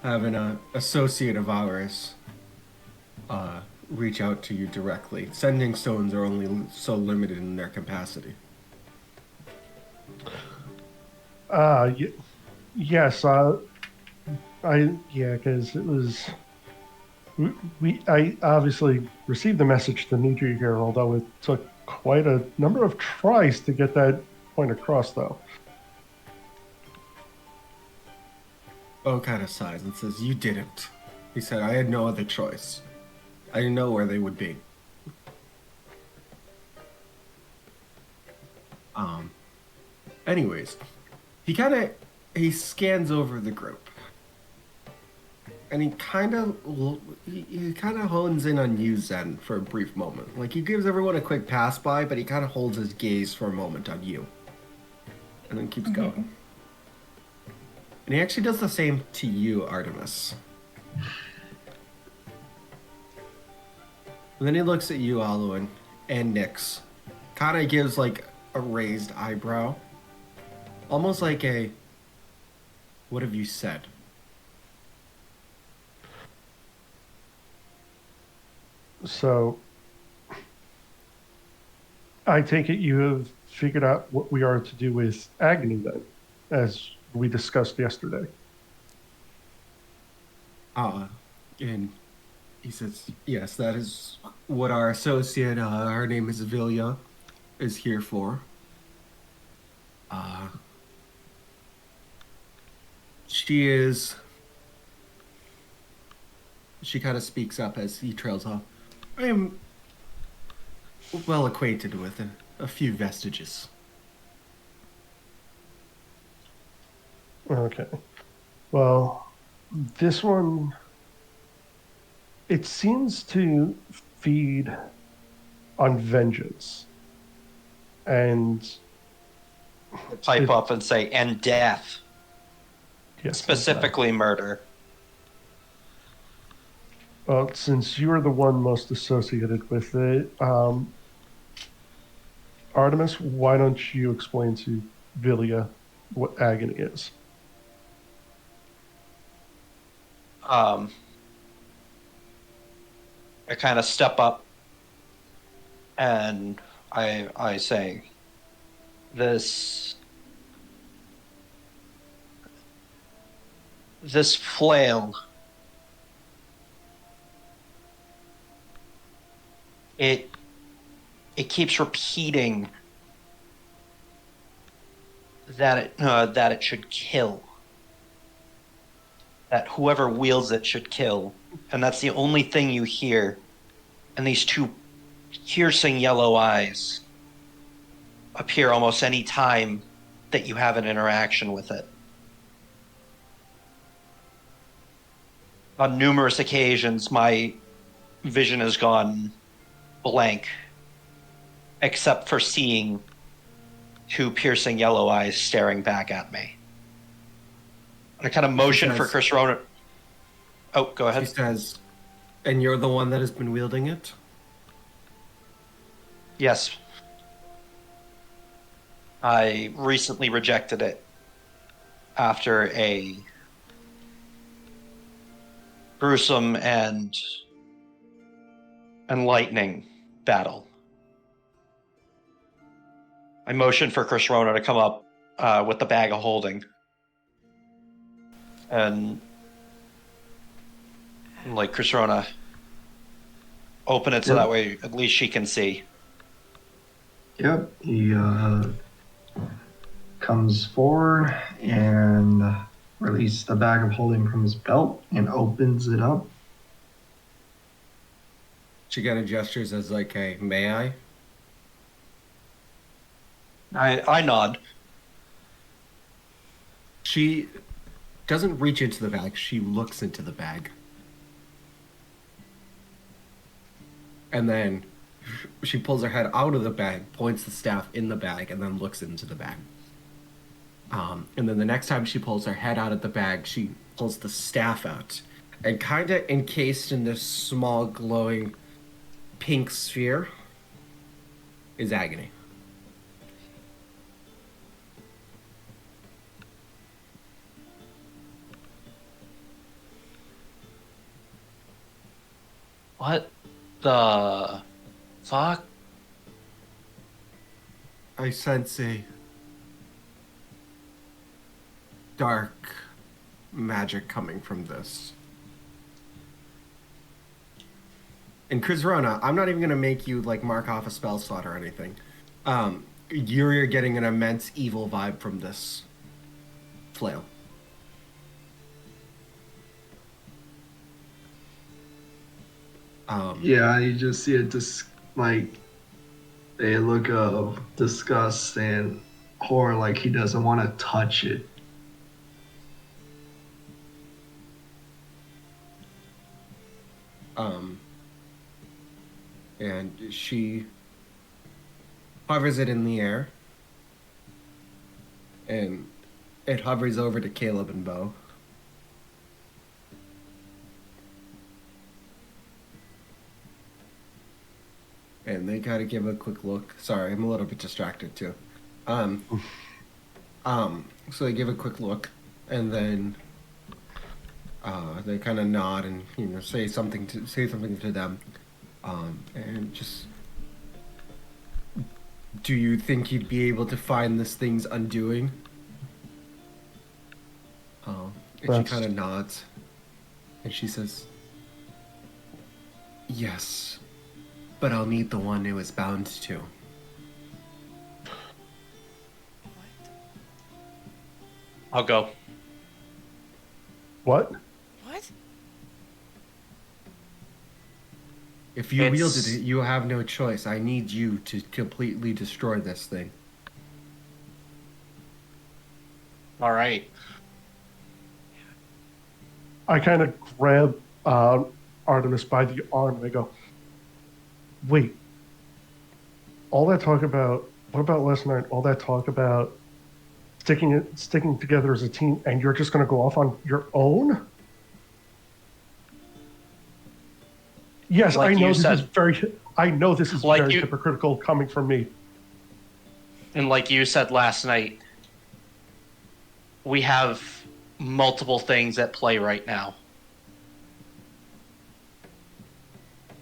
have an associate of ours reach out to you directly. Sending stones are only so limited in their capacity. Y- yes, because it was I obviously received the message to need you here, although it took quite a number of tries to get that point across, though. Bo kind of sighs and says, "You didn't." He said, "I had no other choice. I didn't know where they would be." Anyways, he scans over the group, and he kind of hones in on you, Zen, for a brief moment. Like, he gives everyone a quick pass by, but he kind of holds his gaze for a moment on you, and then keeps going. And he actually does the same to you, Artemis. And then he looks at you, Alwyn, and Nyx. Kind of gives, like, a raised eyebrow. Almost like a, "What have you said?" So, I take it you have figured out what we are to do with Agony, then, as we discussed yesterday. And he says, "Yes, that is what our associate, her name is Vilya, is here for. She kind of speaks up as he trails off. I am well acquainted with a few vestiges." Okay. Well, this one, it seems to feed on vengeance. And Pipe up and say, and death. yes, Specifically murder. Well, since you are the one most associated with it, Artemis, why don't you explain to Vilya what agony is? I kind of step up and I say, this flail, it keeps repeating that it should kill, that whoever wields it should kill, and that's the only thing you hear. And these two piercing yellow eyes appear almost any time that you have an interaction with it. On numerous occasions, my vision has gone blank, except for seeing two piercing yellow eyes staring back at me. I kind of motion for Chris Ronan. Oh, go ahead. She says, "And you're the one that has been wielding it?" Yes. I recently rejected it after a gruesome and enlightening battle. I motioned for Chris Rona to come up with the bag of holding. And like, Chris Rona, open it so that way at least she can see. Yep, he comes forward and releases the bag of holding from his belt and opens it up. She kind of gestures as like, "Hey, may I?" I nod. She doesn't reach into the bag. She looks into the bag. And then she pulls her head out of the bag, points the staff in the bag, and then looks into the bag. And then the next time she pulls her head out of the bag, she pulls the staff out. And kind of encased in this small glowing pink sphere is agony. What the fuck? I sense a dark magic coming from this. And Krizrona, I'm not even gonna make you like mark off a spell slot or anything. You're getting an immense evil vibe from this flail. Yeah, you just see it like a look of disgust and horror, like he doesn't want to touch it. And she hovers it in the air, and it hovers over to Caleb and Bo. And they gotta give a quick look. Sorry, I'm a little bit distracted too. So they give a quick look, and then they kind of nod and say something to them, and just. Do you think you'd be able to find this thing's undoing? And she kind of nods, and she says, "Yes, but I'll need the one it was bound to." I'll go. What? What? If you wielded it, you have no choice. I need you to completely destroy this thing. All right. I kind of grab Artemis by the arm and I go, wait, all that talk about, what about last night? All that talk about sticking together as a team, and you're just going to go off on your own? Yes, like I know this is like very hypocritical coming from me. And like you said last night, we have multiple things at play right now.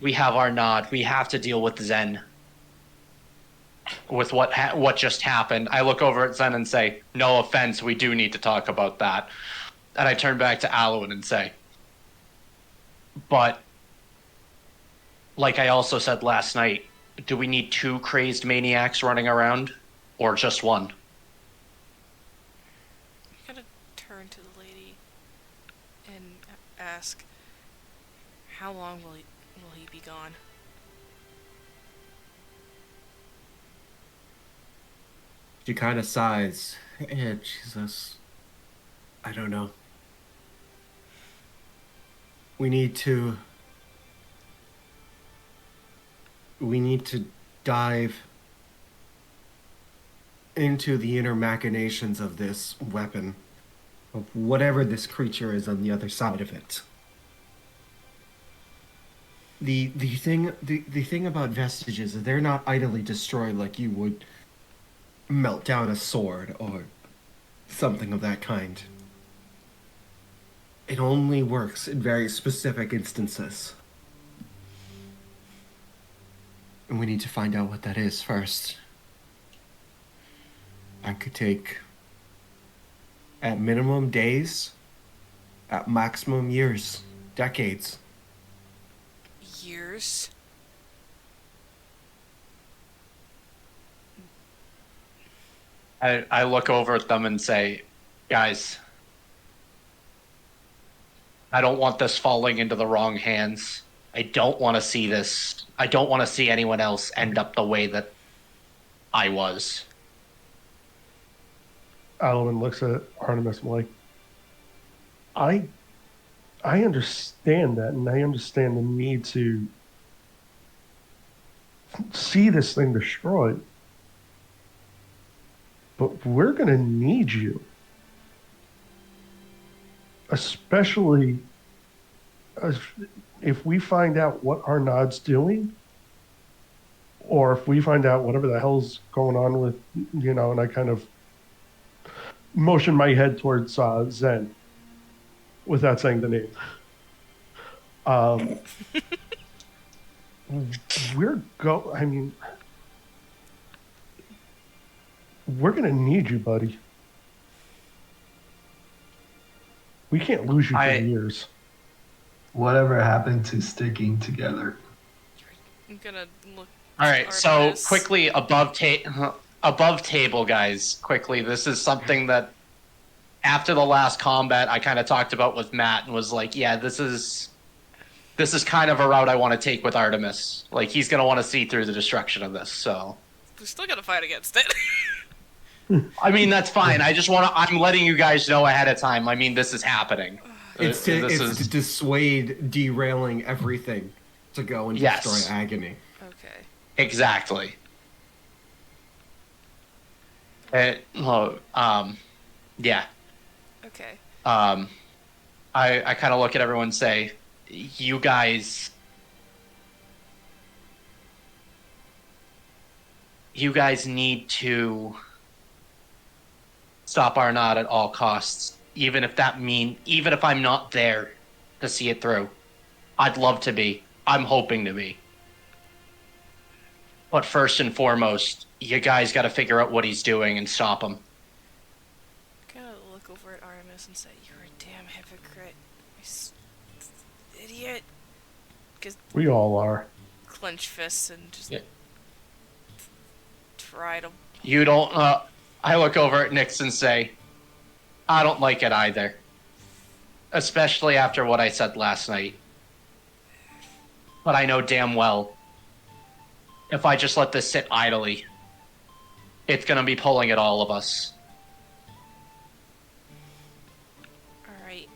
We have our nod. We have to deal with Zen. With what just happened. I look over at Zen and say, no offense, we do need to talk about that. And I turn back to Alwyn and say, but like I also said last night, do we need 2 crazed maniacs running around or just one? I gotta turn to the lady and ask, how long will he be gone? She kind of sighs, and she says, "I don't know. We need to dive into the inner machinations of this weapon, of whatever this creature is on the other side of it. The thing about vestiges is they're not idly destroyed like you would melt down a sword or something of that kind. It only works in very specific instances. And we need to find out what that is first. That could take, at minimum, days, at maximum years, decades. Years? I look over at them and say, guys, I don't want this falling into the wrong hands. I don't want to see this. I don't want to see anyone else end up the way that I was. Alwyn looks at Artemis and like, I understand that, and I understand the need to see this thing destroyed. But we're going to need you. Especially if we find out what Arnaud's doing, or if we find out whatever the hell's going on with, and I kind of motion my head towards Zen without saying the name. I mean, we're going to need you, buddy. We can't lose you for years. Whatever happened to sticking together? I'm gonna look. All right, so quickly above table, guys. Quickly, this is something that after the last combat I kind of talked about with Matt and was like, yeah, this is kind of a route I want to take with Artemis. Like, he's gonna want to see through the destruction of this. So we're still gonna fight against it. I mean, that's fine. I'm letting you guys know ahead of time. I mean, this is happening. It's to dissuade derailing everything to go and destroy Agony. Okay. Exactly. Yeah. Okay. I kind of look at everyone and say, you guys need to stop Arnott at all costs, even if I'm not there to see it through. I'd love to be. I'm hoping to be. But first and foremost, you guys got to figure out what he's doing and stop him. I'm gonna look over at Artemis and say, "You're a damn hypocrite, you idiot." Cause we all are. Clench fists and just try to. You don't. I look over at Nix and say, I don't like it either. Especially after what I said last night. But I know damn well, if I just let this sit idly, it's going to be pulling at all of us. Alright.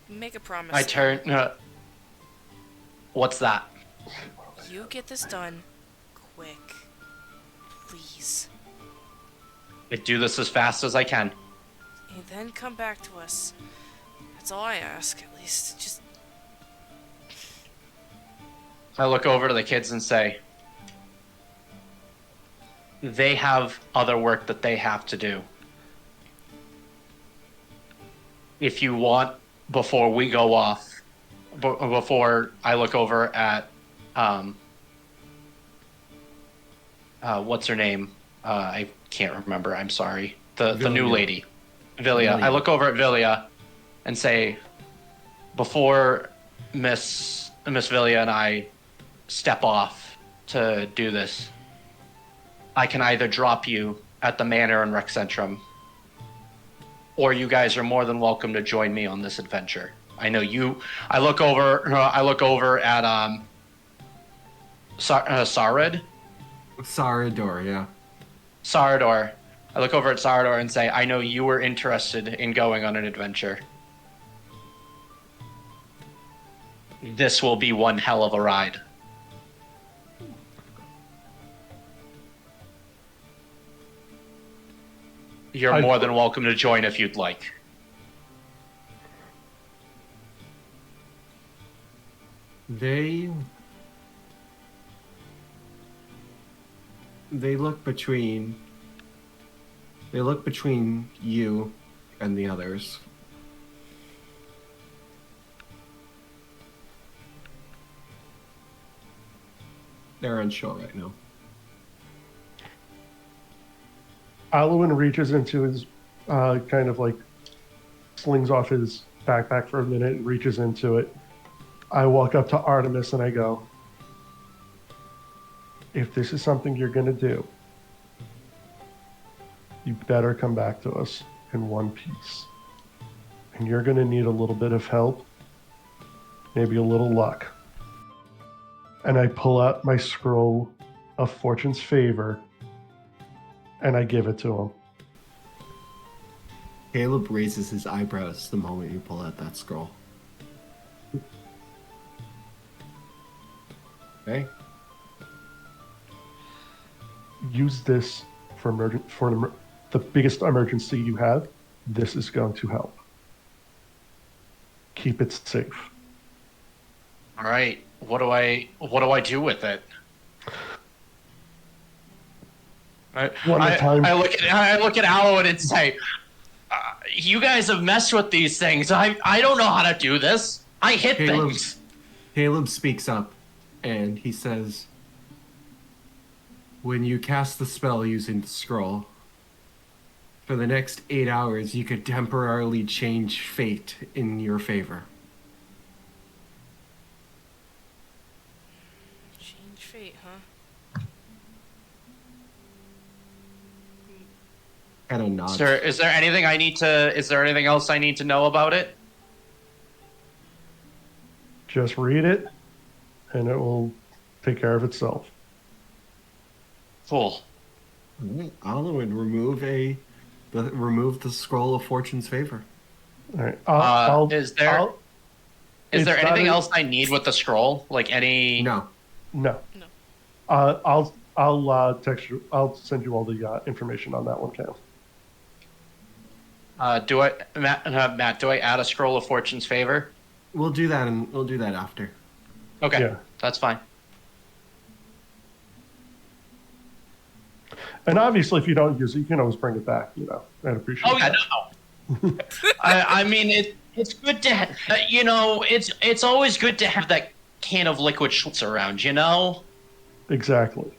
Make a promise. I turn... what's that? You get this done quick. Please. I do this as fast as I can. And then come back to us. That's all I ask, at least. Just... I look over to the kids and say, they have other work that they have to do. If you want, before we go off, before I look over at, what's her name? I can't remember, I'm sorry. The new lady. Villia. I look over at Villia and say, before Miss Villia and I step off to do this, I can either drop you at the Manor and Rec Centrum, or you guys are more than welcome to join me on this adventure. I know you. I look over at Sarid. Sarador, yeah. Sarador. I look over at Sarador and say, I know you were interested in going on an adventure. This will be one hell of a ride. You're more than welcome to join if you'd like. They look between you and the others. They're unsure right now. Alwyn reaches into his, kind of like slings off his backpack for a minute and reaches into it. I walk up to Artemis and I go, if this is something you're going to do, you better come back to us in one piece. And you're going to need a little bit of help, maybe a little luck. And I pull out my scroll of Fortune's Favor and I give it to him. Caleb raises his eyebrows the moment you pull out that scroll. Okay. Use this for the biggest emergency you have. This is going to help. Keep it safe. All right. What do I do with it? One at a time. I look at Alwyn and say, "You guys have messed with these things. I don't know how to do this. I hit things." Caleb speaks up, and he says, "When you cast the spell using the scroll, for the next 8 hours, you could temporarily change fate in your favor." Change fate, huh? Kind of nods. Sir, is there anything else I need to know about it? Just read it, and it will take care of itself. Cool. Alwyn, remove the scroll of fortune's favor. All right. Is there anything else I need with the scroll? Like any? No. I'll text you. I'll send you all the information on that one, Cam. Matt, do I add a scroll of fortune's favor? We'll do that, and we'll do that after. Okay, Yeah. That's fine. And obviously, if you don't use it, you can always bring it back. I'd appreciate. Oh yeah, no. I mean, it's good to it's always good to have that can of liquid Schwartz around. Exactly.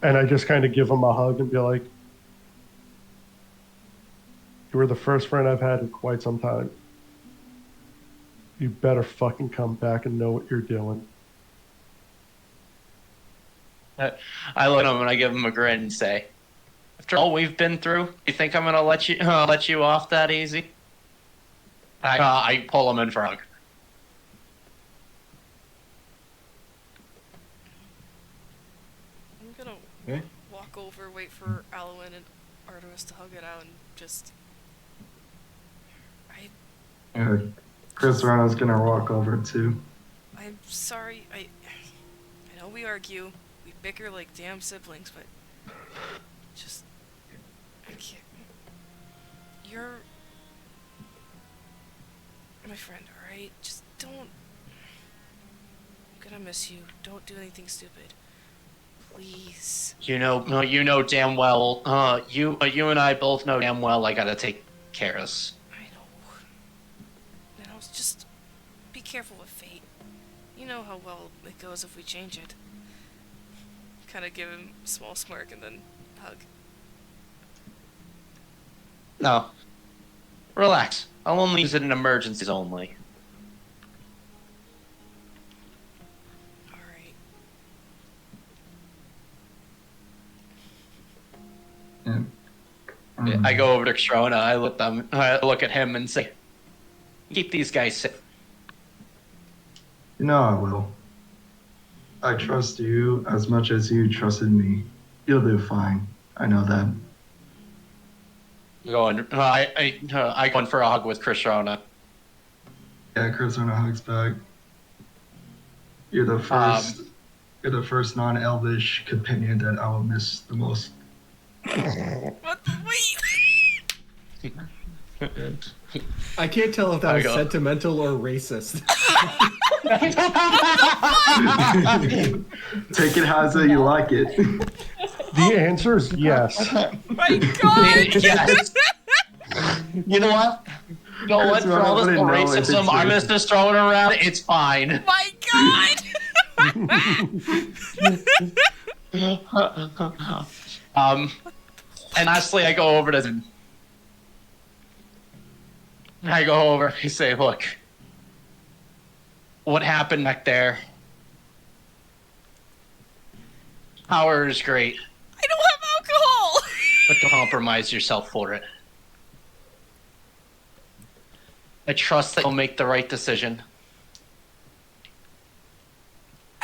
And I just kind of give him a hug and be like, "You were the first friend I've had in quite some time. You better fucking come back and know what you're doing." I look at him and I give him a grin and say, "After all we've been through, you think I'm gonna let you off that easy?" I pull him in for a hug. I'm gonna Okay. walk over, wait for Alwyn and Artemis to hug it out, and just... Chris Rano's gonna walk over too. I'm sorry, I know we argue, we bicker like damn siblings, but... Just... I can't... You're... my friend, alright? Just don't... I'm gonna miss you. Don't do anything stupid. Please. You know damn well. You and I both know damn well. I gotta take care of this. I know. Just be careful with fate. You know how well it goes if we change it. Kind of give him a small smirk and then hug. No. Relax. I'll only use it in emergencies only. Alright. Yeah. I go over to Krona. I look at him and say, "Keep these guys safe." I will. I trust you as much as you trusted me. You'll do fine. I know that. I go in for a hug with Krona. Yeah, Chris Rano hugs back. You're the first. You're the first non-elvish companion that I will miss the most. What the wait? I can't tell if that was sentimental or racist. Take it how you like it. The answer is yes. My god! Yes. You know what? You know what? For all this racism, I'm just throwing it around. It's fine. My god! And lastly, I go over to him. I say, "Look, what happened back there? Power is great, I don't have alcohol! but don't compromise yourself for it. I trust that you'll make the right decision."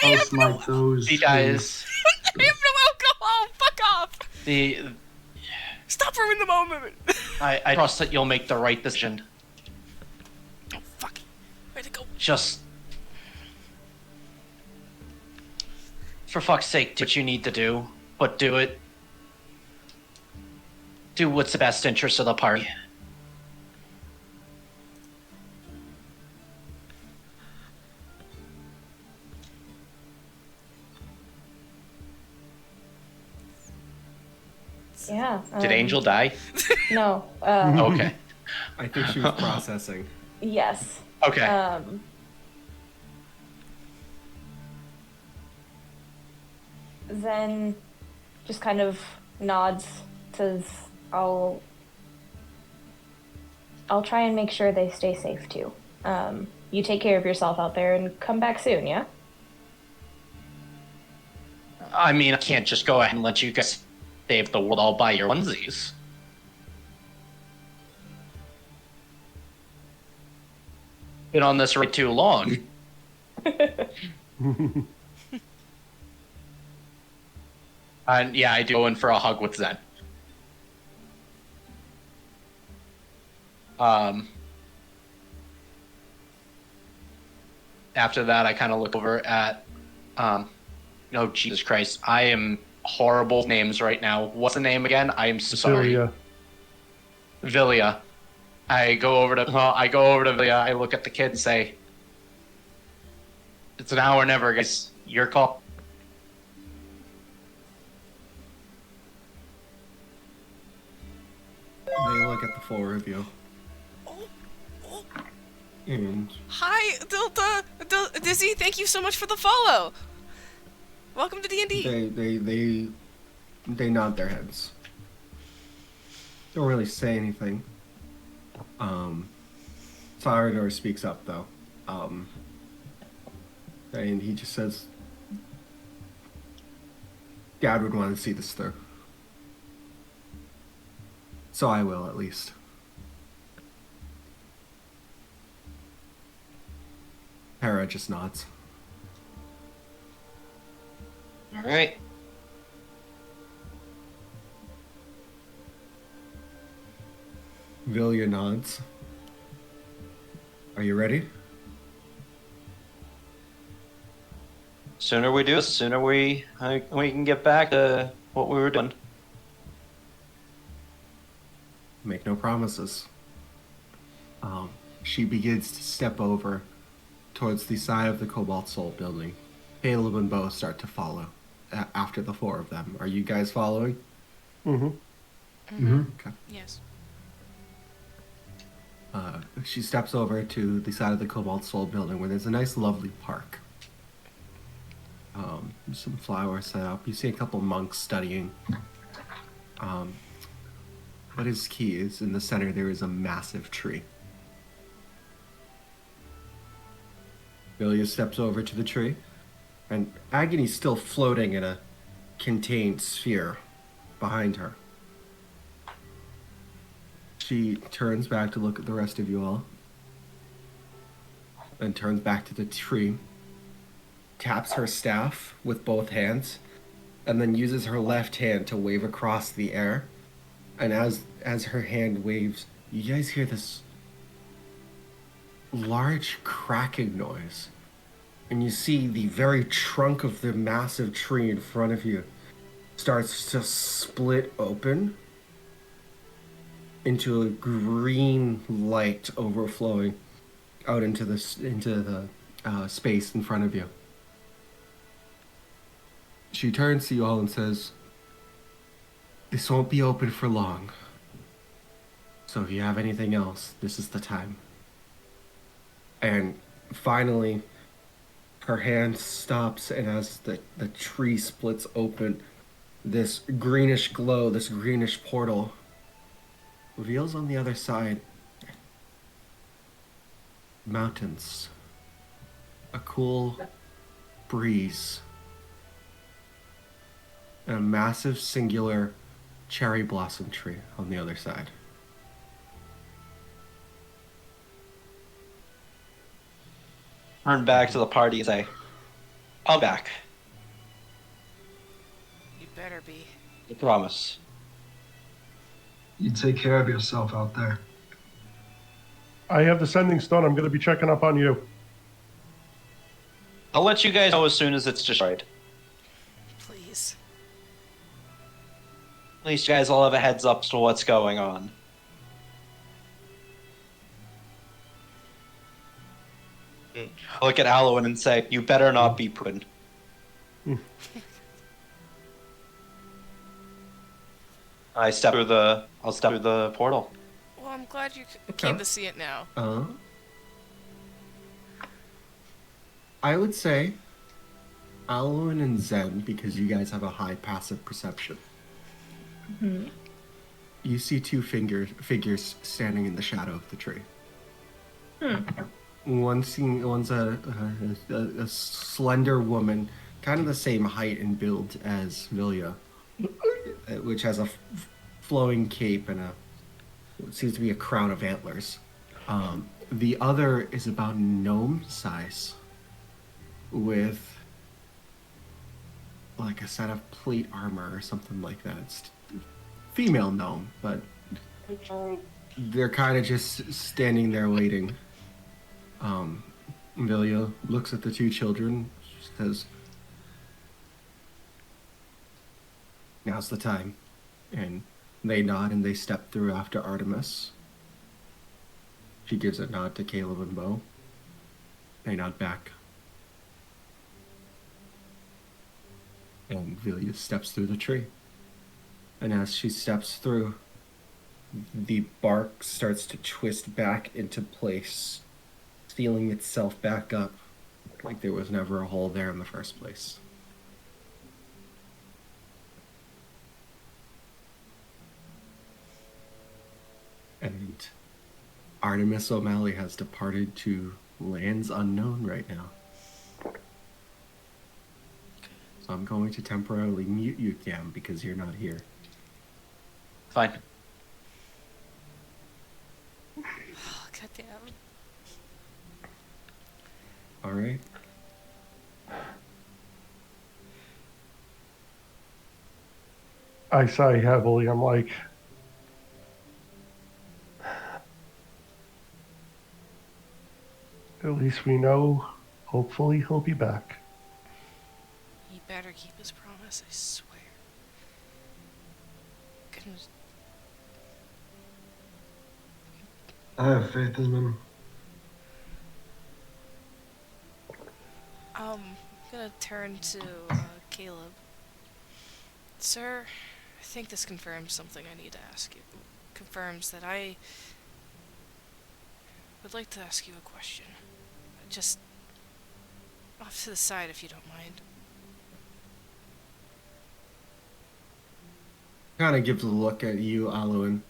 I have no those. See, guys, I have no alcohol! Fuck off! the Stop ruining the moment! I trust that you'll make the right decision. Oh, fuck. Where'd it go? Just, for fuck's sake, do what you need to do, but do it. Do what's the best interest of the party. Yeah. Did Angel die? No. Okay. I think she was processing. Yes. Okay. Zen just kind of nods, says, I'll try and make sure they stay safe too. You take care of yourself out there and come back soon, yeah? I mean, I can't just go ahead and let you guys save the world all by your onesies. Been on this ride too long. And yeah, I do go in for a hug with Zen. After that, I kind of look over at, oh, Jesus Christ. I am horrible with names right now. What's the name again? I am so sorry. Villia. I go over to Villia. I look at the kid and say, "It's now or never, guys. Your call." They look at the four of you. And Hi, Dizzy. Thank you so much for the follow. Welcome to D&D. they nod their heads. Don't really say anything. Sarador speaks up though. And he just says, Dad would want to see this through. So I will, at least. Hera just nods. All right. Vilya nods. Are you ready? Sooner we do, sooner we can get back to what we were doing. Make no promises. She begins to step over towards the side of the Cobalt Soul building. Caleb and Bo start to follow after the four of them. Are you guys following? Okay. Yes. She steps over to the side of the Cobalt Soul building where there's a nice, lovely park. Some flowers set up. You see a couple monks studying. What is key is in the center there is a massive tree. Vilya steps over to the tree, and Agony's still floating in a contained sphere behind her. She turns back to look at the rest of you all, and turns back to the tree, taps her staff with both hands, and then uses her left hand to wave across the air. And as her hand waves, you guys hear this large cracking noise. And you see the very trunk of the massive tree in front of you starts to split open into a green light overflowing out into the space in front of you. She turns to you all and says, "This won't be open for long. So if you have anything else, this is the time." And finally, her hand stops, and as the tree splits open, this greenish glow, this greenish portal, reveals on the other side mountains, a cool breeze, and a massive singular cherry blossom tree on the other side. Turn back to the party and say, "I'm back. You better be. I promise." You take care of yourself out there. I have the sending stone. I'm going to be checking up on you. I'll let you guys know as soon as it's destroyed. Please. At least you guys will have a heads up to what's going on. I'll look at Alwyn and say, "You better not be pooping." I'll step through the portal. Well, I'm glad you Okay. came to see it now. I would say Alwyn and Zen, because you guys have a high passive perception. Mhm. You see two figures standing in the shadow of the tree. One's a slender woman, kind of the same height and build as Vilya, which has a flowing cape and what seems to be a crown of antlers. The other is about gnome size, with like a set of plate armor or something like that. It's female gnome, but they're kind of just standing there waiting. Vilya looks at the two children, says, "Now's the time." And they nod and they step through after Artemis. She gives a nod to Caleb and Bo. They nod back. And Vilya steps through the tree. And as she steps through, the bark starts to twist back into place, sealing itself back up like there was never a hole there in the first place. And Artemis O'Malley has departed to lands unknown right now. So I'm going to temporarily mute you, Cam, because you're not here. Fine. Oh, goddamn. All right. I sigh heavily. I'm like, at least we know, hopefully he'll be back. He better keep his promise, I swear. Goodness. I have faith in him. I'm gonna turn to Caleb. Sir, I think this confirms something I need to ask you. Confirms that I would like to ask you a question. Just off to the side, if you don't mind. Kind of gives a look at you, Alwyn.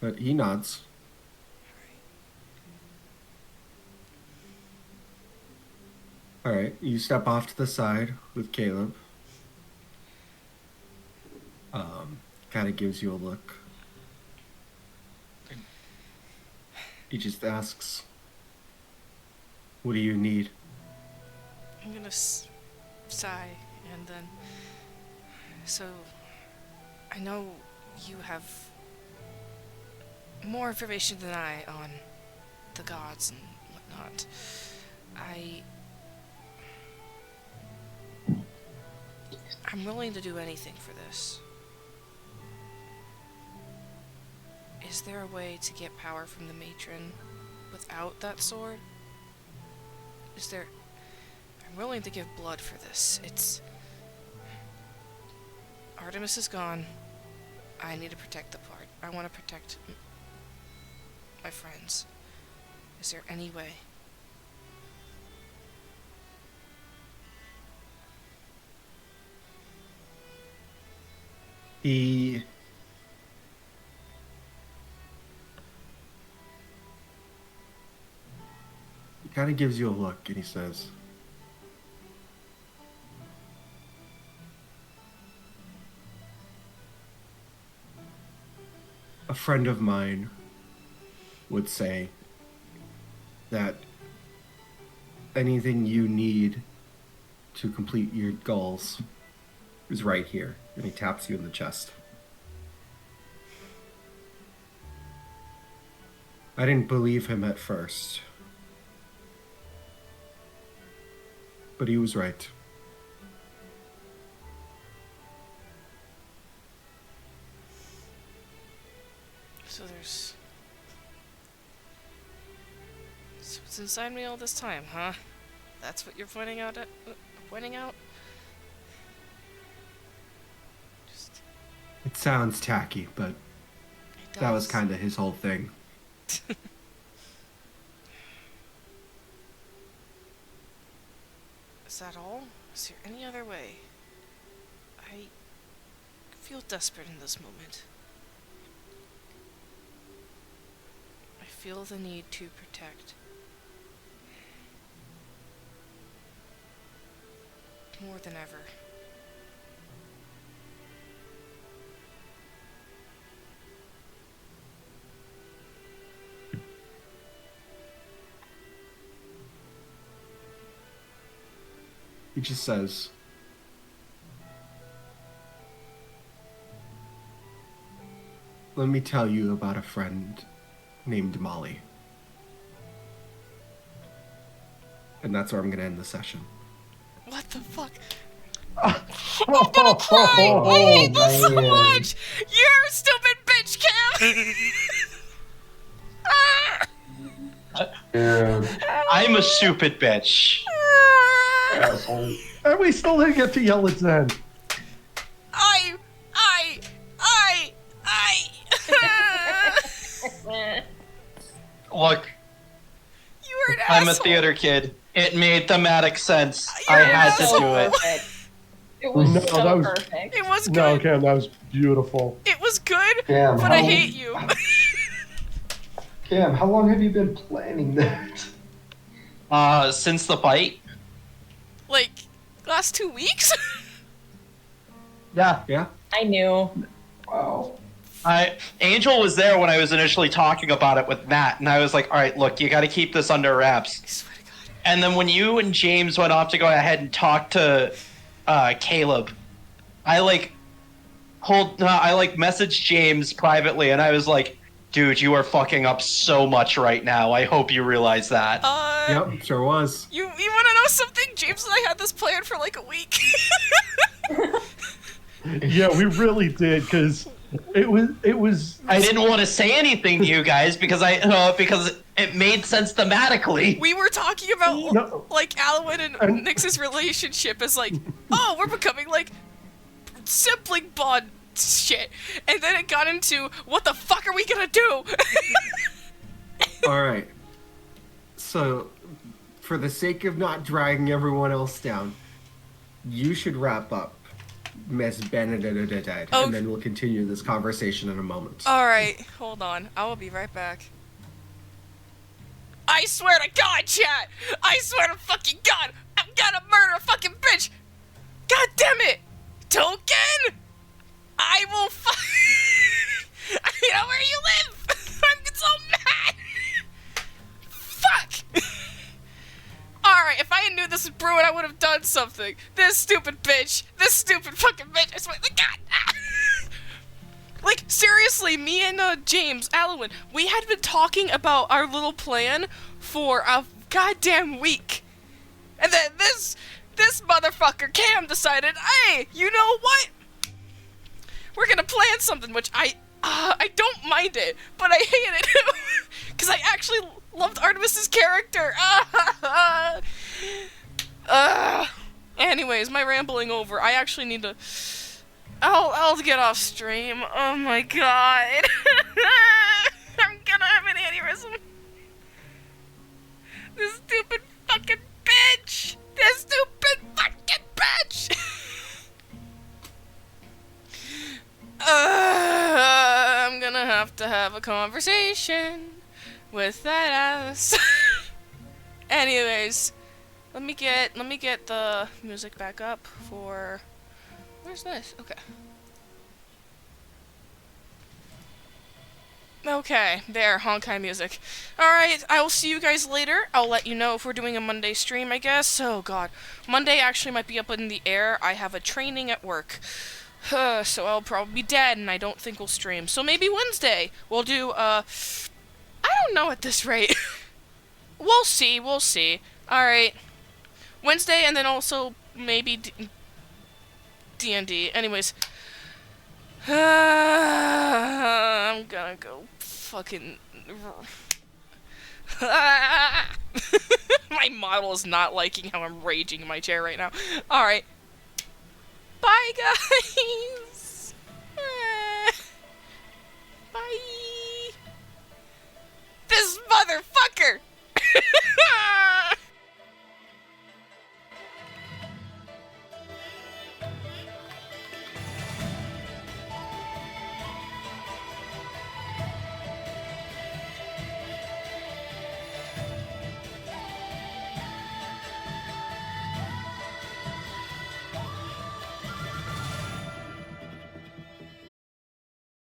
But he nods. All right, you step off to the side with Caleb. Kind of gives you a look. He just asks, "What do you need?" I'm gonna sigh, and then... So, I know you have more information than I on the gods and whatnot. I'm willing to do anything for this. Is there a way to get power from the matron without that sword? I'm willing to give blood for this. Artemis is gone. I need to protect the part. I want to protect my friends. Is there any way? He kind of gives you a look and he says, "A friend of mine would say that anything you need to complete your goals is right here." And he taps you in the chest. I didn't believe him at first, but he was right. So what's inside me all this time, huh? That's what you're pointing out? Just... It sounds tacky, but It that was does. kind of his whole thing. Is that all? Is there any other way? I feel desperate in this moment. I feel the need to protect. More than ever. He just says, "Let me tell you about a friend named Molly." And that's where I'm going to end the session. What the fuck? I'm gonna cry! I hate this so man. much! You're a stupid bitch, Cam! Dude. I'm a stupid bitch. Asshole. And we still didn't get to yell at Zen. I. Look, You were an I'm a asshole. theater kid. It made thematic sense. You're I an had to asshole. do it. It was No, so that was- perfect. It was No, good. Cam, that was beautiful. It was good, Cam, but I hate you. Cam, how long have you been planning that? Since the fight? Like, last 2 weeks? Yeah. Yeah? I knew. Wow. Angel was there when I was initially talking about it with Matt, and I was like, all right, look, you gotta keep this under wraps. I swear to God. And then when you and James went off to go ahead and talk to Caleb, I messaged James privately, and I was like, dude, you are fucking up so much right now. I hope you realize that. Yep, sure was. You want to know something? James and I had this planned for like a week. Yeah, we really did, because it was. I didn't want to say anything to you guys because it made sense thematically. We were talking about No. like Alwyn and Nyx's relationship as like, oh, we're becoming like sibling bond shit, and then it got into what the fuck are we gonna do? All right. So, for the sake of not dragging everyone else down, you should wrap up Miss Benedict, Oh. and then we'll continue this conversation in a moment. All right, hold on. I will be right back. I swear to God, chat! I swear to fucking God! I'm gonna murder a fucking bitch! God damn it! Token! I will I know where you live! I'm so mad! Fuck! Alright, if I knew this was brewing, I would have done something. This stupid bitch! This stupid fucking bitch! I swear to God! Like, seriously, me and James, Alwyn, we had been talking about our little plan for a goddamn week. And then this motherfucker, Cam, decided, hey, you know what? We're gonna plan something, which I don't mind it, but I hate it. Because I actually loved Artemis's character. Anyways, my rambling over. I actually need to... I'll get off stream. Oh my God. I'm gonna have an aneurysm. This stupid fucking bitch. This stupid fucking bitch. I'm gonna have to have a conversation with that ass. Anyways, let me get the music back up for... Where's this? Okay. Okay, there, Honkai music. Alright, I will see you guys later. I'll let you know if we're doing a Monday stream, I guess. Oh god. Monday actually might be up in the air. I have a training at work. So I'll probably be dead, and I don't think we'll stream. So maybe Wednesday we'll do, I don't know at this rate. We'll see. Alright. Wednesday, and then also maybe D&D. Anyways. I'm gonna go fucking... My model is not liking how I'm raging in my chair right now. Alright. Bye, guys! Bye. This motherfucker.